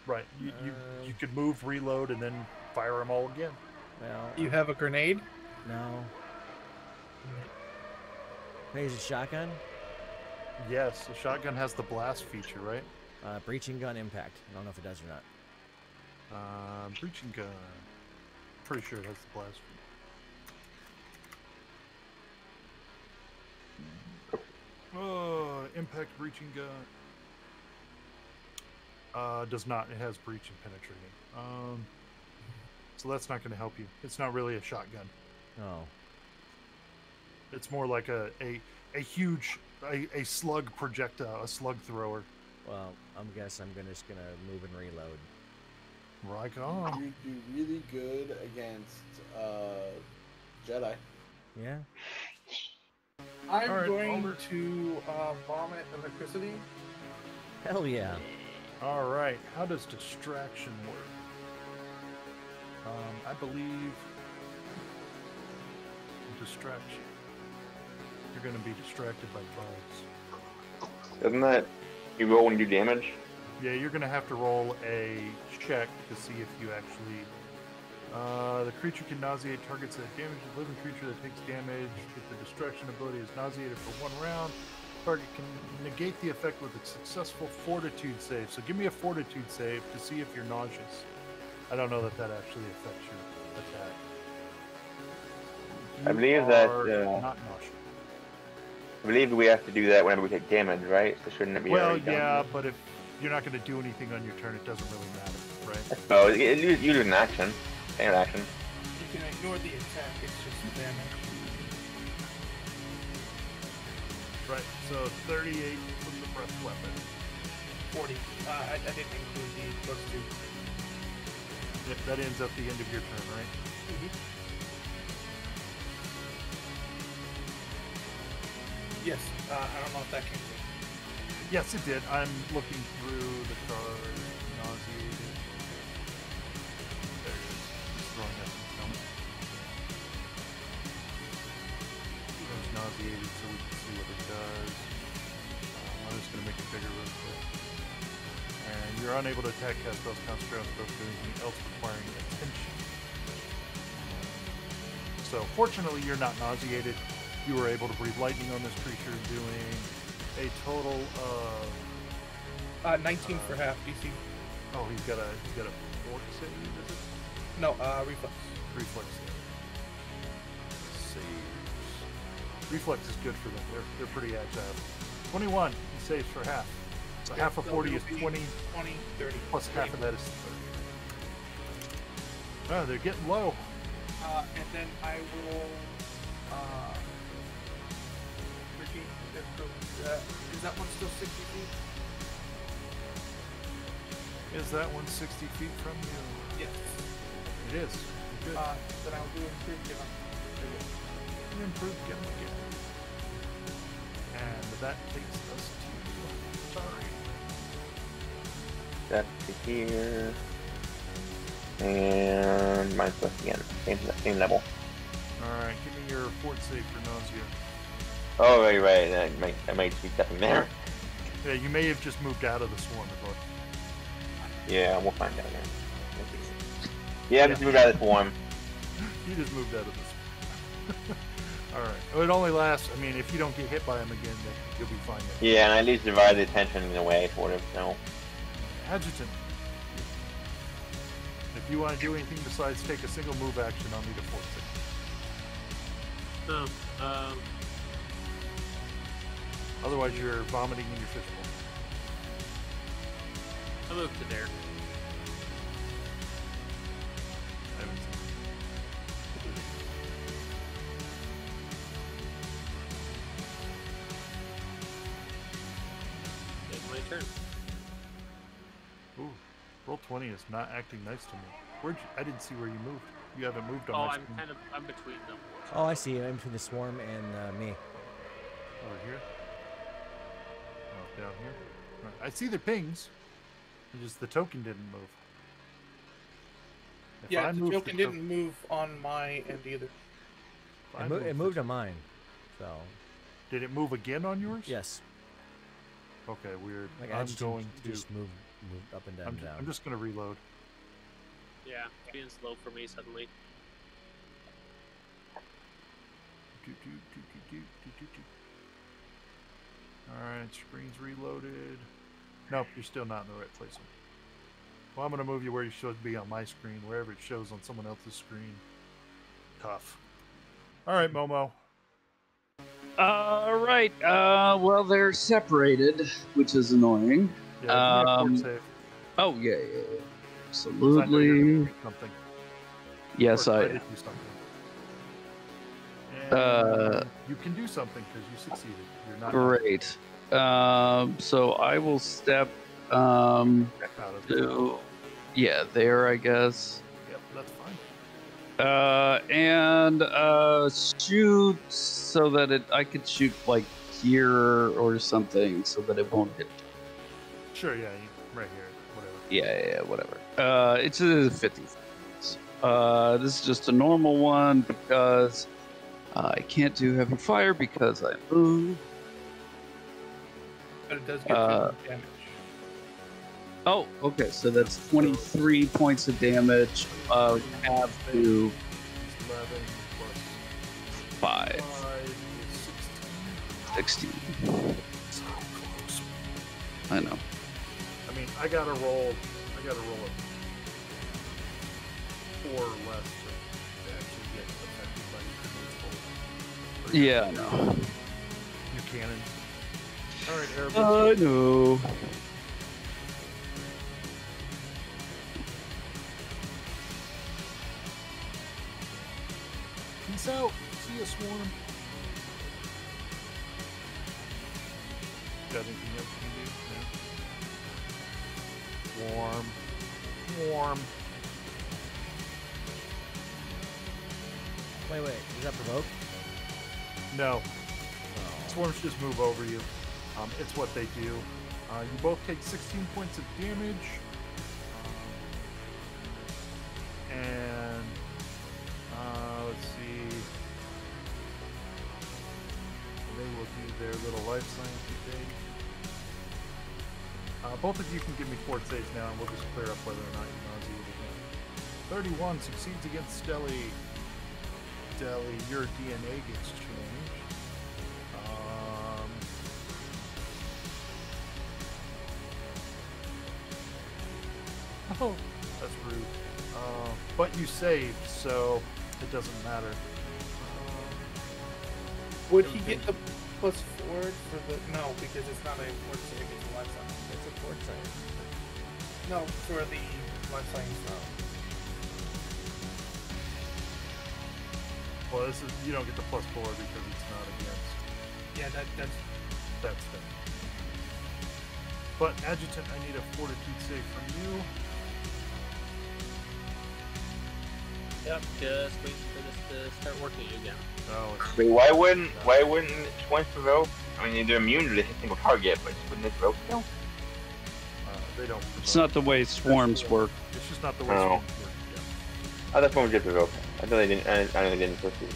Right. You could move, reload, and then fire them all again. Well, You have a grenade? no. Can I use a shotgun? Yes, the shotgun has the blast feature, right? Breaching gun impact. I don't know if it does or not. Breaching gun. Pretty sure it has the blast feature. Oh, impact breaching gun. Does not. It has breach and penetrating. So that's not going to help you. It's not really a shotgun. Oh. It's more like a huge a slug projectile, a slug thrower. Well, I'm just gonna move and reload. Right on. You'd do really good against Jedi. Yeah. I'm All right, going to vomit electricity. Hell yeah. All right. How does distraction work? I believe distraction. You're going to be distracted by bugs. Doesn't that you roll when you do damage? Yeah, you're going to have to roll a check to see if you actually. The creature can nauseate targets that damage a living creature that takes damage. If the distraction ability is nauseated for 1 round, target can negate the effect with a successful fortitude save. So give me a fortitude save to see if you're nauseous. I don't know that actually affects your attack. I believe that. Not nauseous. I believe we have to do that whenever we take damage, right? So shouldn't it be? Well, already done? yeah, but if you're not going to do anything on your turn, it doesn't really matter, right? Oh, you do an action. Standard action. You can ignore the attack, it's just the damage. Right, so 38 from the breath weapon. 40. I didn't include the +2. Yep, that ends up the end of your turn, right? Yes, I don't know if that came through. Yes, it did. I'm looking through the card. Nauseated. There it is. Just throwing that in the helmet. It's nauseated so we can see what it does. I'm just going to make it bigger real quick. And you're unable to attack, cast spells, concentrate on spells, do anything else requiring attention. So fortunately, you're not nauseated. You were able to breathe lightning on this creature, doing a total of 19 for half DC. Oh, he's got a fort save, is it? No, reflex. Reflex save. Saves. Reflex is good for them. They're pretty agile. 21. He saves for half. So half of 40 is 20. 20, 30. Plus half of that is 30. Oh, they're getting low. And then I will. Is that one still 60 feet? Is that one 60 feet from you? Yes. It is. Good. Then I'll do improve given. Improve given again. And that takes us to. Sorry. That's to here. And mine's plus again. Same level. Alright, give me your fort save for nausea. Oh, right. That might be stepping there. Yeah, you may have just moved out of the swarm, but. Yeah, we'll find out. Yeah, just moved out of the swarm. You just moved out of the swarm. Alright. Oh, it only lasts, I mean, if you don't get hit by him again, then you'll be fine. Then. Yeah, and I at least divide the attention in a way, sort of, so. Adjutant. If you want to do anything besides take a single move action, I'll need a fort save. Otherwise, you're vomiting in your fishbowl. I'll move to there. I haven't seen It's my turn. Ooh, roll 20 is not acting nice to me. Where'd you? I didn't see where you moved. You haven't moved on Oh, my I'm screen. I'm between them. Oh, I see. I'm between the swarm and me. Over here. Oh, down here. Right. I see the pings. It's just the token didn't move. If Yeah, I the moved token didn't move on my end either. if I It moved on mine. So. Did it move again on yours? Yes. Okay, weird. Like I'm adjutant going to. just move up and down. I'm, I'm just going to reload. Yeah, it's being slow for me suddenly. Alright, screen's reloaded. Nope, you're still not in the right place. Well, I'm going to move you where you should be on my screen, wherever it shows on someone else's screen. Tough. Alright, Momo. All right. Well, they're separated, which is annoying. Yeah, give me a fort save. Oh, yeah. 'Cause I know you're Absolutely. gonna do something. Yes, Or try I to do something. And you can do something because you succeeded. You're not Great. So I will step out of the to, there, I guess. Yep, that's fine. And shoot so that I could shoot like here or something so that it won't hit. Sure, yeah, right here, whatever. Yeah, whatever. It's a 50. This is just a normal one because I can't do heavy fire because I moved. But it does get 50 damage. Oh, okay. So that's 23 points of damage. Have to 11 plus 5, 5 is 16. so close. I know. I mean, I gotta roll a 4 or less to actually get affected by your Yeah, I know. Your cannon. Alright, Erebus. I know. Peace out. See ya, Swarm. Got anything else you can do? No. Warm. Wait. Is that provoke? No. Swarms just move over you. It's what they do. You both take 16 points of damage. And let's see. They will do their little life science thing. Both of you can give me fort saves now, and we'll just clear up whether or not you're nauseated. 31 succeeds against Stelly. Stelly, your DNA gets changed. Oh, that's rude. But you saved, so it doesn't matter. Would he get the +4 for the... No, because it's not a fort save, it's a life science. It's a fort save. No, for the life science, no. Well, this is, you don't get the +4 because it's not against. Yeah, that's That's that. But Adjutant, I need a fortitude save from you. Yep, just waiting for this to start working again. Oh, Wait, why wouldn't Swarms provoke? I mean, they're immune to the single target, but wouldn't it provoke still? they don't. It's not the way swarms work. It's just not the way Oh. swarms work. Yeah. I thought Swarms did provoke. I thought they didn't. I know they didn't supposed to.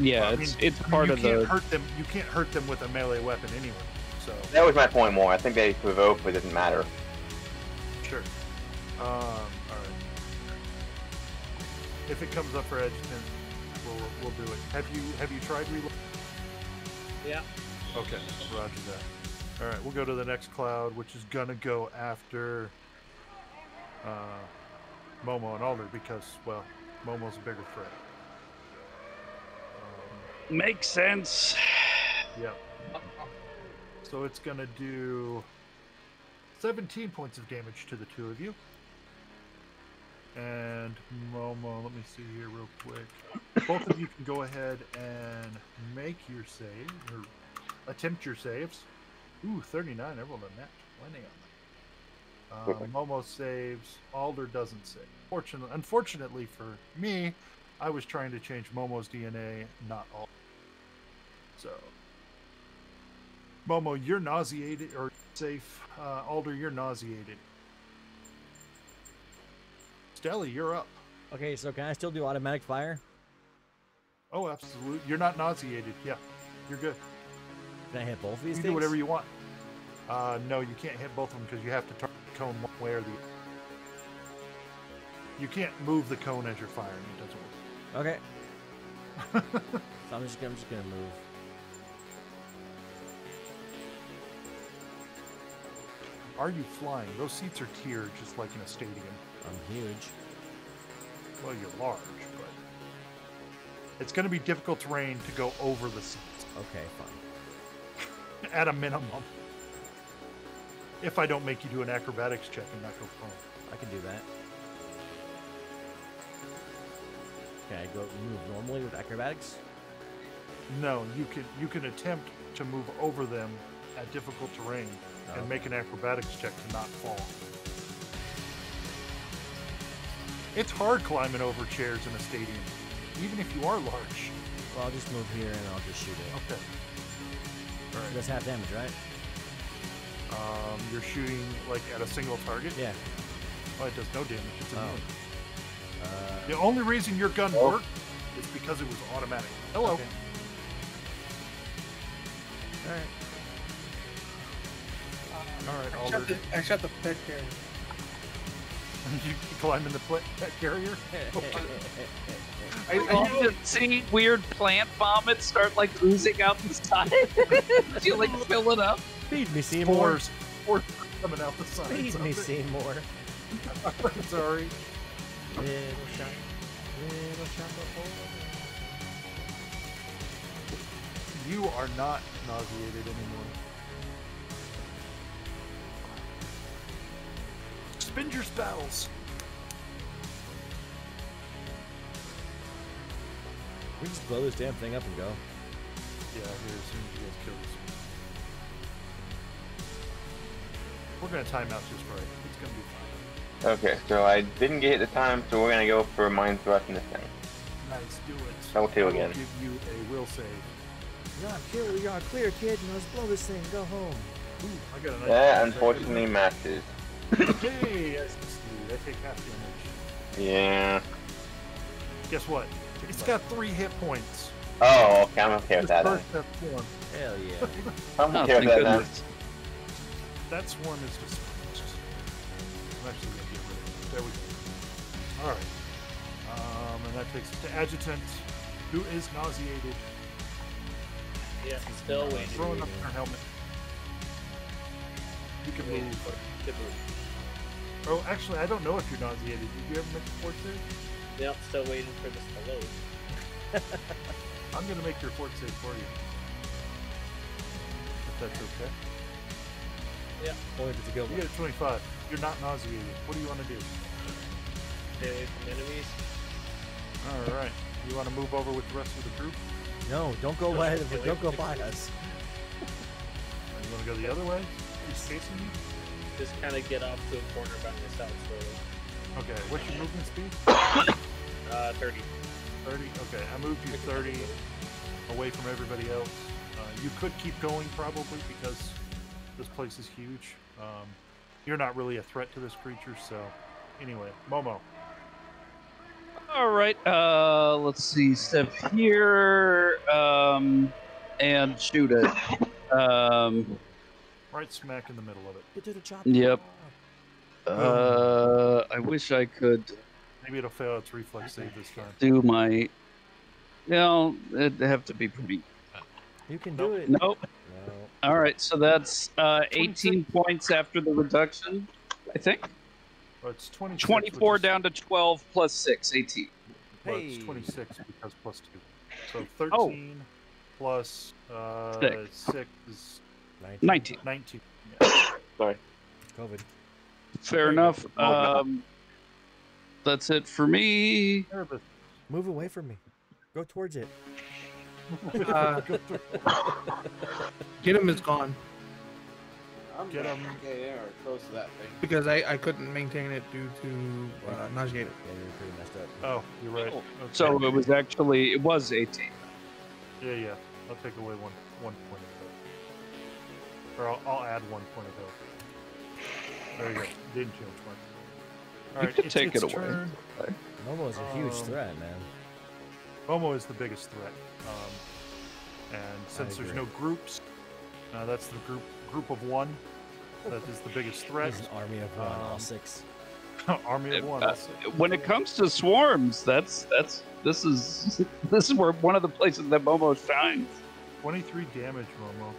Yeah, I mean, it's part you of can't the. hurt them. You can't hurt them with a melee weapon anyway. So That was my point more. I think they provoke, but it doesn't matter. sure. All right. If it comes up for Adjutant, we'll do it. Have you tried reload? Yeah. Okay, roger that. All right, we'll go to the next cloud, which is gonna go after Momo and Alder because, well, Momo's a bigger threat. Makes sense. Yep. So it's gonna do 17 points of damage to the two of you. And Momo, let me see here real quick. Both of you can go ahead and make your save, or attempt your saves. Ooh, 39, I rolled a nat 20 on that. Momo saves, Alder doesn't save. Unfortunately for me, I was trying to change Momo's DNA, not Alder. So, Momo, you're nauseated, or safe. Alder, you're nauseated. Stelly, you're up. Okay, so can I still do automatic fire? Oh, absolutely. You're not nauseated. Yeah, you're good. Can I hit both of these You can things? do whatever you want. No, you can't hit both of them because you have to target the cone one way or the other. You can't move the cone as you're firing. It doesn't work. Okay. So I'm just gonna move. Are you flying? Those seats are tiered, just like in a stadium. I'm huge. Well, you're large, but it's going to be difficult terrain to go over the seats. Okay, fine. At a minimum. If I don't make you do an acrobatics check and not go prone. I can do that. Can I go move normally with acrobatics? No, you can attempt to move over them at difficult terrain and make an acrobatics check to not fall. It's hard climbing over chairs in a stadium, even if you are large. Well, I'll just move here and I'll just shoot it. Okay. All right. That's half damage, right? You're shooting like at a single target? Yeah. Oh, it does no damage. It's immune. Oh. The only reason your gun worked is because it was automatic. Hello. Okay. All right. All right, Alder. I shot the pet carrier. You climb in the pet carrier? I just see weird plant vomit start like oozing out the side. Do you like fill it up? Feed me, Seymour. Spores coming out the side. Feed me, Seymour. Sorry. Little shot of hope. You are not nauseated anymore. Spin battles. We just blow this damn thing up and go. Yeah, here as soon as you guys kill this. We're gonna time out just right. It's gonna be fine. Okay, so I didn't get it the time, so we're gonna go for mind thrust in this thing. Nice, do it. Double two I will again. give you a will save. You're on clear, kid. Let's blow this thing. Go home. Ooh, I got a nice That unfortunately matches. Hey, I succeed. I take half damage. Yeah. Guess what? It's got 3 hit points. Oh, okay, I'm okay with that. First that swarm. Hell yeah. I'm Oh, okay with thank that now. goodness. That swarm is just. I'm actually gonna get rid of it. There we go. All right. And that takes us to Adjutant, who is nauseated. Yeah, still waiting. Throwing up her helmet. You can Waiting move. for it to move. Oh, actually, I don't know if you're nauseated. Did you ever make a fort save? Yep, still waiting for this to load. I'm gonna make your fort save for you. If that's okay. Yeah. Only if it's a good You one. get a 25. You're not nauseated. What do you want to do? Stay away from enemies. All right. You want to move over with the rest of the group? No, don't go by. Don't go by us. Or you want to go the other way? He's chasing you? Just kind of get off to a corner by myself slowly. Okay. What's your movement speed? 30. 30? Okay. I moved you 30 away from everybody else. You could keep going probably because this place is huge. You're not really a threat to this creature, so anyway, Momo. All right. Let's see. Step here. And shoot it. Right smack in the middle of it. Get to the chopper. Yep. I wish I could Maybe it'll fail its reflex save this time. do my. No, it'd have to be pretty. You can do it. Nope. No. All right. So that's 18 points after the reduction, I think. Oh, it's 26, 24 which is- down to 12 plus 6, 18. Well, it's Hey. 26 because plus 2. So 13 plus 6 is 19. 19. Sorry. COVID. Fair enough. That's it for me. Erebus. Move away from me. Go towards it. Get him is gone I'm Get 'em. okay, or close to that thing. because I couldn't maintain it due to nauseated. Yeah, you're pretty messed up. Oh, you're right. Oh, Okay. So it was 18. Yeah. I'll take away one point of health. Or I'll add 1 point of health. There you go. Didn't change much. All You right, can it's take its it away. turn. Momo's a huge Um, threat, man. Momo is the biggest threat. And since there's agree. no groups, that's the group of 1. That is the biggest threat. He's an army of one, all Um, 6. Army of 1. That's it. When it comes to swarms, this is where one of the places that Momo shines. 23 damage, Momo.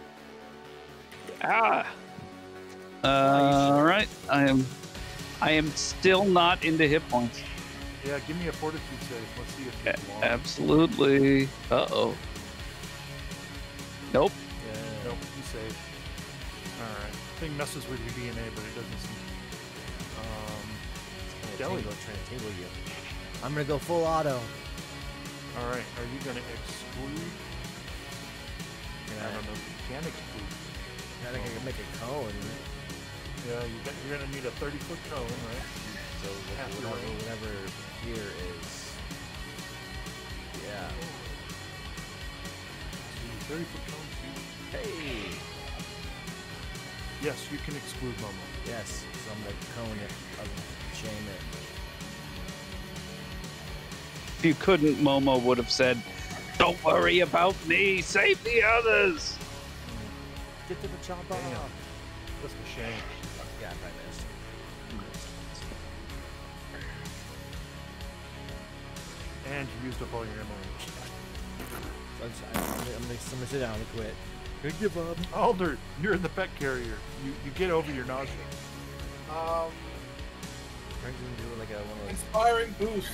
Ah, All right. I am still not into hit points. Yeah, give me a fortitude save. Let's see if you belong. Absolutely. Uh-oh. Nope. Yeah. Nope, you save. Alright. Thing messes with your DNA, but it doesn't seem. Deli. Trying to tingle you. I'm gonna go full auto. Alright, are you gonna exclude? I don't know if you can exclude. I think I can make a cone. Yeah, you're gonna need a 30-foot cone, right? So whatever here is. Yeah. 30-foot cone. Hey. Yes, you can exclude Momo. Yes. So I'm gonna cone it. Shame it. If you couldn't, Momo would have said, "Don't worry about me. Save the others." Get to the chopper. That's a shame. Yeah, I missed. And you used up all your ammo. I'm gonna sit down and quit. I give up. Alder, you're in the pet carrier. You get over your nausea. Turns into like one of those. Inspiring boost.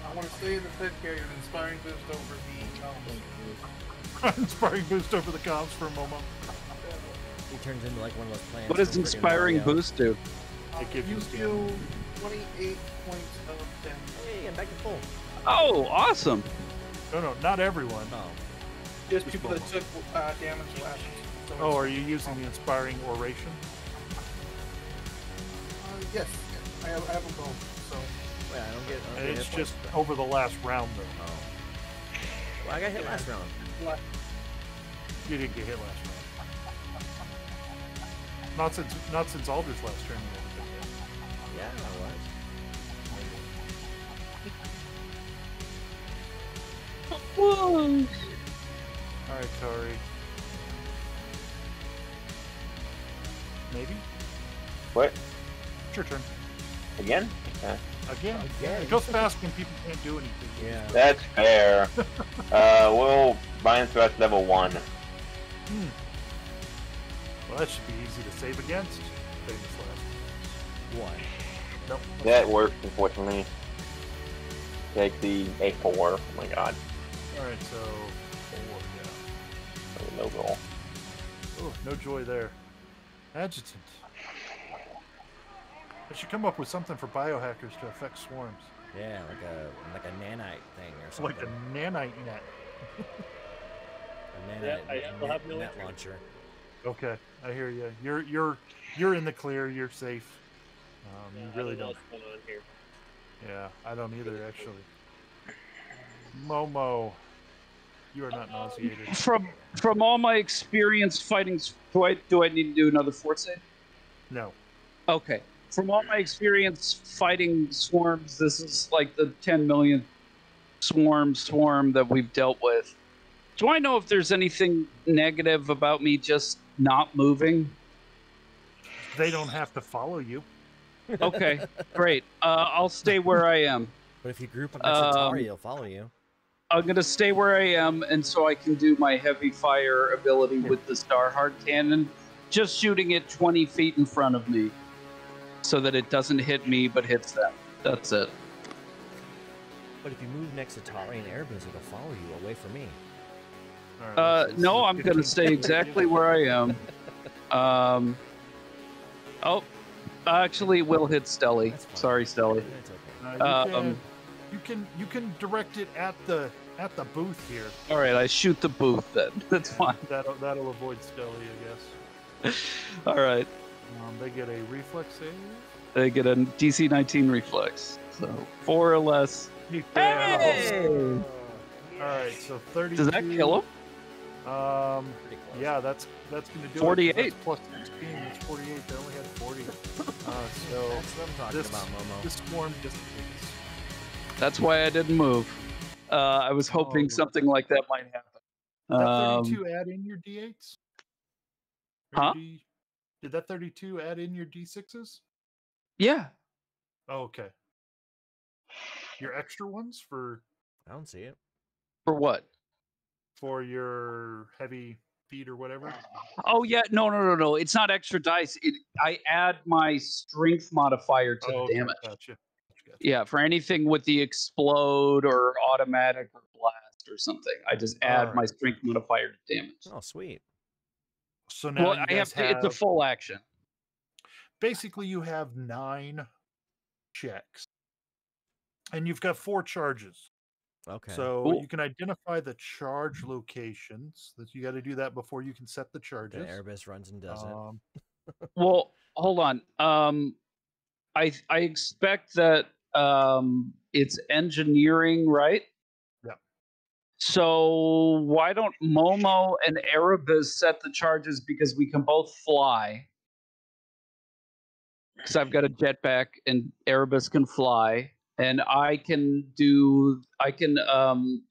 I want to stay in the pet carrier. Inspiring boost over the comms. Inspiring boost over the comms for a moment. He turns into like one of those plants. What does inspiring boost do? It gives you do 28 points of damage. Hey, I'm back to full. Oh, awesome. No, not everyone. Oh. Just people that took damage last. Oh, are you using the inspiring oration? Yes. I have them both. So. Wait, I don't get. It's just over the last round, though. Oh. Well, I got hit last round. You didn't get hit last round. Not since Alder's last turn. Yeah, I was. Whoa. Alright, Kari. Maybe? What? It's your turn. Again? Okay. Again? It goes fast when people can't do anything. Yeah. That's fair. We'll bind threat level 1. Well, that should be easy to save against. Famous last. One. Nope. That works, unfortunately. Take the A4. Oh my god. Alright, so 4, yeah. No goal. Oh, no joy there. Adjutant. I should come up with something for biohackers to affect swarms. Yeah, like a nanite thing or something. Like a nanite net. A nanite net launcher. Okay, I hear you. You're in the clear. You're safe. You really don't. What's going on here? Yeah, I don't either actually. Momo, you are not nauseated. From all my experience fighting, do I need to do another fort save? No. Okay. From all my experience fighting swarms, this is like the 10 millionth swarm that we've dealt with. Do I know if there's anything negative about me just not moving? They don't have to follow you. Okay, great. I'll stay where I am. But if you group up next to Tari, he'll follow you. I'm going to stay where I am, and so I can do my heavy fire ability with the Starheart cannon, just shooting it 20 feet in front of me, so that it doesn't hit me, but hits them. That's it. But if you move next to Tari and Airbus, it'll follow you away from me. No, I'm going to stay exactly where I am. Oh, actually, we'll hit Stelly. Sorry, Stelly. You can direct it at the booth here. All right, I shoot the booth then. That's fine. That'll avoid Stelly, I guess. All right. They get a reflex save. They get a DC 19 reflex, so 4 or less. Hey! All right, so 32. Does that kill him? Yeah, that's gonna do 48. It. Plus 16. It's 48. They only had 40. So that's what I'm talking about, Momo. This swarm dissipates. That's why I didn't move. I was hoping something like that might happen. Did that 32 add in your D8s? Huh? Did that 32 add in your D6s? Yeah. Oh, okay. Your extra ones for... I don't see it. For what? For your heavy feet or whatever. Oh yeah, no. It's not extra dice. I add my strength modifier to the damage. Gotcha. Yeah, for anything with the explode or automatic or blast or something, I just add my strength modifier to damage. Oh, sweet. So now you I have guys to. It's a full action. Basically, you have 9 checks, and you've got 4 charges. Okay. So Cool. you can identify the charge locations. That you got to do that before you can set the charges. The Erebus runs and does it. Well, hold on. I expect that it's engineering, right? Yeah. So why don't Momo and Erebus set the charges, because we can both fly? Because I've got a jetpack and Erebus can fly, and I can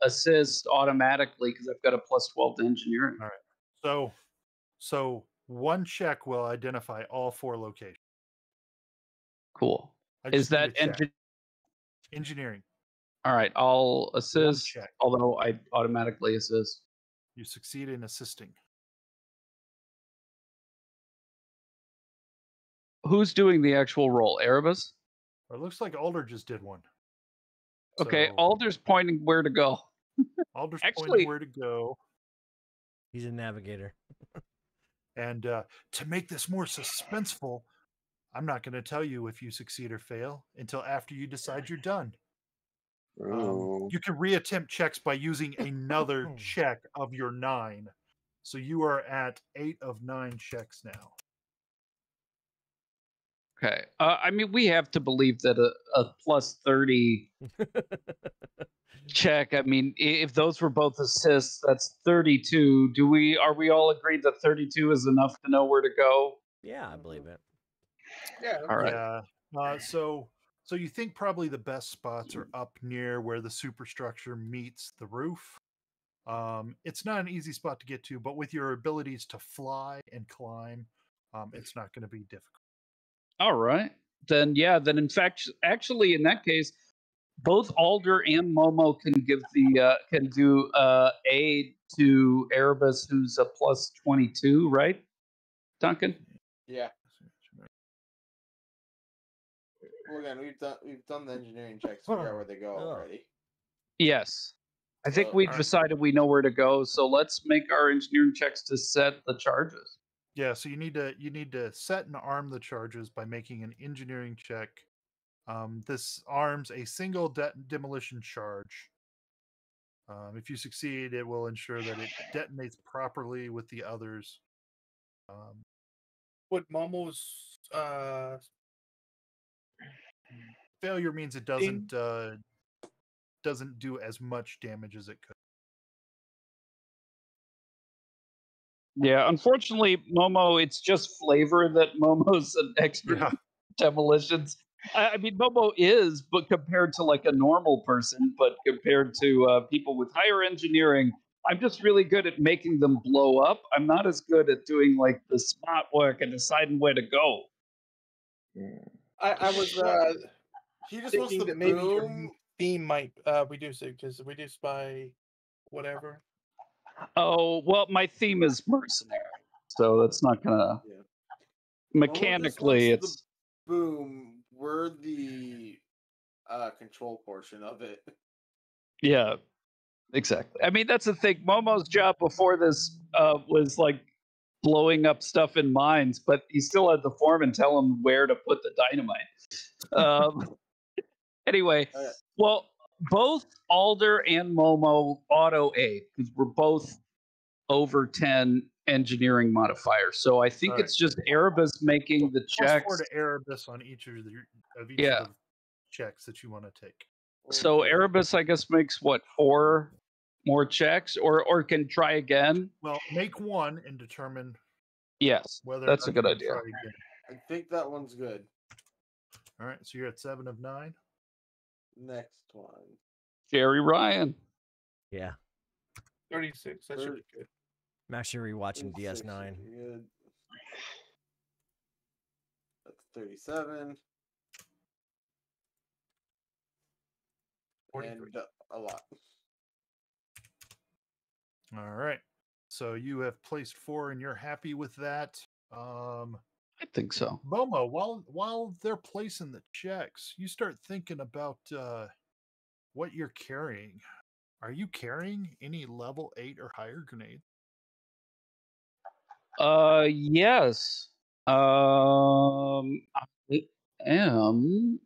assist automatically because I've got a +12 to engineering. All right. So one check will identify all 4 locations. Cool. I Is just need that a check. Engineering? All right, I'll assist, check. although I automatically assist. You succeed in assisting. Who's doing the actual roll? Erebus? It looks like Alder just did one. Okay, So Alder's pointing where to go. Alder's Actually- pointing where to go. He's a navigator. And to make this more suspenseful, I'm not going to tell you if you succeed or fail until after you decide you're done. Ooh. You can reattempt checks by using another check of your 9. So you are at 8 of 9 checks now. Okay. I mean, we have to believe that a +30 check. I mean, if those were both assists, that's 32. Are we all agreed that 32 is enough to know where to go? Yeah, I believe it. Yeah. All right. Yeah. So you think probably the best spots are up near where the superstructure meets the roof. It's not an easy spot to get to, but with your abilities to fly and climb, it's not going to be difficult. All right. Then in fact, actually, in that case, both Alder and Momo can give can do aid to Erebus, who's a +22, right, Duncan? Yeah. Well, again, we've done the engineering checks to figure out where they go already. Yes. I think So- we've Alright. decided we know where to go, so let's make our engineering checks to set the charges. Yeah, so you need to set and arm the charges by making an engineering check. This arms a single demolition charge. If you succeed, it will ensure that it detonates properly with the others. Would Momo's Failure means it doesn't do as much damage as it could. Yeah, unfortunately, Momo, it's just flavor that Momo's an expert Yeah. in demolitions. I mean, Momo is, but compared to like a normal person, but compared to people with higher engineering, I'm just really good at making them blow up. I'm not as good at doing like the spot work and deciding where to go. I was he just wants thinking the that maybe your boom. theme might reduce it, because reduced by whatever. Oh, well, my theme is mercenary, so that's not gonna. Yeah. Mechanically, wants the it's boom. We're the control portion of it. yeah, exactly. I mean, that's the thing. Momo's job before this was like blowing up stuff in mines, but he still had the foreman tell him where to put the dynamite. Anyway, Okay. well, both Alder and Momo auto aid because we're both over 10 engineering modifier. So I think All right. it's just Erebus making the +4 checks. to Erebus on each of Yeah. the checks that you want to take. So Okay. Erebus, I guess, makes what, 4 more checks, or can try again. Well, make one and determine Yes, whether or that's a not good you idea. try again. I think that one's good. All right, so you're at 7 of 9. Next one. Jerry Ryan. Yeah. 36. That should be good. I'm actually rewatching 36 DS9. should be good. That's 37. 43. And a lot. All right. So you have placed 4, and you're happy with that. I think so. Momo, while they're placing the checks, you start thinking about what you're carrying. Are you carrying any level 8 or higher grenades? Yes. I am.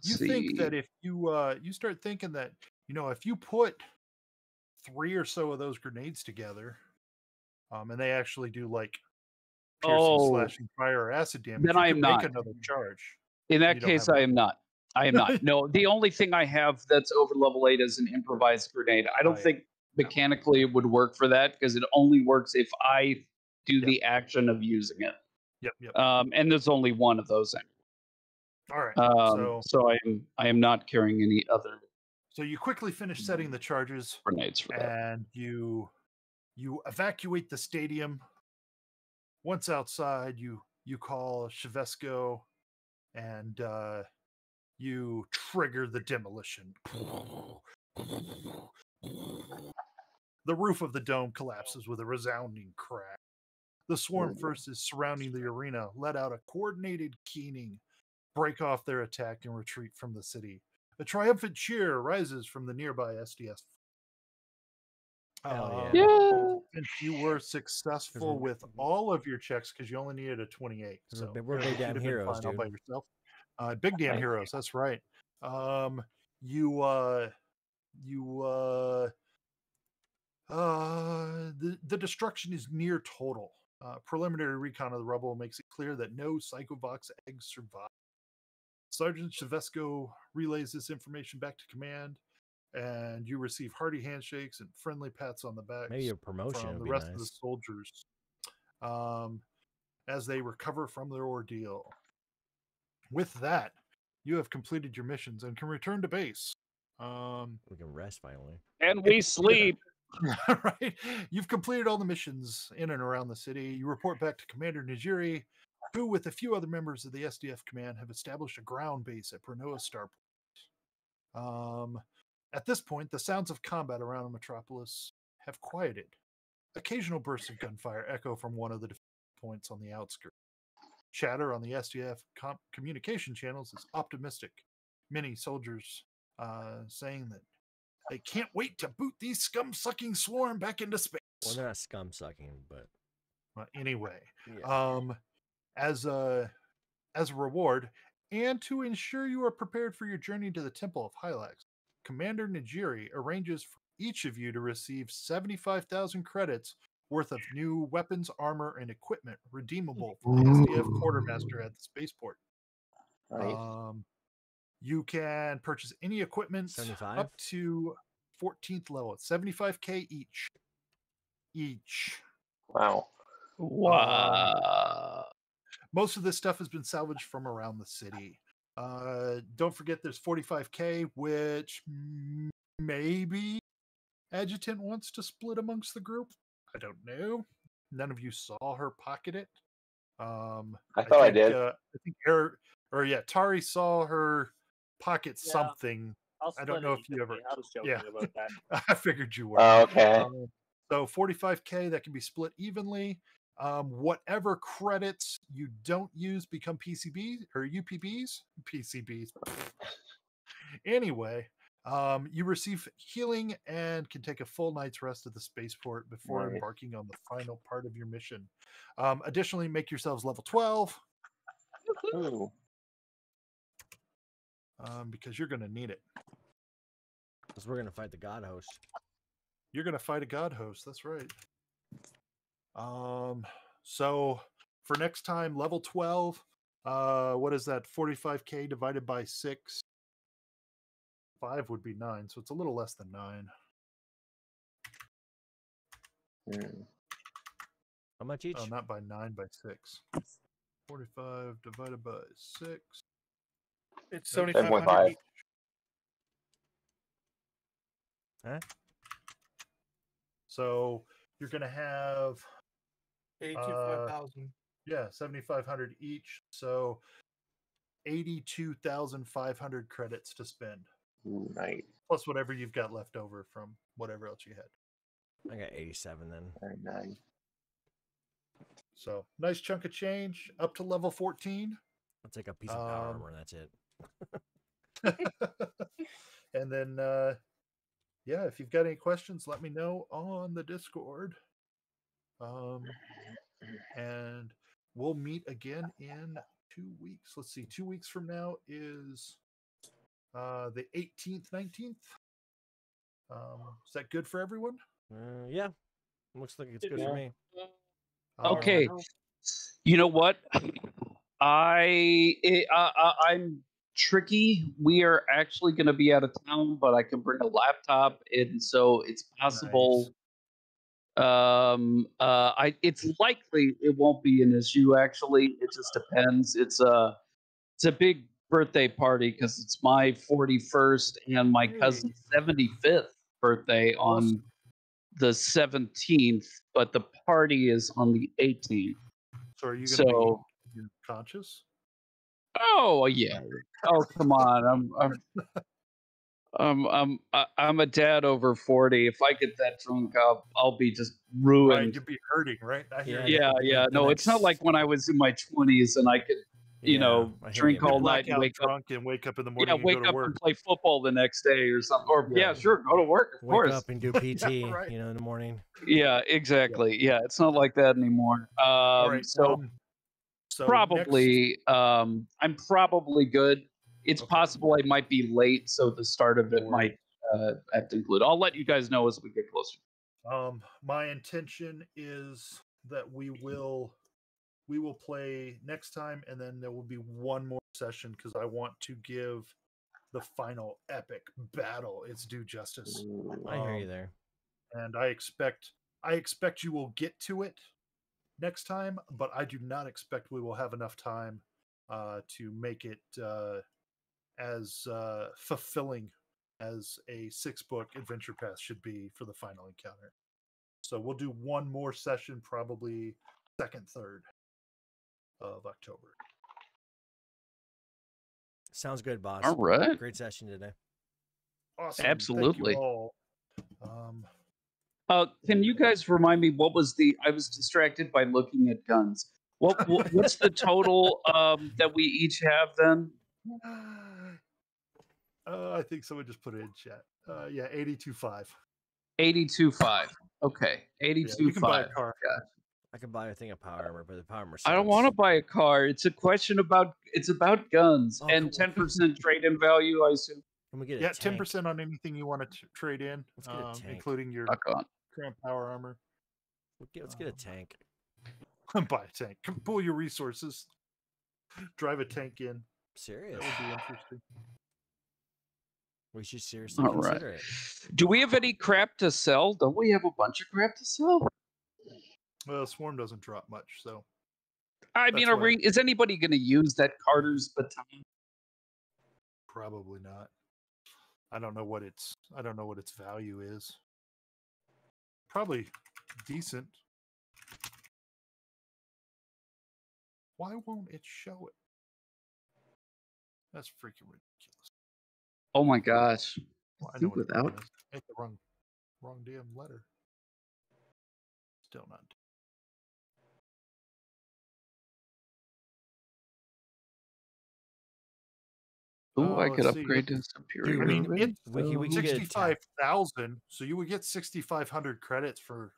You think that if you start thinking that, if you put 3 or so of those grenades together, and they actually do like piercing, slashing, fire, or acid damage, then you I can am make not. another charge. In that case, I am not. I am not. No, the only thing I have that's over level 8 is an improvised grenade. I don't think mechanically it would work for that because it only works if I do the action of using it. Yep. And there's only one of those. All right. So I am not carrying any other. So you quickly finish setting the charges grenades for that, and you evacuate the stadium. Once outside, you call Shevesco, and you trigger the demolition. The roof of the dome collapses with a resounding crack. The swarm forces surrounding the arena let out a coordinated keening, break off their attack, and retreat from the city. A triumphant cheer rises from the nearby SDS. Since you were successful with all of your checks, because you only needed a 28, so we're big damn heroes, all dude. by yourself. Big damn heroes. That's right. The destruction is near total. Preliminary recon of the rubble makes it clear that no Psychovox eggs survive. Sergeant Shevesco relays this information back to command, and you receive hearty handshakes and friendly pats on the back. Maybe a promotion from would the be rest nice. of the soldiers as they recover from their ordeal. With that, you have completed your missions and can return to base. We can rest finally. And we sleep. Right? You've completed all the missions in and around the city. You report back to Commander Najiri, who, with a few other members of the SDF command, have established a ground base at Pronoa Starport. At this point, the sounds of combat around Metropolis have quieted. Occasional bursts of gunfire echo from one of the points on the outskirts. Chatter on the SDF communication channels is optimistic. Many soldiers saying that they can't wait to boot these scum-sucking swarm back into space. Well, they're not scum-sucking, but anyway, as a reward, and to ensure you are prepared for your journey to the Temple of Hylax, Commander Najiri arranges for each of you to receive 75,000 credits worth of new weapons, armor, and equipment redeemable for the SDF quartermaster at the spaceport. Nice. You can purchase any equipment 75? up to 14th level. It's 75k each. Wow. Most of this stuff has been salvaged from around the city. Don't forget there's 45k, which maybe Adjutant wants to split amongst the group. I don't know. None of you saw her pocket it. I thought I did. I think Tari saw her pocket something. I don't know if you ever. I was joking about that. I figured you were. Oh, okay. So 45k that can be split evenly. Whatever credits you don't use become PCBs or UPBs. PCBs. Anyway, you receive healing and can take a full night's rest at the spaceport before embarking on the final part of your mission. Additionally, make yourselves level 12. Ooh. Because you're going to need it. Because we're going to fight the God Host. You're going to fight a God Host. That's right. So for next time, level 12, what is that? 45k divided by 6. 5 would be 9, so it's a little less than 9. How much each? Oh, not by 9, by 6. 45 divided by 6. It's 7.5 each. Huh? So you're going to have 82,000. Yeah, 7,500 each. So 82,500 credits to spend. Nice. Plus whatever you've got left over from whatever else you had. I got 87 then. Very nice. So nice chunk of change up to level 14. I'll take a piece of power armor and that's it. And then, yeah, if you've got any questions, let me know on the Discord. And we'll meet again in 2 weeks. Let's see, 2 weeks from now is the 18th, 19th. Is that good for everyone? Yeah, looks like it's good for me. Okay, you know what? I'm tricky. We are actually going to be out of town, but I can bring a laptop, and so it's possible. Nice. It's likely it won't be an issue. Actually, it just depends. It's a big birthday party because it's my 41st and my cousin's 75th birthday on the 17th, but the party is on the 18th. So are you going to be conscious? Oh yeah. Oh come on. I'm a dad over 40. If I get that drunk, I'll be just ruined. Right, you'll be hurting, right? Yeah. No, it's not like when I was in my 20s and I could, you know, drink all night and wake up and wake up in the morning. Yeah, wake up and play football the next day or something. Or sure, go to work. Of course. Wake up and do PT, right. In the morning. Yeah, exactly. Yeah, it's not like that anymore. So probably, I'm probably good. It's possible I might be late, so the start of it might have to include. I'll let you guys know as we get closer. My intention is that we will play next time, and then there will be one more session because I want to give the final epic battle its due justice. I hear you there, and I expect you will get to it next time, but I do not expect we will have enough time to make it as fulfilling as a 6-book adventure path should be for the final encounter. So we'll do one more session, probably 2nd, 3rd of October. Sounds good, boss. All right. Great session today. Awesome. Absolutely. Thank you all. Can you guys remind me what was I was distracted by looking at guns. What's the total that we each have then? I think someone just put it in chat. 82.5. 82.5. Okay, 82.5. You can buy a car. I can buy a thing of power armor, but the power armor. I don't want to buy a car. It's a question about guns and 10% trade-in value. I assume. Can we get 10% on anything you want to trade in, including your current power armor. Let's get a tank. Buy a tank. Pool your resources. Drive a tank in. Serious. That would be interesting. We should seriously consider it. Do we have any crap to sell? Don't we have a bunch of crap to sell? Well, Swarm doesn't drop much, so. I mean, is anybody going to use that Carter's baton? Probably not. I don't know what its value is. Probably decent. Why won't it show it? That's freaking ridiculous. Oh my gosh. Well, I know what without I hit the wrong damn letter. Still not. Oh, I could upgrade to superior. I mean, it's 65,000, so you would get 6,500 credits for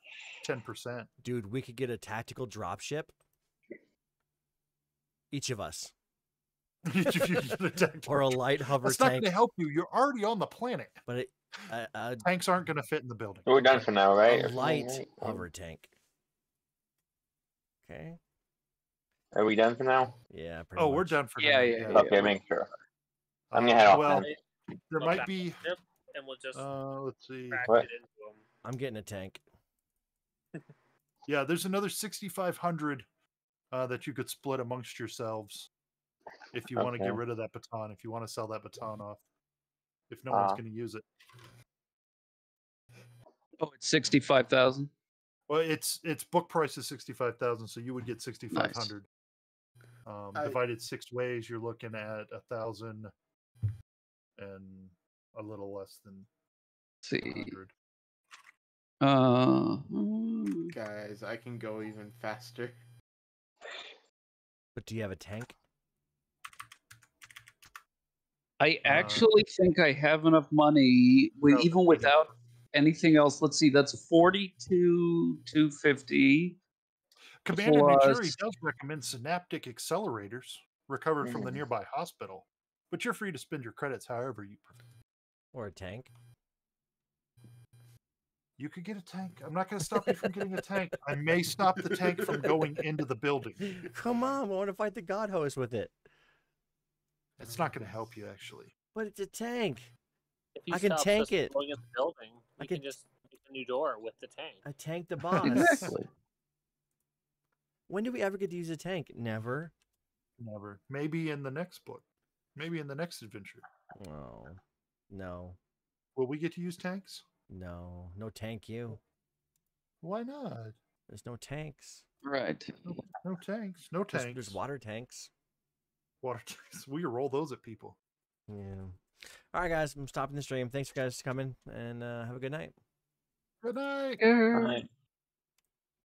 10%. Dude, we could get a tactical dropship. Each of us. Or a light hover That's tank. not going to help you. You're already on the planet. But tanks aren't going to fit in the building. We're done for now, right? A light hover tank. Okay. Are we done for now? Yeah. Oh, we're done for now. Yeah. Okay, make sure. I'm gonna head off. Well, then. there might be. And we'll just. Let's see. What? I'm getting a tank. Yeah, there's another 6,500 that you could split amongst yourselves if you want to get rid of that baton. If you want to sell that baton off, if no one's going to use it. Oh, it's 65,000. Well, its book price is 65,000, so you would get 6,500. Nice. Divided 6 ways, you're looking at 1,000 and a little less than. See. 100. Guys, I can go even faster. But do you have a tank? I actually think I have enough money, No, even you don't. without anything else. Let's see, that's 42,250. Commander Nijuri Plus- does recommend synaptic accelerators recovered from the nearby hospital, but you're free to spend your credits however you prefer. Or a tank? You could get a tank. I'm not going to stop you from getting a tank. I may stop the tank from going into the building. Come on, I want to fight the God Host with it. It's not going to help you, actually. But it's a tank. If he I can stops tank us it. from going in the building, I we can- can just make a new door with the tank. I tanked the boss. Exactly. When did we ever get to use a tank? Never. Never. Maybe in the next book. Maybe in the next adventure. Oh, no, Will we get to use tanks? no, no tank you. Why not? There's no tanks. Right. No tanks. No tanks. There's water tanks. Water tanks. We roll those at people. Yeah. All right, guys, I'm stopping the stream. Thanks for guys coming, and have a good night. Good night. Yeah.